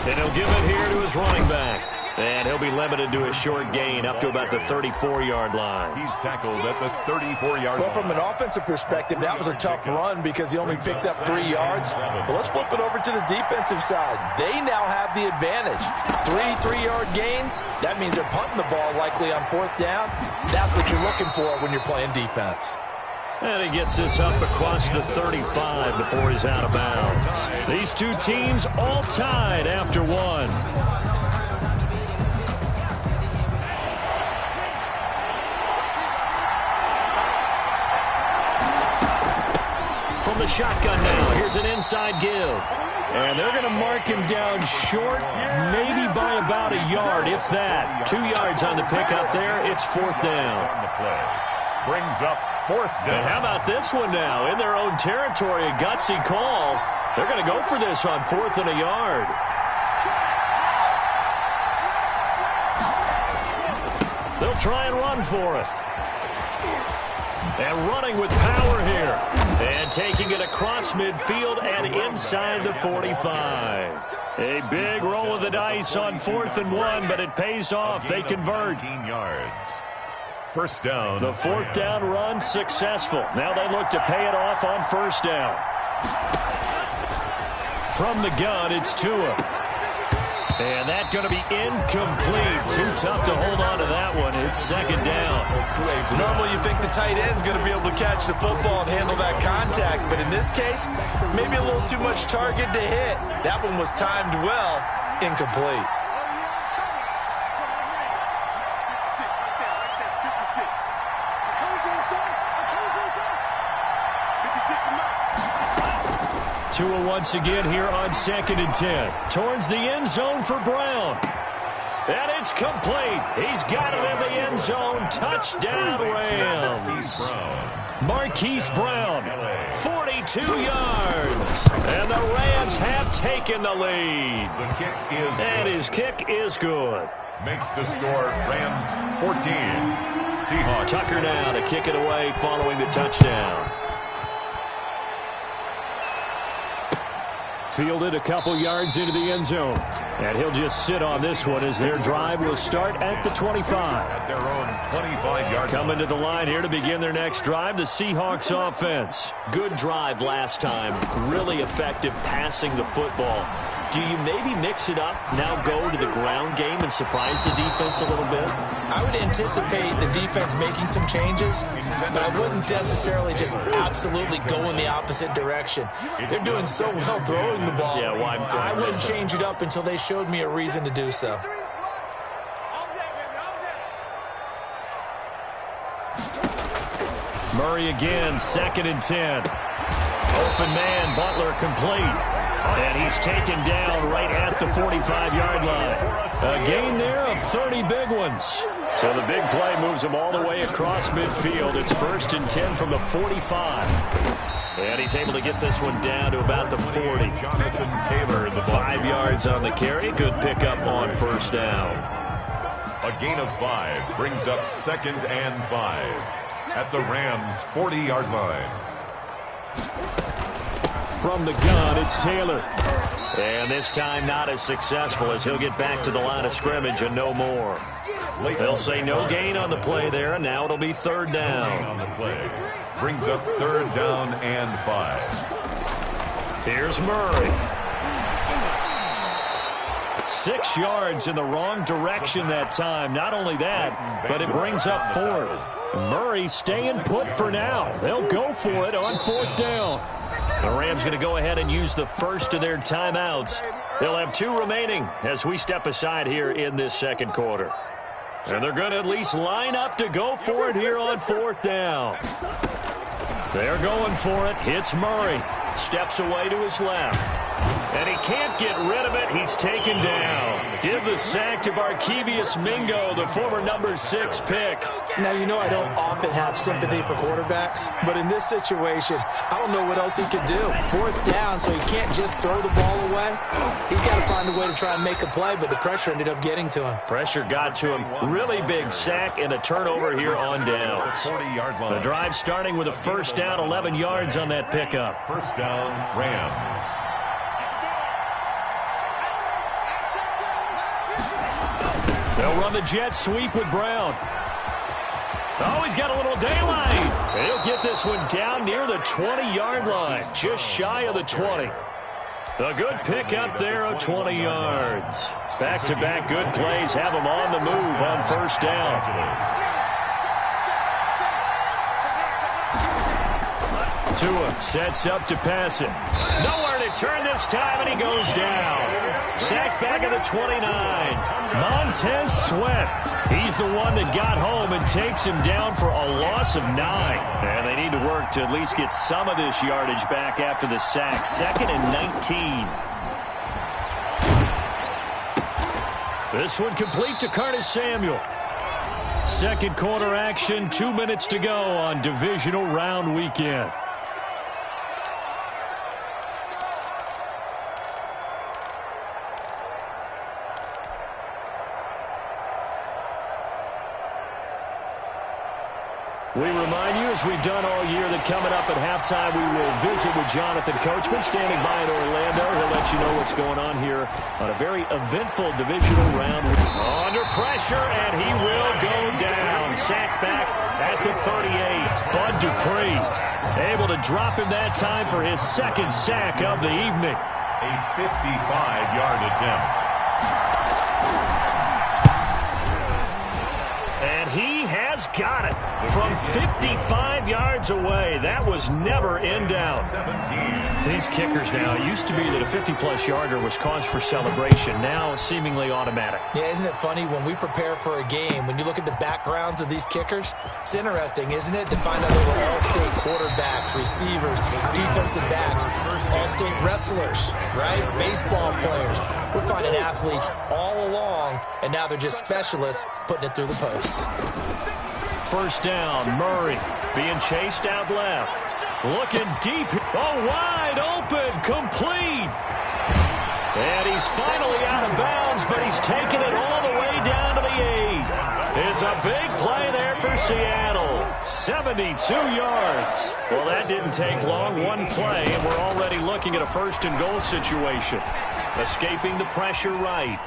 E: And he'll give it here to his running back. And he'll be limited to a short gain up to about the 34-yard line.
C: He's tackled at the 34-yard line.
B: Well, from an offensive perspective, that was a tough run because he only picked up 3 yards. But let's flip it over to the defensive side. They now have the advantage. 3-3-yard gains. That means they're punting the ball likely on fourth down. That's what you're looking for when you're playing defense.
E: And he gets this up across the 35 before he's out of bounds. These two teams all tied after one. From the shotgun now, here's an inside give. And they're going to mark him down short, maybe by about a yard, if that. 2 yards on the pickup there. It's fourth down.
C: Brings up fourth down.
E: And how about this one now? In their own territory, a gutsy call. They're going to go for this on 4th and a yard. They'll try and run for it. And running with power here. And taking it across midfield and inside the 45. A big roll of the dice on 4th and 1, but it pays off. They convert.
C: 18 yards. First down.
E: The fourth down run successful. Now they look to pay it off on first down. From the gun, it's Tua. And that's going to be incomplete. Too tough to hold on to that one. It's second down.
B: Normally you think the tight end's going to be able to catch the football and handle that contact. But in this case, maybe a little too much target to hit. That one was timed well. Incomplete.
E: Tua once again here on 2nd and 10. Towards the end zone for Brown. And it's complete. He's got it in the end zone. Touchdown, Rams. Marquise Brown, 42 yards. And the Rams have taken the lead.
C: The kick is
E: and his kick is good.
C: Makes the score Rams 14. Seahawks.
E: Tucker now to kick it away following the touchdown. Fielded a couple yards into the end zone. And he'll just sit on this one as their drive will start at the 25.
C: At their own 25-yard line.
A: Coming to the line here to begin their next drive, the Seahawks offense. Good drive last time. Really effective passing the football. Do you maybe mix it up, now go to the ground game and surprise the defense a little bit?
B: I would anticipate the defense making some changes, but I wouldn't necessarily just absolutely go in the opposite direction. They're doing so well throwing the ball.
A: Yeah, why?
B: I wouldn't change it up until they showed me a reason to do so.
A: Murray again, 2nd and 10. Open man, Butler complete. And he's taken down right at the 45-yard line. A gain there of 30 big ones. So the big play moves him all the way across midfield. It's 1st and 10 from the 45. And he's able to get this one down to about the 40.
C: Jonathan Taylor, the
A: 5 yards on the carry. Good pickup on 1st down.
C: A gain of 5 brings up 2nd and 5 at the Rams' 40-yard line.
E: From the gun, it's Taylor.
A: And this time not as successful as he'll get back to the line of scrimmage and no more. They'll say no gain on the play there, and now it'll be 3rd down.
C: On the play brings up 3rd down and 5.
A: Here's Murray. 6 yards in the wrong direction that time. Not only that, but it brings up 4th. Murray staying put for now. They'll go for it on 4th down. The Rams going to go ahead and use the first of their timeouts. They'll have 2 remaining as we step aside here in this 2nd quarter. And they're going to at least line up to go for it here on 4th down. They're going for it. Hits Murray. Steps away to his left. And he can't get rid of it. He's taken down. Give the sack to Barkevious Mingo, the former number 6 pick.
B: Now, you know I don't often have sympathy for quarterbacks, but in this situation, I don't know what else he could do. 4th down, so he can't just throw the ball away. He's got to find a way to try and make a play, but the pressure ended up getting to him.
A: Pressure got to him. Really big sack and a turnover here on downs.
C: 40-yard line.
A: The drive starting with a 1st down, 11 yards on that pickup.
C: 1st down, Rams.
A: They'll run the jet sweep with Brown. Oh, he's got a little daylight. He'll get this one down near the 20-yard line, just shy of the 20. A good pickup there of 20 yards. Back-to-back good plays have him on the move on 1st down. Tua sets up to pass it. Nowhere to turn this time, and he goes down. Sacked back at the 29. Montez Sweat. He's the one that got home and takes him down for a loss of 9. And they need to work to at least get some of this yardage back after the sack. 2nd and 19. This one complete to Curtis Samuel. 2nd quarter action, 2 minutes to go on divisional round weekend. We remind you, as we've done all year, that coming up at halftime, we will visit with Jonathan Coachman, standing by in Orlando. He'll let you know what's going on here on a very eventful divisional round. Under pressure, and he will go down. Sacked back at the 38. Bud Dupree able to drop him that time for his 2nd sack of the evening.
C: A 55-yard attempt.
A: And he has got it from 55 yards away. That was never in doubt.
C: 17.
A: These kickers now, it used to be that a 50-plus yarder was cause for celebration. Now seemingly automatic.
B: Yeah, isn't it funny when we prepare for a game, when you look at the backgrounds of these kickers? It's interesting, isn't it, to find out they were all-state quarterbacks, receivers, defensive backs, all-state wrestlers, right? Baseball players. We're finding athletes all along, and now they're just specialists putting it through the posts.
A: 1st down, Murray being chased out left. Looking deep. Oh, wide open, complete. And he's finally out of bounds, but he's taken it all the way down to the 8.
E: It's a big play there for Seattle. 72 yards. Well, that didn't take long. One play, and we're already looking at a first-and-goal situation. Escaping the pressure right.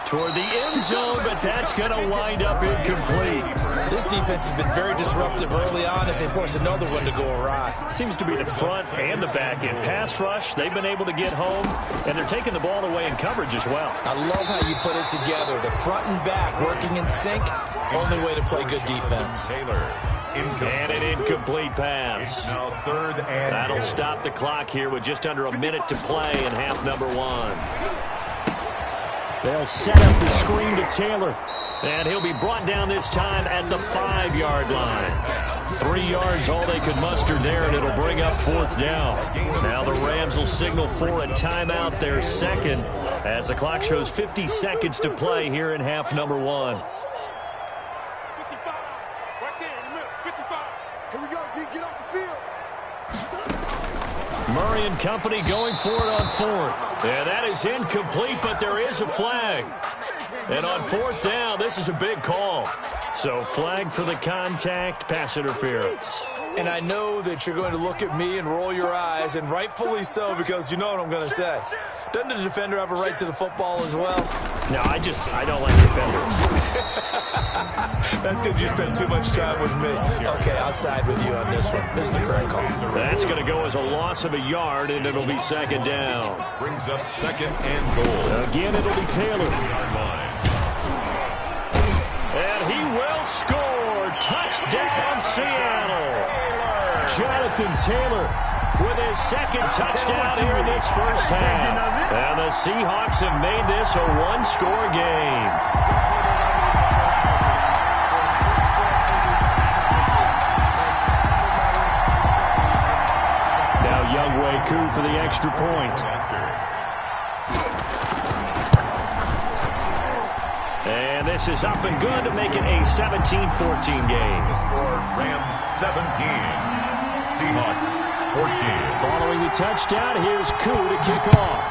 E: Toward the end zone, but that's going to wind up incomplete.
B: This defense has been very disruptive early on as they force another one to go awry.
E: Seems to be the front and the back end. Pass rush, they've been able to get home, and they're taking the ball away in coverage as well.
B: I love how you put it together. The front and back working in sync, only way to play good defense.
C: Taylor.
E: And an incomplete pass.
C: Now third and
E: that'll
C: goal.
E: stop the clock here with just under a minute to play in half number one. They'll set up the screen to Taylor. And he'll be brought down this time at the 5-yard line. 3 yards, all they could muster there, and it'll bring up fourth down. Now the Rams will signal for a timeout, their second, as the clock shows 50 seconds to play here in half number one.
L: 55. Right there in the middle. 55. Here we go, G. Get off the field.
E: Murray and company going for it on fourth. And that is incomplete, but there is a flag. And on fourth down, this is a big call. So flag for the contact, pass interference.
B: And I know that you're going to look at me and roll your eyes, and rightfully so, because you know what I'm going to say. Doesn't the defender have a right to the football as well?
E: No, I don't like defenders.
B: That's because you spend too much time with me. Okay, I'll side with you on this one. This is the correct call.
E: That's going to go as a loss of a yard, and it'll be second down.
C: Brings up second and goal.
E: Again, it'll be Taylor. And he will score. Touchdown, Seattle. Jonathan Taylor with his second touchdown here in this first half. And the Seahawks have made this a one-score game. Now Younghoe Koo for the extra point. And this is up and good to make it a 17-14 game.
C: The score, Rams 17, Seahawks 14.
E: Following the touchdown, here's Koo to kick off.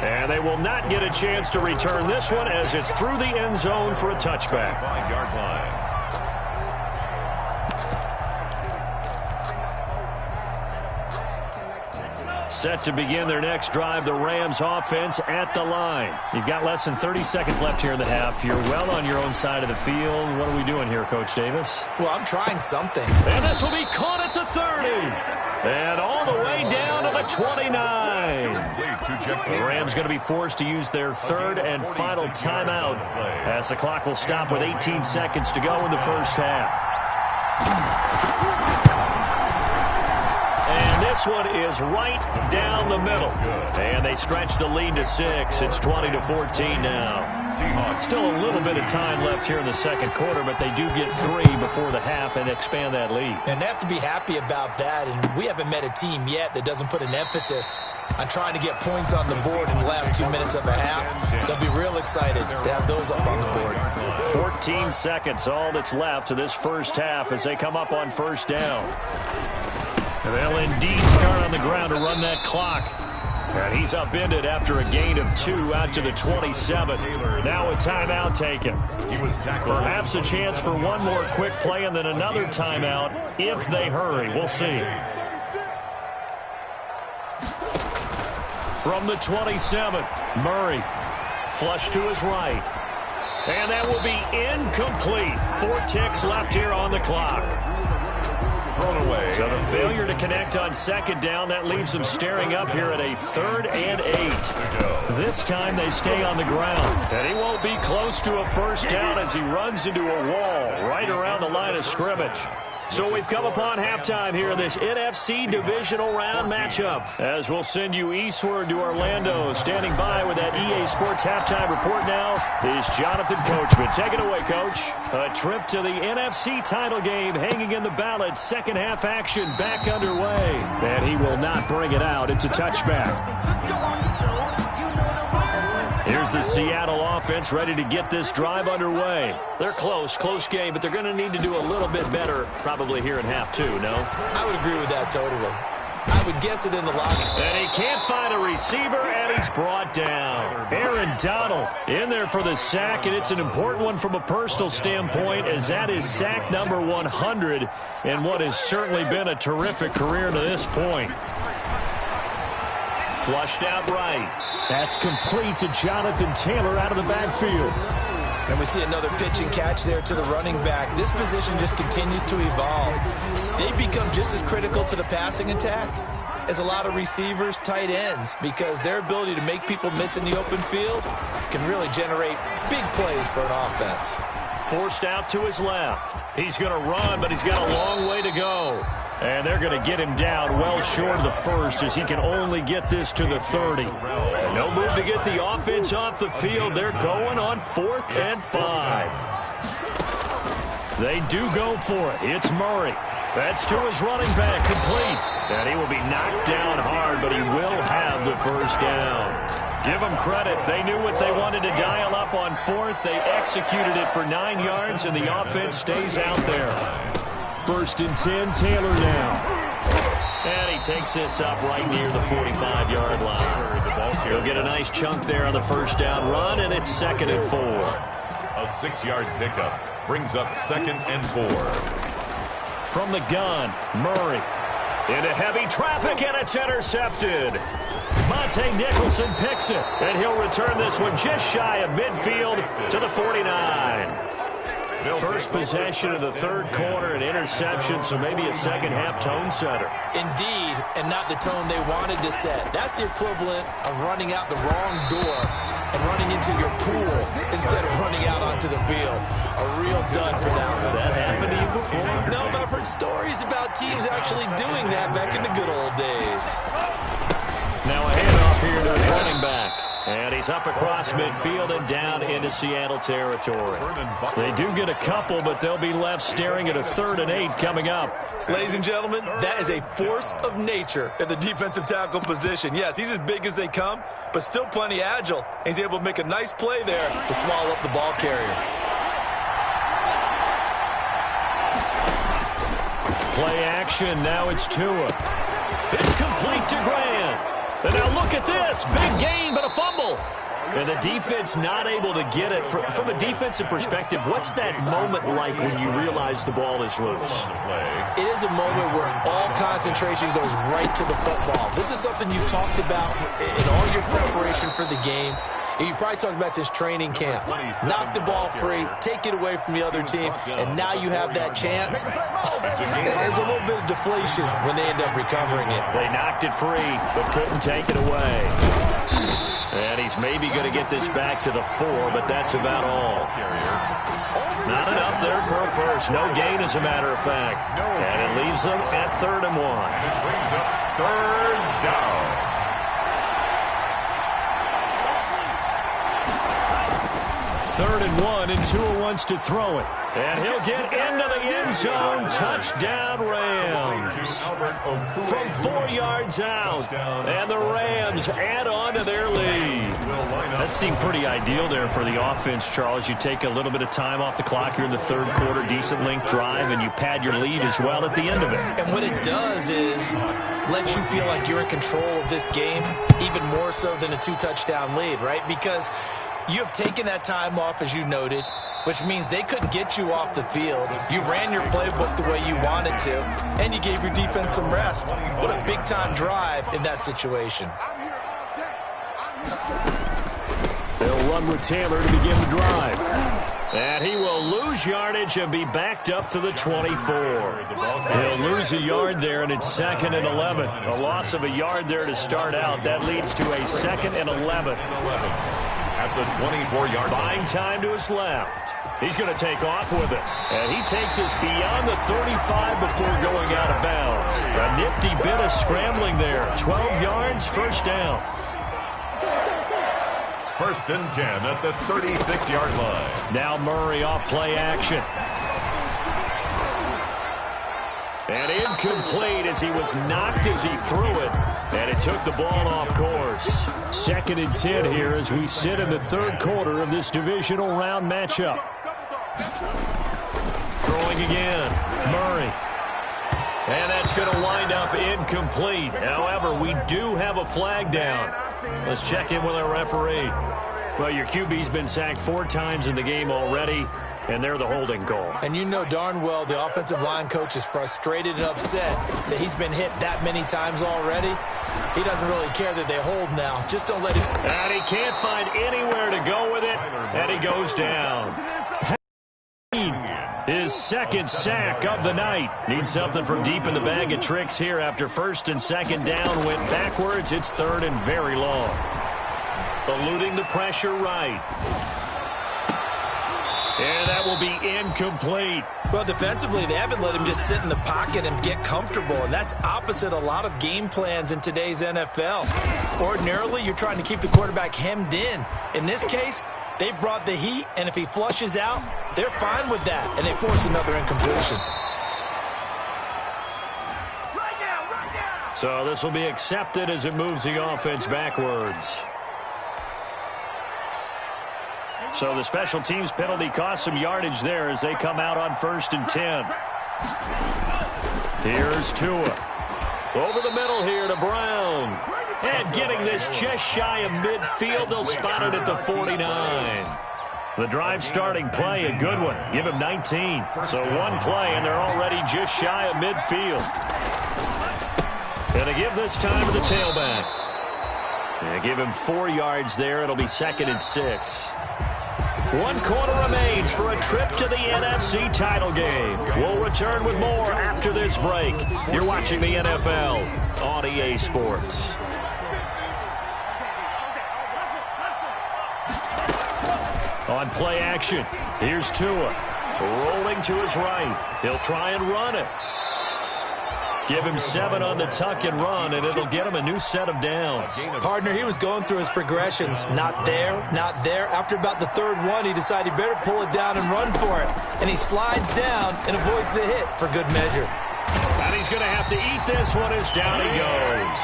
E: And they will not get a chance to return this one as it's through the end zone for a touchback.
C: 5-yard line.
E: Set to begin their next drive, the Rams offense at the line. You've got less than 30 seconds left here in the half. You're well on your own side of the field. What are we doing here, Coach Davis?
B: Well, I'm trying something.
E: And this will be caught at the 30. And all the way down to the 29. The Rams going to be forced to use their third and final timeout as the clock will stop with 18 seconds to go in the first half. And this one is right down the middle. And they stretch the lead to 6. It's 20-14 now. Still a little bit of time left here in the second quarter, but they do get 3 before the half and expand that lead.
B: And they have to be happy about that. And we haven't met a team yet that doesn't put an emphasis on trying to get points on the board in the last 2 minutes of a half. They'll be real excited to have those up on the board.
E: 14 seconds, all that's left to this first half as they come up on first down. And they'll indeed start on the ground to run that clock. And he's upended after a gain of 2 out to the 27. Now a timeout taken. Perhaps a chance for one more quick play and then another timeout if they hurry. We'll see. From the 27, Murray. Flush to his right. And that will be incomplete. 4 ticks left here on the clock.
C: Thrown away.
E: So the failure to connect on second down, that leaves them staring up here at a 3rd and 8. This time they stay on the ground. And he won't be close to a first down as he runs into a wall right around the line of scrimmage. So we've come upon halftime here in this NFC divisional round matchup. As we'll send you eastward to Orlando. Standing by with that EA Sports halftime report now is Jonathan Coachman. Take it away, Coach. A trip to the NFC title game hanging in the balance. Second half action back underway. And he will not bring it out. It's a touchback. Here's the Seattle offense ready to get this drive underway. They're close game, but they're going to need to do a little bit better probably here in half 2, no?
B: I would agree with that totally. I would guess it in the locker.
E: And he can't find a receiver, and he's brought down. Aaron Donald in there for the sack, and it's an important one from a personal standpoint, as that is sack number 100 in what has certainly been a terrific career to this point. Flushed out right. That's complete to Jonathan Taylor out of the backfield.
B: And we see another pitch and catch there to the running back. This position just continues to evolve. They become just as critical to the passing attack as a lot of receivers, tight ends, because their ability to make people miss in the open field can really generate big plays for an offense.
E: Forced out to his left. He's going to run, but he's got a long way to go. And they're going to get him down well short of the first, as he can only get this to the 30. And no move to get the offense off the field. They're going on 4th and 5. They do go for it. It's Murray. That's to his running back, complete. And he will be knocked down hard, but he will have the first down. Give them credit. They knew what they wanted to dial up on 4th. They executed it for 9 yards, and the offense stays out there. 1st and 10, Taylor now. And he takes this up right near the 45-yard line. He'll get a nice chunk there on the first down run, and it's 2nd and 4.
C: A 6-yard pickup brings up 2nd and 4.
E: From the gun, Murray. Into heavy traffic, and it's intercepted. Monte Nicholson picks it, and he'll return this one just shy of midfield to the 49. First possession of the 3rd quarter, an interception, so maybe a second-half tone setter.
B: Indeed, and not the tone they wanted to set. That's the equivalent of running out the wrong door and running into your pool instead of running out onto the field. A real dud for that one.
E: Has that happened to you before?
B: No, but I've heard stories about teams actually doing that back in the good old days.
E: Now a handoff here to his running back. And he's up across midfield and down into Seattle territory. They do get a couple, but they'll be left staring at a 3rd and 8 coming up.
B: Ladies and gentlemen, that is a force of nature at the defensive tackle position. Yes, he's as big as they come, but still plenty agile. He's able to make a nice play there to swallow up the ball carrier.
E: Play action, now it's Tua. It's complete to Grant. And now look at this. Big gain, but a fumble. And the defense not able to get it. From a defensive perspective, what's that moment like when you realize the ball is loose?
B: It is a moment where all concentration goes right to the football. This is something you've talked about in all your preparation for the game. And you probably talked about since training camp. Knock the ball free, take it away from the other team, and now you have that chance. There's a little bit of deflation when they end up recovering it.
E: They knocked it free, but couldn't take it away. And he's maybe going to get this back to the 4, but that's about all. Not enough there for a first. No gain, as a matter of fact. And it leaves them at 3rd and 1.
C: Brings up 3rd down.
E: 3rd and 1, and Tua wants to throw it. And he'll get into the end zone. Touchdown, Rams. From 4 yards out. And the Rams add on to their lead. That seemed pretty ideal there for the offense, Charles. You take a little bit of time off the clock here in the 3rd quarter, decent length drive, and you pad your lead as well at the end of it.
B: And what it does is let you feel like you're in control of this game, even more so than a 2-touchdown lead, right? Because you have taken that time off, as you noted, which means they couldn't get you off the field. You ran your playbook the way you wanted to, and you gave your defense some rest. What a big-time drive in that situation.
E: They'll run with Taylor to begin the drive. And he will lose yardage and be backed up to the 24. He'll lose a yard there, and it's 2nd and 11. A loss of a yard there to start out. That leads to a 2nd and 11.
C: At the 24-yard line.
E: Buying time to his left. He's going to take off with it. And he takes us beyond the 35 before going out of bounds. A nifty bit of scrambling there. 12 yards, first down.
C: 1st and 10 at the 36-yard line.
E: Now Murray off play action. And incomplete as he was knocked as he threw it. And it took the ball off course. 2nd and 10 here as we sit in the 3rd quarter of this divisional round matchup. Throwing again. Murray.
A: And that's going to wind up incomplete. However, we do have a flag down. Let's check in with our referee. Well, your QB's been sacked 4 times in the game already, and they're the holding call.
B: And you know darn well the offensive line coach is frustrated and upset that he's been hit that many times already. He doesn't really care that they hold now. Just don't let him.
A: And he can't find anywhere to go with it, and he goes down. His second sack of the night. Needs something from deep in the bag of tricks here after first and second down went backwards. It's third and very long. Eluding the pressure right. And that will be incomplete.
B: Well, defensively, they haven't let him just sit in the pocket and get comfortable, and that's opposite a lot of game plans in today's NFL. Ordinarily, you're trying to keep the quarterback hemmed in. In this case, they brought the heat, and if he flushes out, they're fine with that, and they force another incompletion.
A: So this will be accepted as it moves the offense backwards. So the special teams penalty cost some yardage there as they come out on 1st and 10. Here's Tua. Over the middle here to Brown. And getting this just shy of midfield. They'll spot it at the 49. The drive starting play, a good one. Give him 19. So one play, and they're already just shy of midfield. Going to give this time to the tailback. And give him 4 yards there. It'll be 2nd and 6. 1 quarter remains for a trip to the NFC title game. We'll return with more after this break. You're watching the NFL on EA Sports. On play action, here's Tua. Rolling to his right. He'll try and run it. Give him 7 on the tuck and run, and it'll get him a new set of downs.
B: Partner, he was going through his progressions. Not there, not there. After about the 3rd one, he decided he better pull it down and run for it. And he slides down and avoids the hit for good measure.
A: And he's going to have to eat this one as down he goes.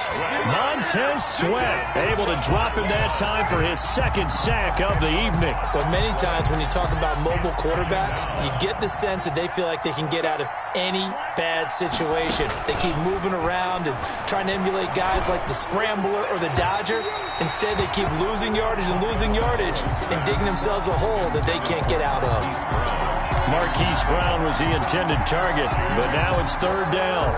A: Montez Sweat able to drop him that time for his 2nd sack of the evening.
B: Well, many times when you talk about mobile quarterbacks, you get the sense that they feel like they can get out of any bad situation. They keep moving around and trying to emulate guys like the Scrambler or the Dodger. Instead, they keep losing yardage and digging themselves a hole that they can't get out of.
A: Marquise Brown was the intended target, but now it's 3rd down.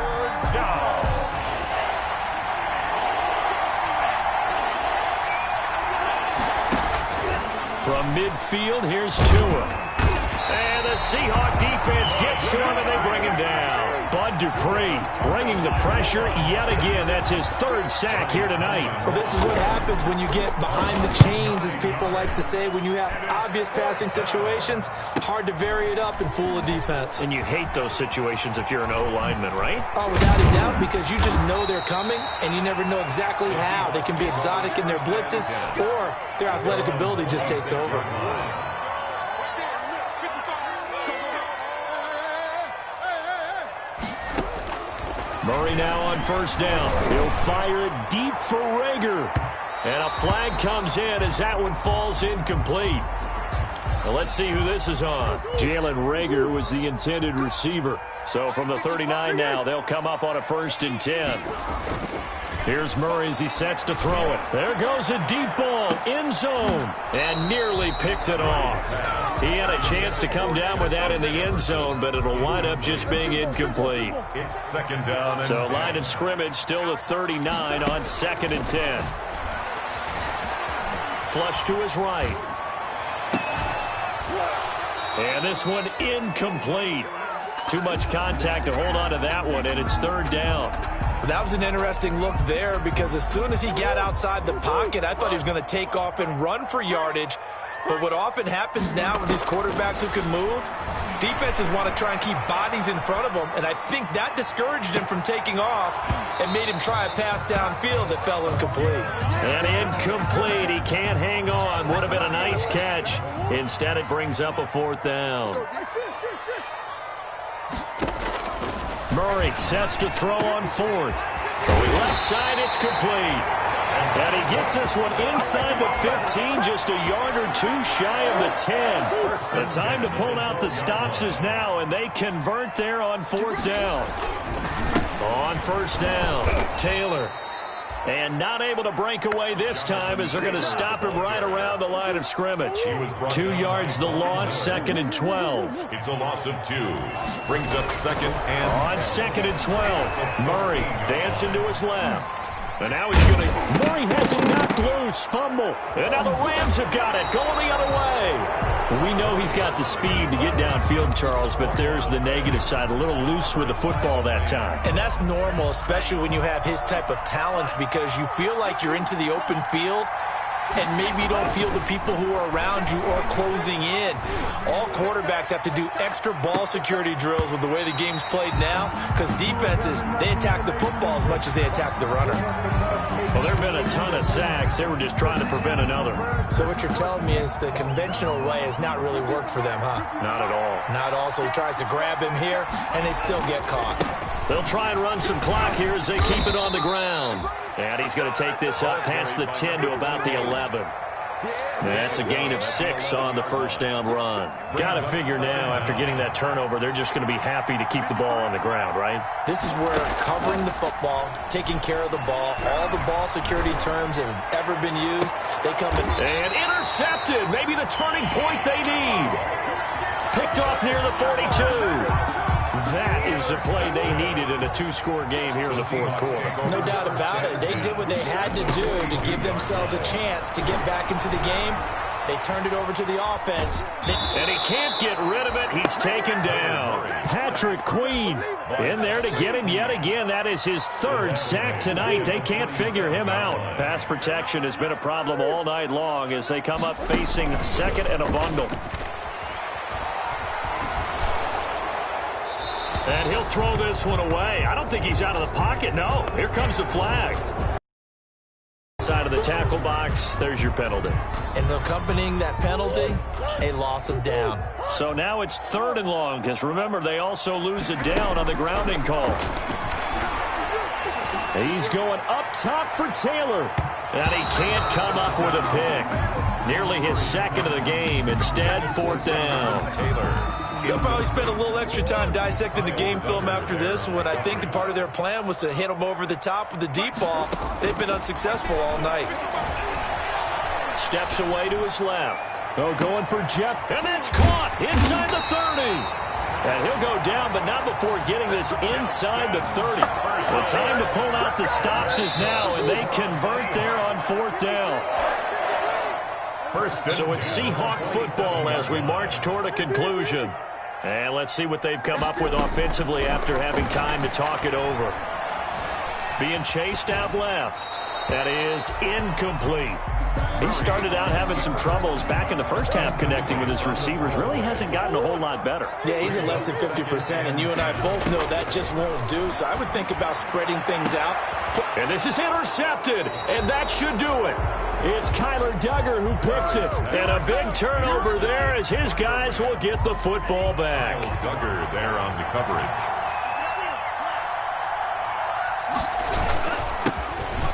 A: From midfield, here's Tua. And the Seahawk defense gets to him, and they bring him down. Bud Dupree bringing the pressure yet again. That's his 3rd sack here tonight.
B: Well, this is what happens when you get behind the chains, as people like to say. When you have obvious passing situations, hard to vary it up and fool a defense.
A: And you hate those situations if you're an O-lineman, right?
B: Oh, without a doubt, because you just know they're coming, and you never know exactly how. They can be exotic in their blitzes, or their athletic ability just takes over.
A: Murray now on 1st down. He'll fire it deep for Rager. And a flag comes in as that one falls incomplete. Now let's see who this is on. Jalen Rager was the intended receiver. So from the 39 now, they'll come up on a 1st and 10. Here's Murray as he sets to throw it. There goes a deep ball, end zone, and nearly picked it off. He had a chance to come down with that in the end zone, but it'll wind up just being incomplete.
C: It's 2nd down and
A: So
C: 10.
A: line of scrimmage still the 39 on 2nd and 10. Flush to his right. And this one incomplete. Too much contact to hold on to that one, and it's 3rd down.
B: That was an interesting look there, because as soon as he got outside the pocket, I thought he was going to take off and run for yardage. But what often happens now with these quarterbacks who can move, defenses want to try and keep bodies in front of them, and I think that discouraged him from taking off and made him try a pass downfield that fell incomplete.
A: And incomplete. He can't hang on. Would have been a nice catch. Instead, it brings up a 4th down. Murray sets to throw on 4th.
E: Throwing left side, it's complete. And he gets this one inside the 15, just a yard or two shy of the 10. The time to pull out the stops is now, and they convert there on 4th down. On 1st down, Taylor. And not able to break away this time as they're going to stop him right around the line of scrimmage. 2 yards the loss, 2nd and 12.
C: It's a loss of 2. Brings up 2nd and...
E: On 2nd and 12, Murray dancing to his left. And now he's going to... Murray has it knocked loose, fumble. And now the Rams have got it, going the other way. We know he's got the speed to get downfield, Charles, but there's the negative side. A little loose with the football that time.
B: And that's normal, especially when you have his type of talents, because you feel like you're into the open field, and maybe you don't feel the people who are around you or closing in. All quarterbacks have to do extra ball security drills with the way the game's played now, because defenses, they attack the football as much as they attack the runner.
E: Well, there have been a ton of sacks. They were just trying to prevent another.
B: So what you're telling me is the conventional way has not really worked for them, huh?
E: Not at all.
B: Not at all. So he tries to grab him here, and they still get caught.
E: They'll try and run some clock here as they keep it on the ground. And he's going to take this up past the 10 to about the 11. That's a gain of 6 on the 1st down run. Got to figure now, after getting that turnover, they're just going to be happy to keep the ball on the ground, right?
B: This is where covering the football, taking care of the ball, all the ball security terms that have ever been used, they come in.
E: And intercepted. Maybe the turning point they need. Picked off near the 42. That is the play they needed in a 2-score game here in the 4th quarter.
B: No doubt about it. They did what they had to do to give themselves a chance to get back into the game. They turned it over to the offense.
E: And he can't get rid of it. He's taken down. Patrick Queen in there to get him yet again. That is his 3rd sack tonight. They can't figure him out. Pass protection has been a problem all night long as they come up facing 2nd and a bundle. And he'll throw this one away. I don't think he's out of the pocket. No, here comes the flag. Side of the tackle box, there's your penalty.
B: And accompanying that penalty, a loss of down.
E: So now it's 3rd and long, because remember, they also lose a down on the grounding call. He's going up top for Taylor. And he can't come up with a pick. Nearly his 2nd of the game. Instead, 4th down.
C: Taylor.
B: They'll probably spend a little extra time dissecting the game film after this one. I think the part of their plan was to hit them over the top with the deep ball. They've been unsuccessful all night.
E: Steps away to his left. Oh, going for Jeff. And that's caught inside the 30. And he'll go down, but not before getting this inside the 30. The time to pull out the stops is now, and they convert there on 4th down. So it's Seahawk football as we march toward a conclusion. And let's see what they've come up with offensively after having time to talk it over. Being chased out left. That is incomplete. He started out having some troubles back in the first half connecting with his receivers. Really hasn't gotten a whole lot better.
B: Yeah, he's at less than 50%, and you and I both know that just won't do. So I would think about spreading things out.
E: And this is intercepted, and that should do it. It's Kyler Duggar who picks it. And a big turnover there as his guys will get the football back.
C: Duggar there on the coverage.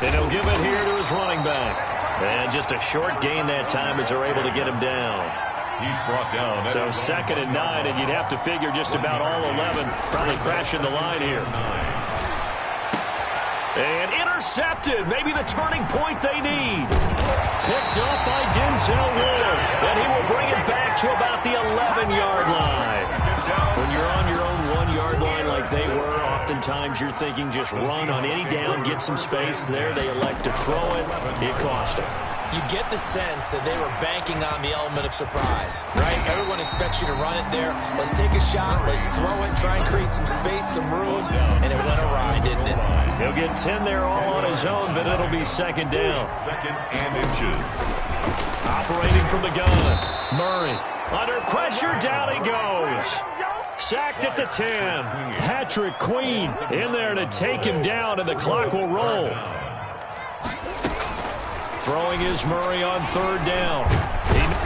E: And he'll give it here to his running back. And just a short gain that time as they're able to get him down.
C: He's brought down.
E: So 2nd and 9, and you'd have to figure just about all 11 probably crashing the line here. And intercepted. Maybe the turning point they need. Picked up by Denzel Ward. And he will bring it back to about the 11-yard line. When you're on your own 1-yard line like they were, oftentimes you're thinking just run on any down, get some space. There they elect to throw it. It cost them.
B: You get the sense that they were banking on the element of surprise, right? Everyone expects you to run it there. Let's take a shot. Let's throw it, try and create some space, some room, and it went awry, didn't it?
E: He'll get 10 there all on his own, but it'll be 2nd down.
C: 2nd and inches.
E: Operating from the gun. Murray. Under pressure, down he goes. Sacked at the 10. Patrick Queen in there to take him down, and the clock will roll. Throwing is Murray on 3rd down.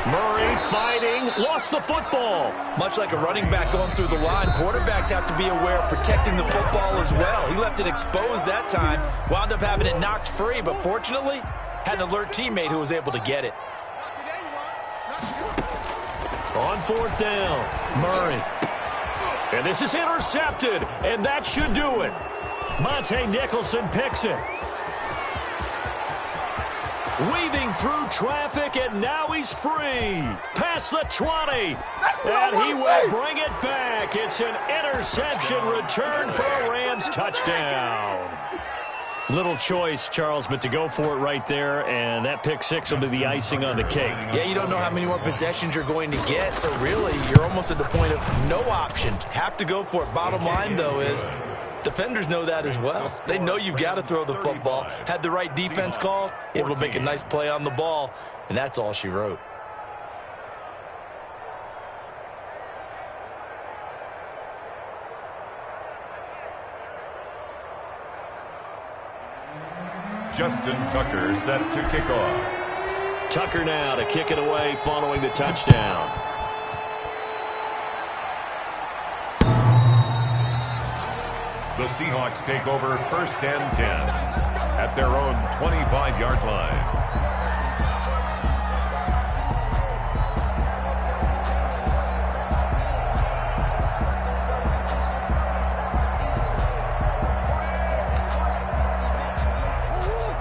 E: Murray fighting, lost the football.
B: Much like a running back going through the line, quarterbacks have to be aware of protecting the football as well. He left it exposed that time, wound up having it knocked free, but fortunately, had an alert teammate who was able to get it.
E: On 4th down, Murray. And this is intercepted, and that should do it. Monte Nicholson picks it. Weaving through traffic, and now he's free. Past the 20, and he will bring it back. It's an interception return for a Rams touchdown. Little choice, Charles, but to go for it right there, and that pick six will be the icing on the cake.
B: Yeah, you don't know how many more possessions you're going to get, so really, you're almost at the point of no option. Have to go for it. Bottom line, though, is defenders know that as well. They know you've got to throw the football. Had the right defense called, able to make a nice play on the ball, and that's all she wrote.
C: Justin Tucker set to kick off.
E: Tucker now to kick it away following the touchdown.
C: The Seahawks take over 1st and 10 at their own 25-yard line.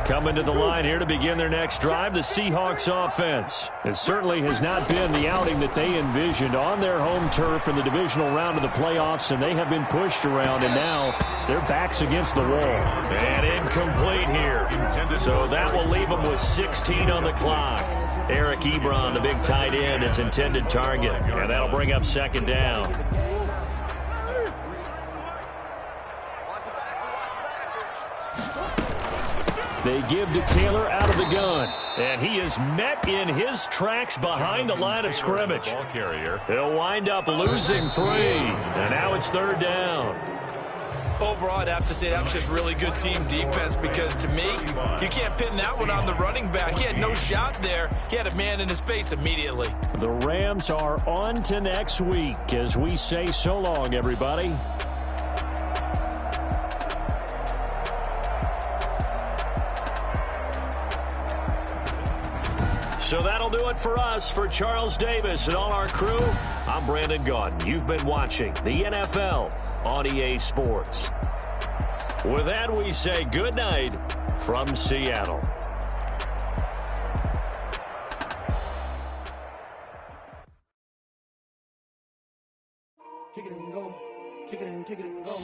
E: Coming to the line here to begin their next drive, the Seahawks offense. It certainly has not been the outing that they envisioned on their home turf in the divisional round of the playoffs, and they have been pushed around, and now their backs against the wall. And incomplete here. So that will leave them with 16 on the clock. Eric Ebron, the big tight end, is intended target, and that'll bring up 2nd down. They give to Taylor out of the gun, and he is met in his tracks behind the line of scrimmage. He'll wind up losing 3, and now it's 3rd down.
B: Overall, I'd have to say that was just really good team defense because, to me, you can't pin that one on the running back. He had no shot there. He had a man in his face immediately.
E: The Rams are on to next week as we say so long, everybody. So that'll do it for us. For Charles Davis and all our crew, I'm Brandon Gaudin. You've been watching the NFL on EA Sports. With that, we say good night from Seattle.
D: Kick it and go. Kick it and kick it and go.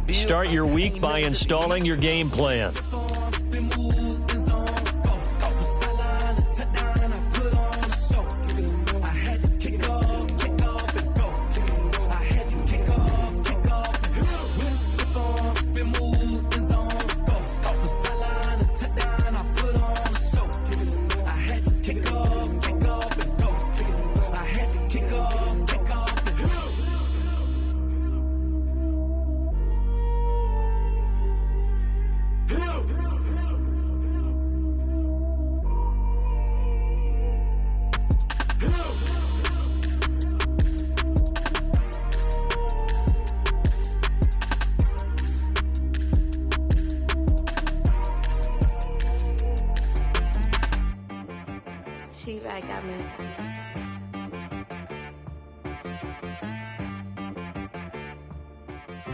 E: Start your week by installing your game plan.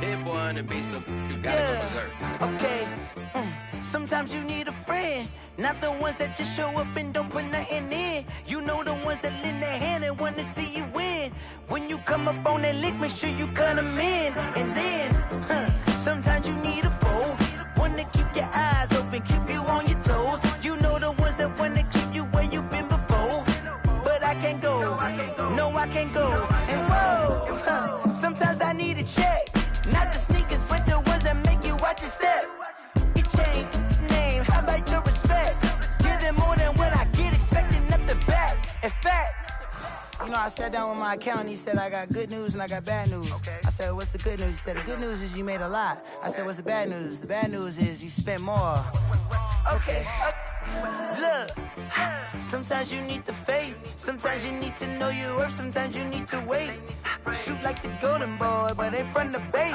H: Hit boy on the beat, so you gotta go berserk.
F: Okay. Sometimes you need a friend, not the ones that just show up and don't put nothing in. You know the ones that lend their hand and want to see you win. When you come up on that lick, make sure you cut them in. And then, sometimes you need a foe, one to keep your eyes open, keep you on your toes. You know the ones that want to keep you where you've been before. But I can't go, no I can't go. And whoa, sometimes I need a check, not the sneakers, but the ones that make you watch your step. You change name, how about your respect? Give them more than what I get, expecting nothing back. In fact, you know, I sat down with my accountant, he said, I got good news and I got bad news. Okay. I said, what's the good news? He said, the good news is you made a lot. I said, what's the bad news? The bad news is you spent more. Okay. Look, sometimes you need the faith, sometimes you need to know your worth, sometimes you need to wait. Shoot like the golden boy, but ain't from the bay.